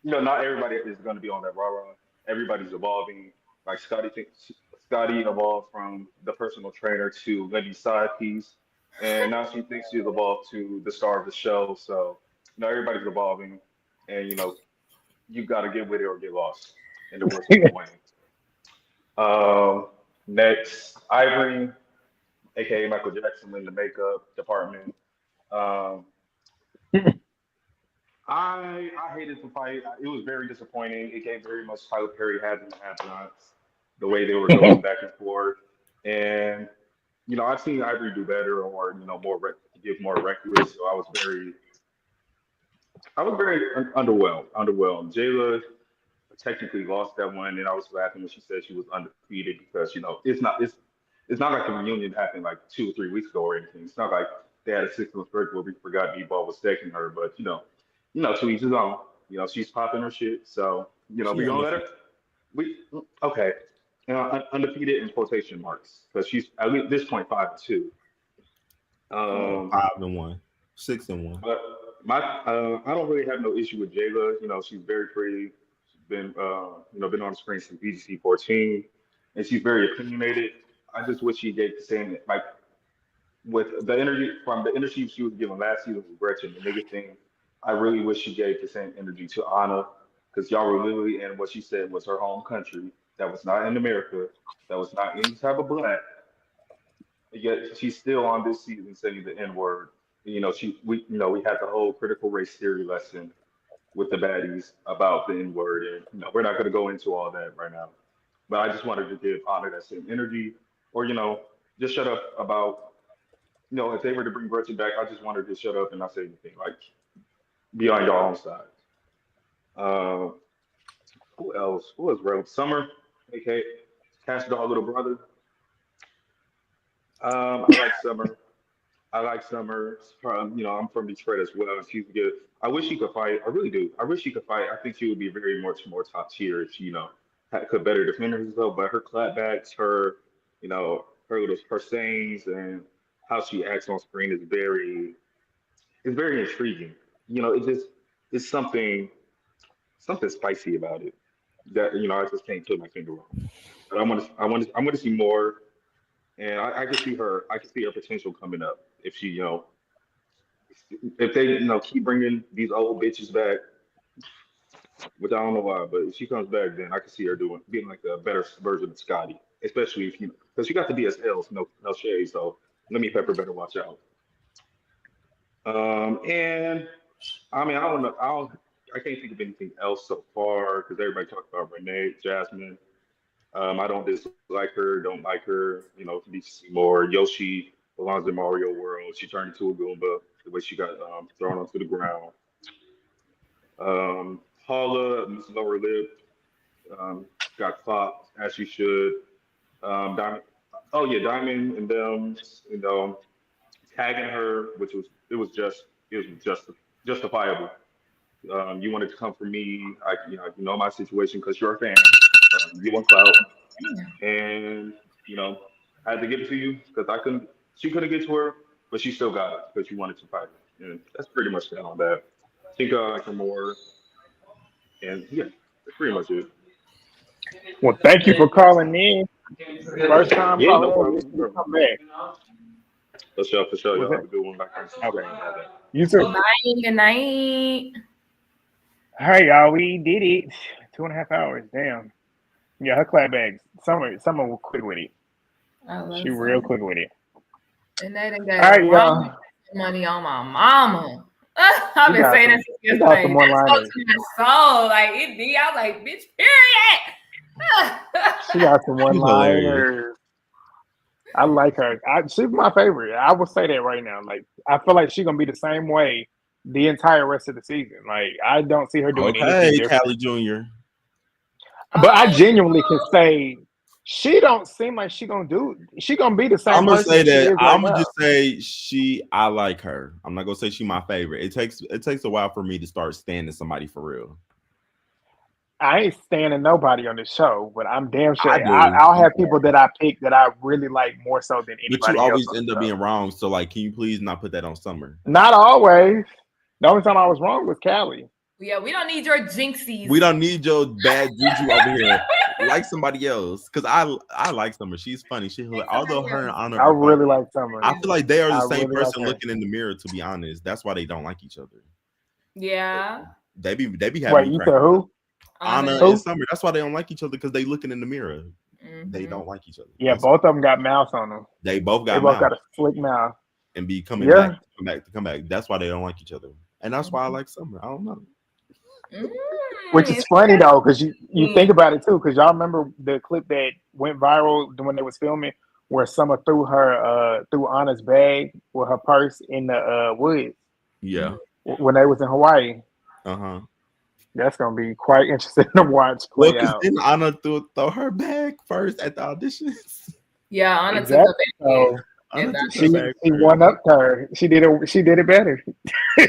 not everybody is going to be on that rah rah. Everybody's evolving. Like Scotty evolved from the personal trainer to Lenny's side piece, and now she thinks she's evolved to the star of the show. So everybody's evolving, and you got to get with it or get lost. In the words of Lil Wayne. Next, Ivory, aka Michael Jackson, in the makeup department. Um, I hated the fight. It was very disappointing. It gave very much Tyler Perry has and have nots, the way they were going back and forth. And I've seen Ivory do better or give more reckless. So I was very underwhelmed. Underwhelmed. Jayla technically lost that one, and I was laughing when she said she was undefeated because it's not. it's not like the reunion happened like 2 or 3 weeks ago or anything. It's not like they had a 6 month break where we forgot B-Ball was taking her, but to each his own. She's popping her shit, so She we gonna let her. undefeated. We okay, undefeated in quotation marks because she's at least at this point 5-2. Um, 5-1, 6-1. but I don't really have no issue with Jayla. She's very pretty. She's been on the screen since BGC 14, and she's very opinionated. I just wish she gave the same like with the energy from the energy she was given last season with Gretchen, the nigga thing. I really wish she gave the same energy to Anna because y'all were literally in what she said was her home country. That was not in America. That was not any type of black. Yet she's still on this season saying the N word. We had the whole critical race theory lesson with the baddies about the N word, and we're not going to go into all that right now. But I just wanted to give Anna that same energy, or just shut up about if they were to bring Gretchen back, I just wanted to shut up and not say anything. Like be on your own side. Uh, who else? Who else? Bro? Summer, aka Cash Dog little brother. I like Summer. I like Summer. I'm from Detroit as well. She's good. I wish she could fight. I really do. I wish she could fight. I think she would be very much more top tier if she, could better defend herself. But her clapbacks, her sayings, and how she acts on screen is it's very intriguing. It's something spicy about it that I just can't put my finger on. But I want to see more, and I can see her. I can see her potential coming up if she, if they, keep bringing these old bitches back, which I don't know why, but if she comes back, then I can see her being like a better version of Scotty, especially if because she got the DSLs, no shade. So let me Pepper better watch out. And I mean, I don't know. I can't think of anything else so far because everybody talked about Renee, Jazmin. I don't dislike her, don't like her. Need to see more. Yoshi belongs in Mario World. She turned into a Goomba the way she got thrown onto the ground. Paula, Miss Lower Lip, got clocked as she should. Diamond, oh yeah, Diamond and them, tagging her, which was justifiable. You wanted to come for me. You know my situation because you're a fan. You want clout, and I had to give it to you because I couldn't. She couldn't get to her, but she still got it because you wanted to fight. And that's pretty much that on that. I think for more, and yeah, that's pretty much it. Well, thank you for calling in. First time Yeah, no calling. problem. Come back. For sure. Y'all Was have a good one back on. Okay. You too. Bye. Good night. All right, y'all. We did it. 2.5 hours. Damn. Yeah, her clapbacks. Summer will quick with it. I love She real Summer. quick with it. And they done All got right, a y'all. money on my mama. I've We been got saying some. that since We got yesterday. some more That spoke liners. to my soul. Like it be. I was like, bitch, She period. got some one She's hilarious. liners. I like her. She's my favorite. I will say that right now. Like I feel like she's gonna be the same way the entire rest of the season. Like I don't see her doing anything Okay, different. Callie Jr. But I Oh genuinely can no. say she don't seem like she gonna be the same I'm gonna person say that she that. is right I'm gonna now. just say I like her. I'm not gonna say she's my favorite. It takes a while for me to start standing somebody for real. I ain't standing nobody on this show, but I'm damn sure I do. I'll have people that I pick that I really like more so than But you anybody else always on end the up show. being wrong. So like, can you please not put that on Summer? Not always. The only time I was wrong was Callie. Yeah, we don't need your jinxies. We don't need your bad juju over here. Like somebody else, because I like Summer. She's funny. Although her and Anna I are really fighting, like Summer. I feel like they are the I same really like person her. looking in the mirror. To be honest, that's why they don't like each other. Yeah. They be having Wait, me you crack. said who? Anna Anna. Who? and Summer. That's why they don't like each other because they looking in the mirror. They Mhm. don't like each other. Yeah, That's both of them got mouths on them. they both They got both got mouth a slick mouth. and be coming Yeah. come back. That's why they don't like each other, and that's why I like Summer. I don't know. Which is It's funny though, because you think crazy. about it too, because y'all remember the clip that went viral when they was filming, where Summer threw Anna's bag with her purse in the woods Yeah. when they was in Hawaii. Uh-huh. That's gonna be quite interesting to watch Well, play because out. then Anna throw her bag first at the auditions. Yeah, Anna took Exactly. up So and she won up to her. She did it better. So They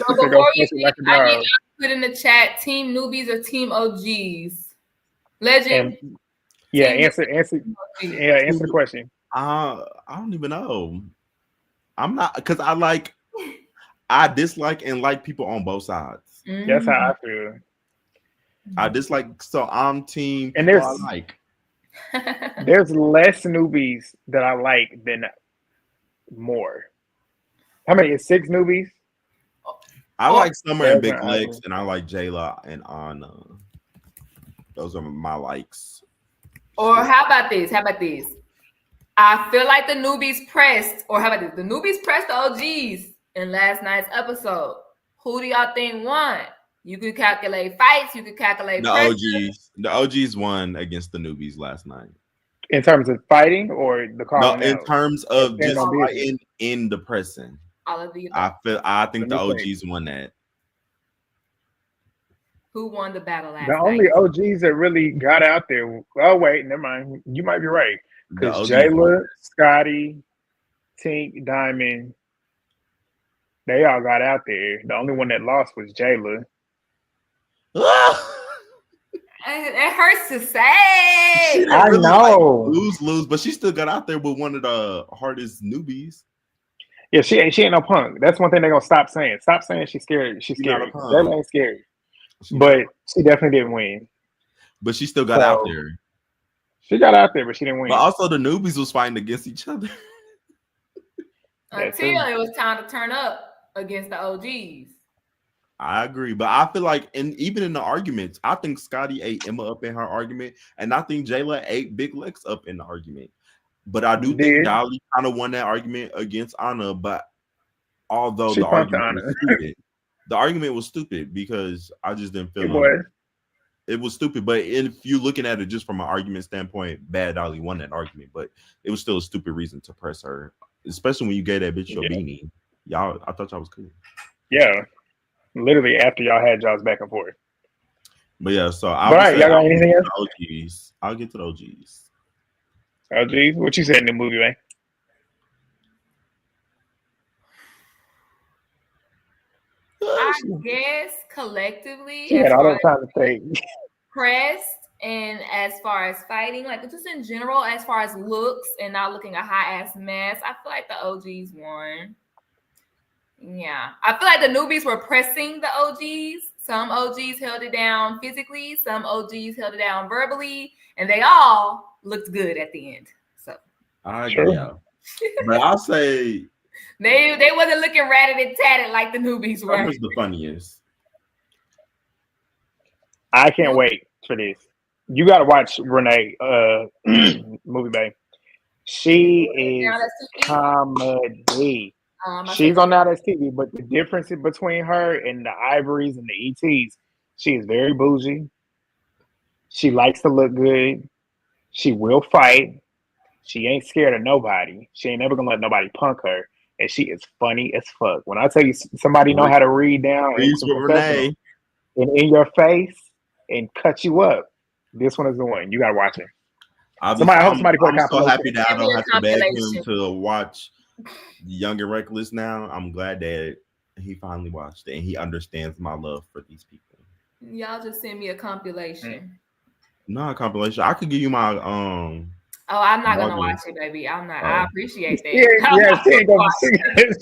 before go we push it like leave, a I need dog. y'all to put in the chat team newbies or team OGs. Legend. And yeah, team answer the question. I don't even know. I'm not because I dislike and like people on both sides. That's how I feel. I dislike, so I'm team And people I like. There's less newbies that I like than more. How many? Is 6 newbies? I like Summer and Big Jazmin, Lex, Ivori. and I like Jela and Ahna. Those are my likes. Or how about this? I feel like the newbies pressed, or how about this? The newbies pressed the OGs in last night's episode. Who do y'all think won? You could calculate fights, you could calculate The pressure. OGs. The OGs won against the newbies last night. In terms of fighting or the calling No, in out? terms of Depending just on business. fighting in the pressing. All of the above. I think the Let me think. OGs won that. Who won the battle last The night? only OGs that really got out there. Oh wait, never mind. You might be right. The Because OGs Jela, Scotty, Tink, Diamond, they all got out there. The only one that lost was Jela. It hurts to She say. didn't I really know. lose, but she still got out there with one of the hardest newbies. Yeah, she ain't no punk. That's one thing they're gonna stop saying. Stop saying she's scared. She's She not a scary. punk. Jela ain't scary. But she definitely didn't win. But she still got out there. She got out there, but she didn't win. But also the newbies was fighting against each other. Until it was time to turn up against the OGs. I agree, but I feel like, even in the arguments, I think Scotty ate Emma up in her argument, and I think Jayla ate Big Lex up in the argument. But I do think Dolly kind of won that argument against Ahna. But although She the punked argument was stupid, the argument was stupid because I just didn't feel it was stupid. But if you're looking at it just from an argument standpoint, Bad Dolly won that argument, but it was still a stupid reason to press her, especially when you gave that bitch your beanie. Y'all, I thought y'all was cool. Yeah. Literally after y'all had y'all's back and forth. But yeah, so All right, y'all got anything else? OGs. I'll get to the OGs. OGs? What you said in the movie, man? I guess collectively, She had all that time to think. pressed, and as far as fighting, like just in general, as far as looks and not looking a hot ass mess, I feel like the OGs won. Yeah, I feel like the newbies were pressing the OGs. Some OGs held it down physically, some OGs held it down verbally, and they all looked good at the end. So yeah. But I'll say they wasn't looking ratted and tatted like the newbies were. Summer's the funniest. I can't wait for this. You got to watch Renee movie, babe. She is comedy. She's on Now That's TV, but the difference between her and the Ivories and the ETs, she is very bougie. She likes to look good. She will fight. She ain't scared of nobody. She ain't never gonna let nobody punk her. And she is funny as fuck. When I tell you somebody know how to read down and in your face and cut you up, this one is the one. You gotta watch it. I'm so happy that I don't have to beg him to watch Young and Reckless now. I'm glad that he finally watched it and he understands my love for these people. Y'all just send me a compilation. Not a compilation. I could give you my Oh, I'm not gonna watch it, baby. I'm not. I appreciate that.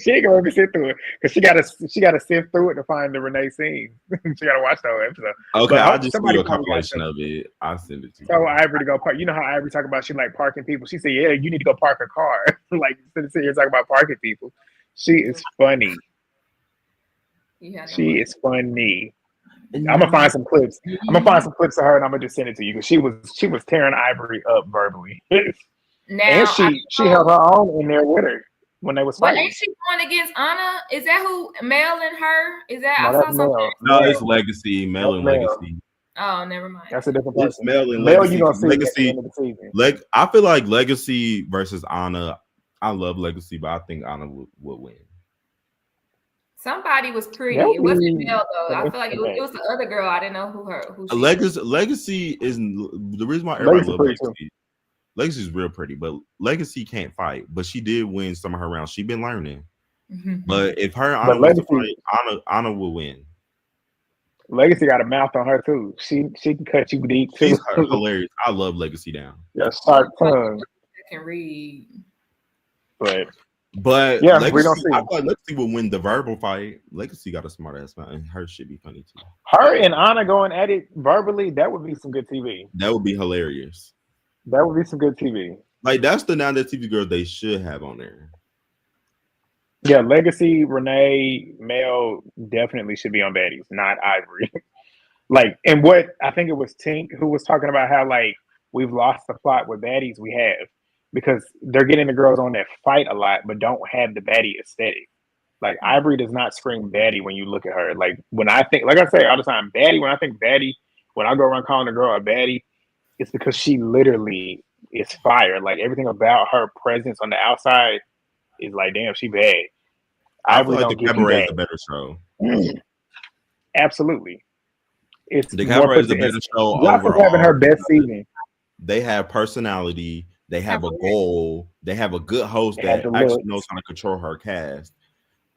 She ain't gonna sit through it because she gotta sift through it to find the Renee scene. She gotta watch the whole episode. Okay, I'll just do a compilation of it. I'll send it to you. So Ivory to go park. You know how Ivory talk about she like parking people. She said, "Yeah, you need to go park a car." Like instead of sitting here talking about parking people, she is funny. She is funny. I'm gonna find some clips. I'm gonna find some clips of her and I'm gonna just send it to you because she was tearing Ivory up verbally. Now, and she held her own in there with her when they was fighting. Ain't she going against Ahna? Is that who Mel and her? Is that No, I saw something? No, it's Legacy, Mel and Legacy. Oh, never mind. That's a different person. It's Mel and Mel, Legacy. you gonna see Legacy. at the end of the season. I feel like Legacy versus Ahna. I love Legacy, but I think Ahna would win. Somebody was pretty. It wasn't Mel though. I feel like it was the other girl. I didn't know who she Legacy is the reason why everybody loves Legacy. Legacy's real pretty, but Legacy can't fight. But she did win some of her rounds. She been learning. But if her and But Anna was to Legacy, fight, Anna will win. Legacy got a mouth on her too. She can cut you deep too. She's hilarious. I love Legacy down. Yeah, sharp tongue. Can read. But yeah, Legacy, we don't see. I thought Legacy would win the verbal fight. Legacy got a smart ass mouth, and her should be funny too. Her and Anna going at it verbally, that would be some good TV. That would be hilarious. That would be some good TV. Like that's the Now That TV girl they should have on there. Yeah, Legacy, Renee, Mel definitely should be on Baddies, not Ivori. Like, and what I think it was Tink who was talking about how like we've lost the plot with Baddies we have because they're getting the girls on that fight a lot, but don't have the baddie aesthetic. Like Ivori does not scream baddie when you look at her. Like when I think, like I say all the time, baddie. When I think baddie, when I go around calling a girl a baddie, it's because she literally is fire. Like everything about her presence on the outside is like, damn, she bad. I feel Ivori like don't the give you Cabaret is that. a better show. Absolutely, it's The more Cabaret is a put- better show Johnson's overall. having her best season. They have personality. They have a goal. They have a good host They have that the actually looks. knows how to control her cast.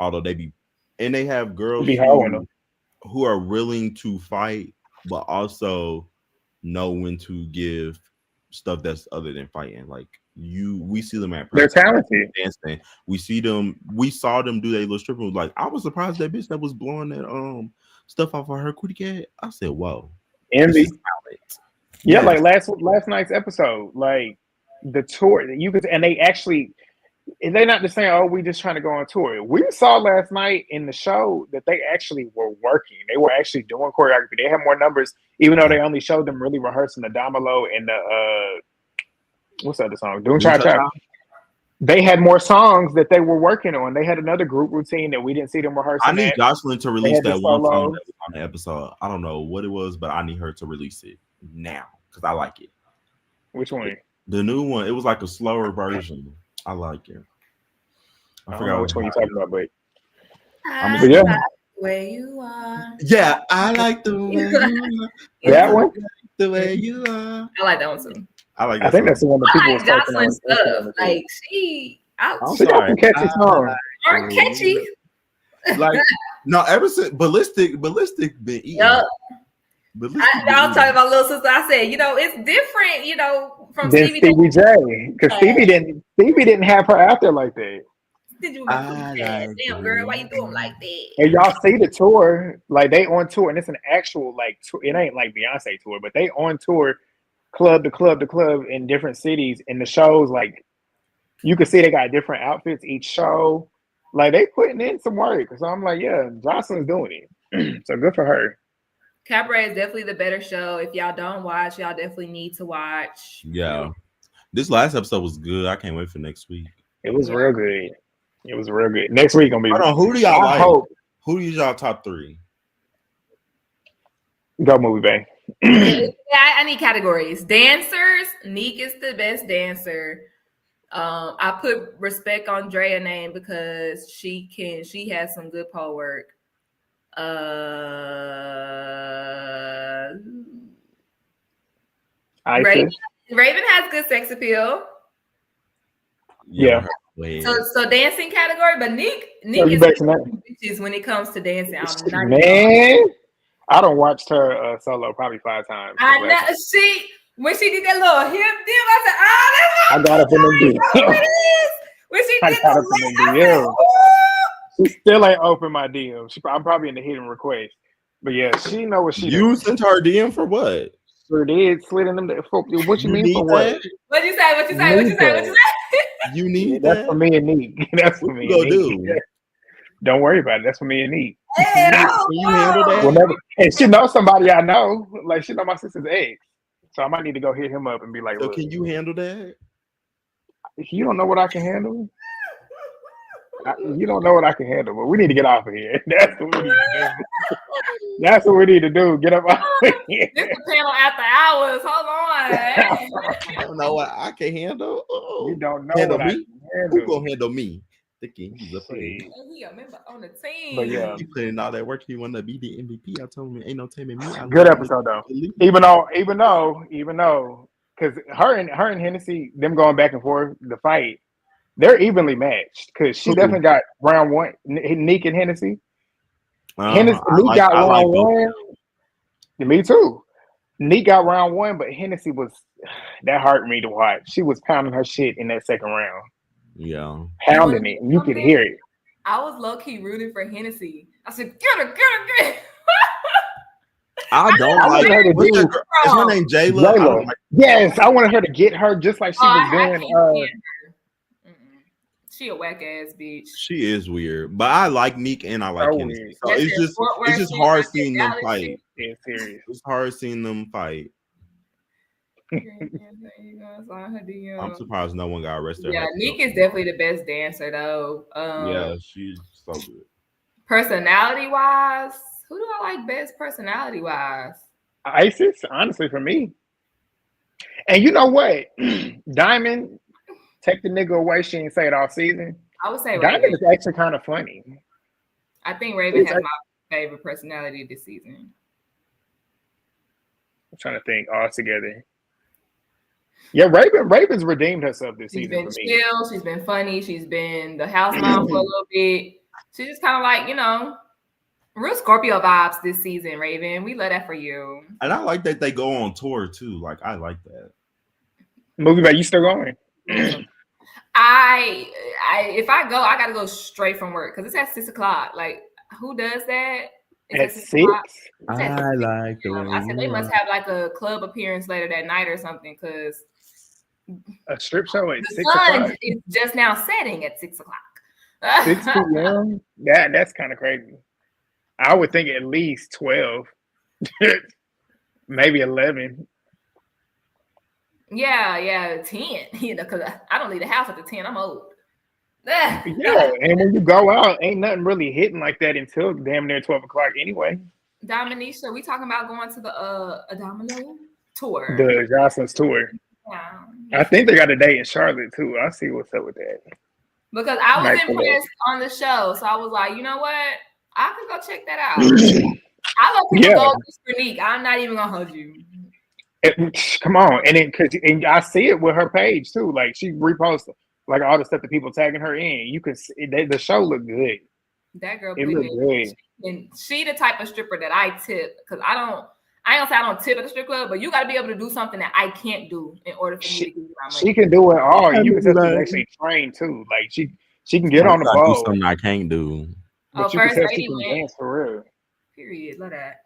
Although they have girls Be hoeing them. who are willing to fight, but also know when to give stuff that's other than fighting. Like we see them at They're practice, talented. dancing. We saw them do their little strip move. Like I was surprised that bitch that was blowing that stuff off of her cootie cat. I said, "Whoa, Envy." this is talent." Yeah, Yes. like last night's episode, like the tour you could, and they're not just saying, "Oh, we just trying to go on tour." We saw last night in the show that they actually were working. They were actually doing choreography. They had more numbers, even though they only showed them really rehearsing the Damalo and the what's the other song? Doom Cha Cha. They had more songs that they were working on. They had another group routine that we didn't see them rehearsing. I need at. Jocelyn to They release had the that one song solos. that was on the episode. I don't know what it was, but I need her to release it now because I like it. Which one? The new one. It was like a slower version. I like it. I don't know which one you're talking about, but I But yeah. like the way you are. Yeah, I like the way you are. that one. The way you are. I like that one too. I like. I think that's the one that I people like was talking on. Jocelyn's stuff. Like she, I'm She got sorry. some catchy songs. aren't catchy. Like no, ever since ballistic been eating. Yup. Ballistic I been was talking eating. about little sister. I said, it's different, from Then Stevie. Stevie J, because Stevie didn't have her out there like that. Did you I damn like girl? Why you doing like that? And y'all see the tour, like they on tour, and it's an actual like tour. It ain't like Beyonce tour, but they on tour, club to club to club in different cities. And the shows, like you can see they got different outfits each show. Like they putting in some work. So I'm like, yeah, Jocelyn's doing it. So good for her. Cabaret is definitely the better show. If y'all don't watch, y'all definitely need to watch. Yeah, this last episode was good. I can't wait for next week. It was real good. It was real good. Next week gonna be. Hold on, who do y'all I like? hope. Who do y'all top three? Go Movie Bang. I need categories. Dancers. Neek is the best dancer. I put respect on Drea name because she has some good pole work. Raven has good sex appeal. Yeah. So dancing category, but Neek is bitches when it comes to dancing. Man, I don't watched her solo probably 5 times. I know when she did that little hip dip, I said, "Oh, I got up in the deep. it is." When she did got up the in the DM. She still ain't open my DM. I'm probably in the hidden request, but yeah, she know what she. You doing. sent her a DM for what? Sure did. Slid in them. What you mean for what? What you say? You need That's for me and Neek. That's for me. What and you Neek. gonna do? Don't worry about it. That's for me and Neek. Can you handle that? Whenever, and she knows somebody I know. Like she know my sister's ex, so I might need to go hit him up and be like, So "Look, can you handle that? you don't know what I can handle. You don't know what I can handle, but we need to get off of here. That's what we need to do. That's what we need to do. Get up off of here. This is the panel after hours. Hold on. I don't know what I can handle. You don't know handle what me? I can handle. Who gonna handle me? Thinking he's a player. He a member on the team. But yeah, He putting all that work. He want to be the MVP. I told him ain't no teaming me. good episode though. Even though because her and Hennessy, them going back and forth, the fight, they're evenly matched. Because she definitely got round one, Neek and Hennessy. Neek got round one. Me too. Neek got round one, but Hennessy that hurt me to watch. She was pounding her shit in that second round. Yeah, pounding it. You could hear it. I was low key rooting for Hennessy. I said, get her. I don't like her to do. Is her name Jela? Yes, I wanted her to get her just like she was doing. She a whack ass bitch. She is weird, but I like Neek and I like Hennessy. So it's just hard seeing them fight. It's hard seeing them fight. I'm surprised no one got arrested. Yeah, Neek is definitely the best dancer though. Yeah, she's so good. Personality wise, who do I like best personality wise? Isis, honestly, for me. And you know what? Diamond, take the nigga away. She ain't say it all season. I would say Diamond Raven is actually kind of funny. I think Raven has my favorite personality this season. I'm trying to think all together. Yeah, Raven's redeemed herself this season. She's been chill. She's been funny. She's been the house mom for a little bit. She's just kind of like, real Scorpio vibes this season, Raven. We love that for you. And I like that they go on tour too. Like, I like that. Movie, but you still going? I if I go, I gotta go straight from work because it's at 6 o'clock. Like, who does that? It's at 6? I like the way I said they must have like a club appearance later that night or something because a strip show at 6 sun o'clock. is just now setting at 6 o'clock. 6 p.m. That's kind of crazy. I would think at least 12, maybe 11. Yeah, 10. Because I don't leave the house after 10. I'm old. Yeah, and when you go out, ain't nothing really hitting like that until damn near 12 o'clock anyway. Dominisha, we talking about going to the Domino tour. The Jocelyn's tour. Yeah. I think they got a date in Charlotte too. I'll see what's up with that. Because I was impressed on the show, so I was like, you know what? I could go check that out. I love people go just for Neek. I'm not even gonna hold you. Come on, and I see it with her page too. Like she reposts like all the stuff that people tagging her in. You can see the show look good. That girl, it look good. And she the type of stripper that I tip because I ain't gonna say I don't tip at the strip club, but you got to be able to do something that I can't do in order for me to give you my money. She can do it all. You can tell she's actually trained too. Like she can get on the ball. Do something I can't do. But you first can tell lady she can went. dance for real. Period. Love that.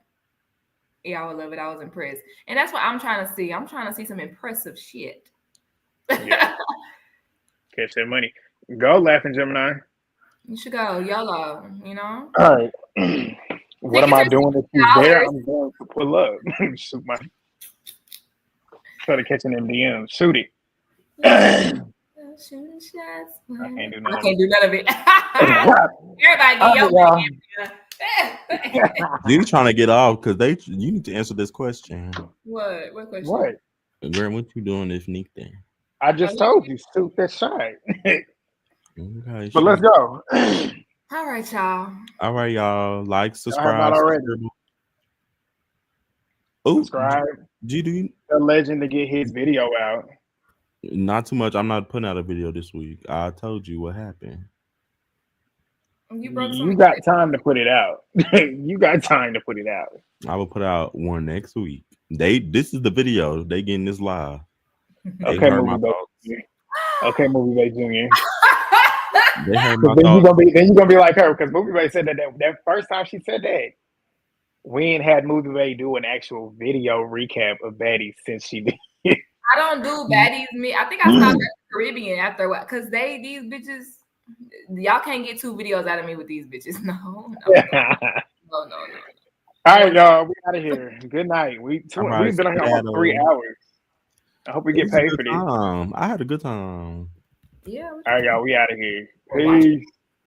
Yeah, I would love it. I was impressed, and that's what I'm trying to see. I'm trying to see some impressive shit. Yeah. Catch that money. Go, Laughing Gemini. You should go YOLO. All right. What am I doing if she's there? I'm going to pull up. Shoot my. Try to catch them DMs. Shoot it. Shooting shots. I can't do none of it. Everybody, You trying to get off because you need to answer this question. What question? What? Girl, what you doing this Neek thing? I just told you, shoot that shot. Okay, but let's go. All right, y'all. All right, y'all. Like, subscribe. Not already. Subscribe. The legend to get his video out. Not too much. I'm not putting out a video this week. I told you what happened. You got time to put it out. You got time to put it out. I will put out one next week. This is the video. They getting this live. Okay, Movie Bay Jr. They heard my then you're gonna be like her because Movie Bay said that first time she said that we ain't had Movie Bay do an actual video recap of Baddies since she did. I don't do Baddies. I think I stopped at the Caribbean after a while because these bitches, y'all can't get 2 videos out of me with these bitches. No. No. All right, y'all, we out of here. Good night. We've been on here for 3 hours. I hope we get paid for this. I had a good time. Yeah. All right, y'all, we out of here. Peace.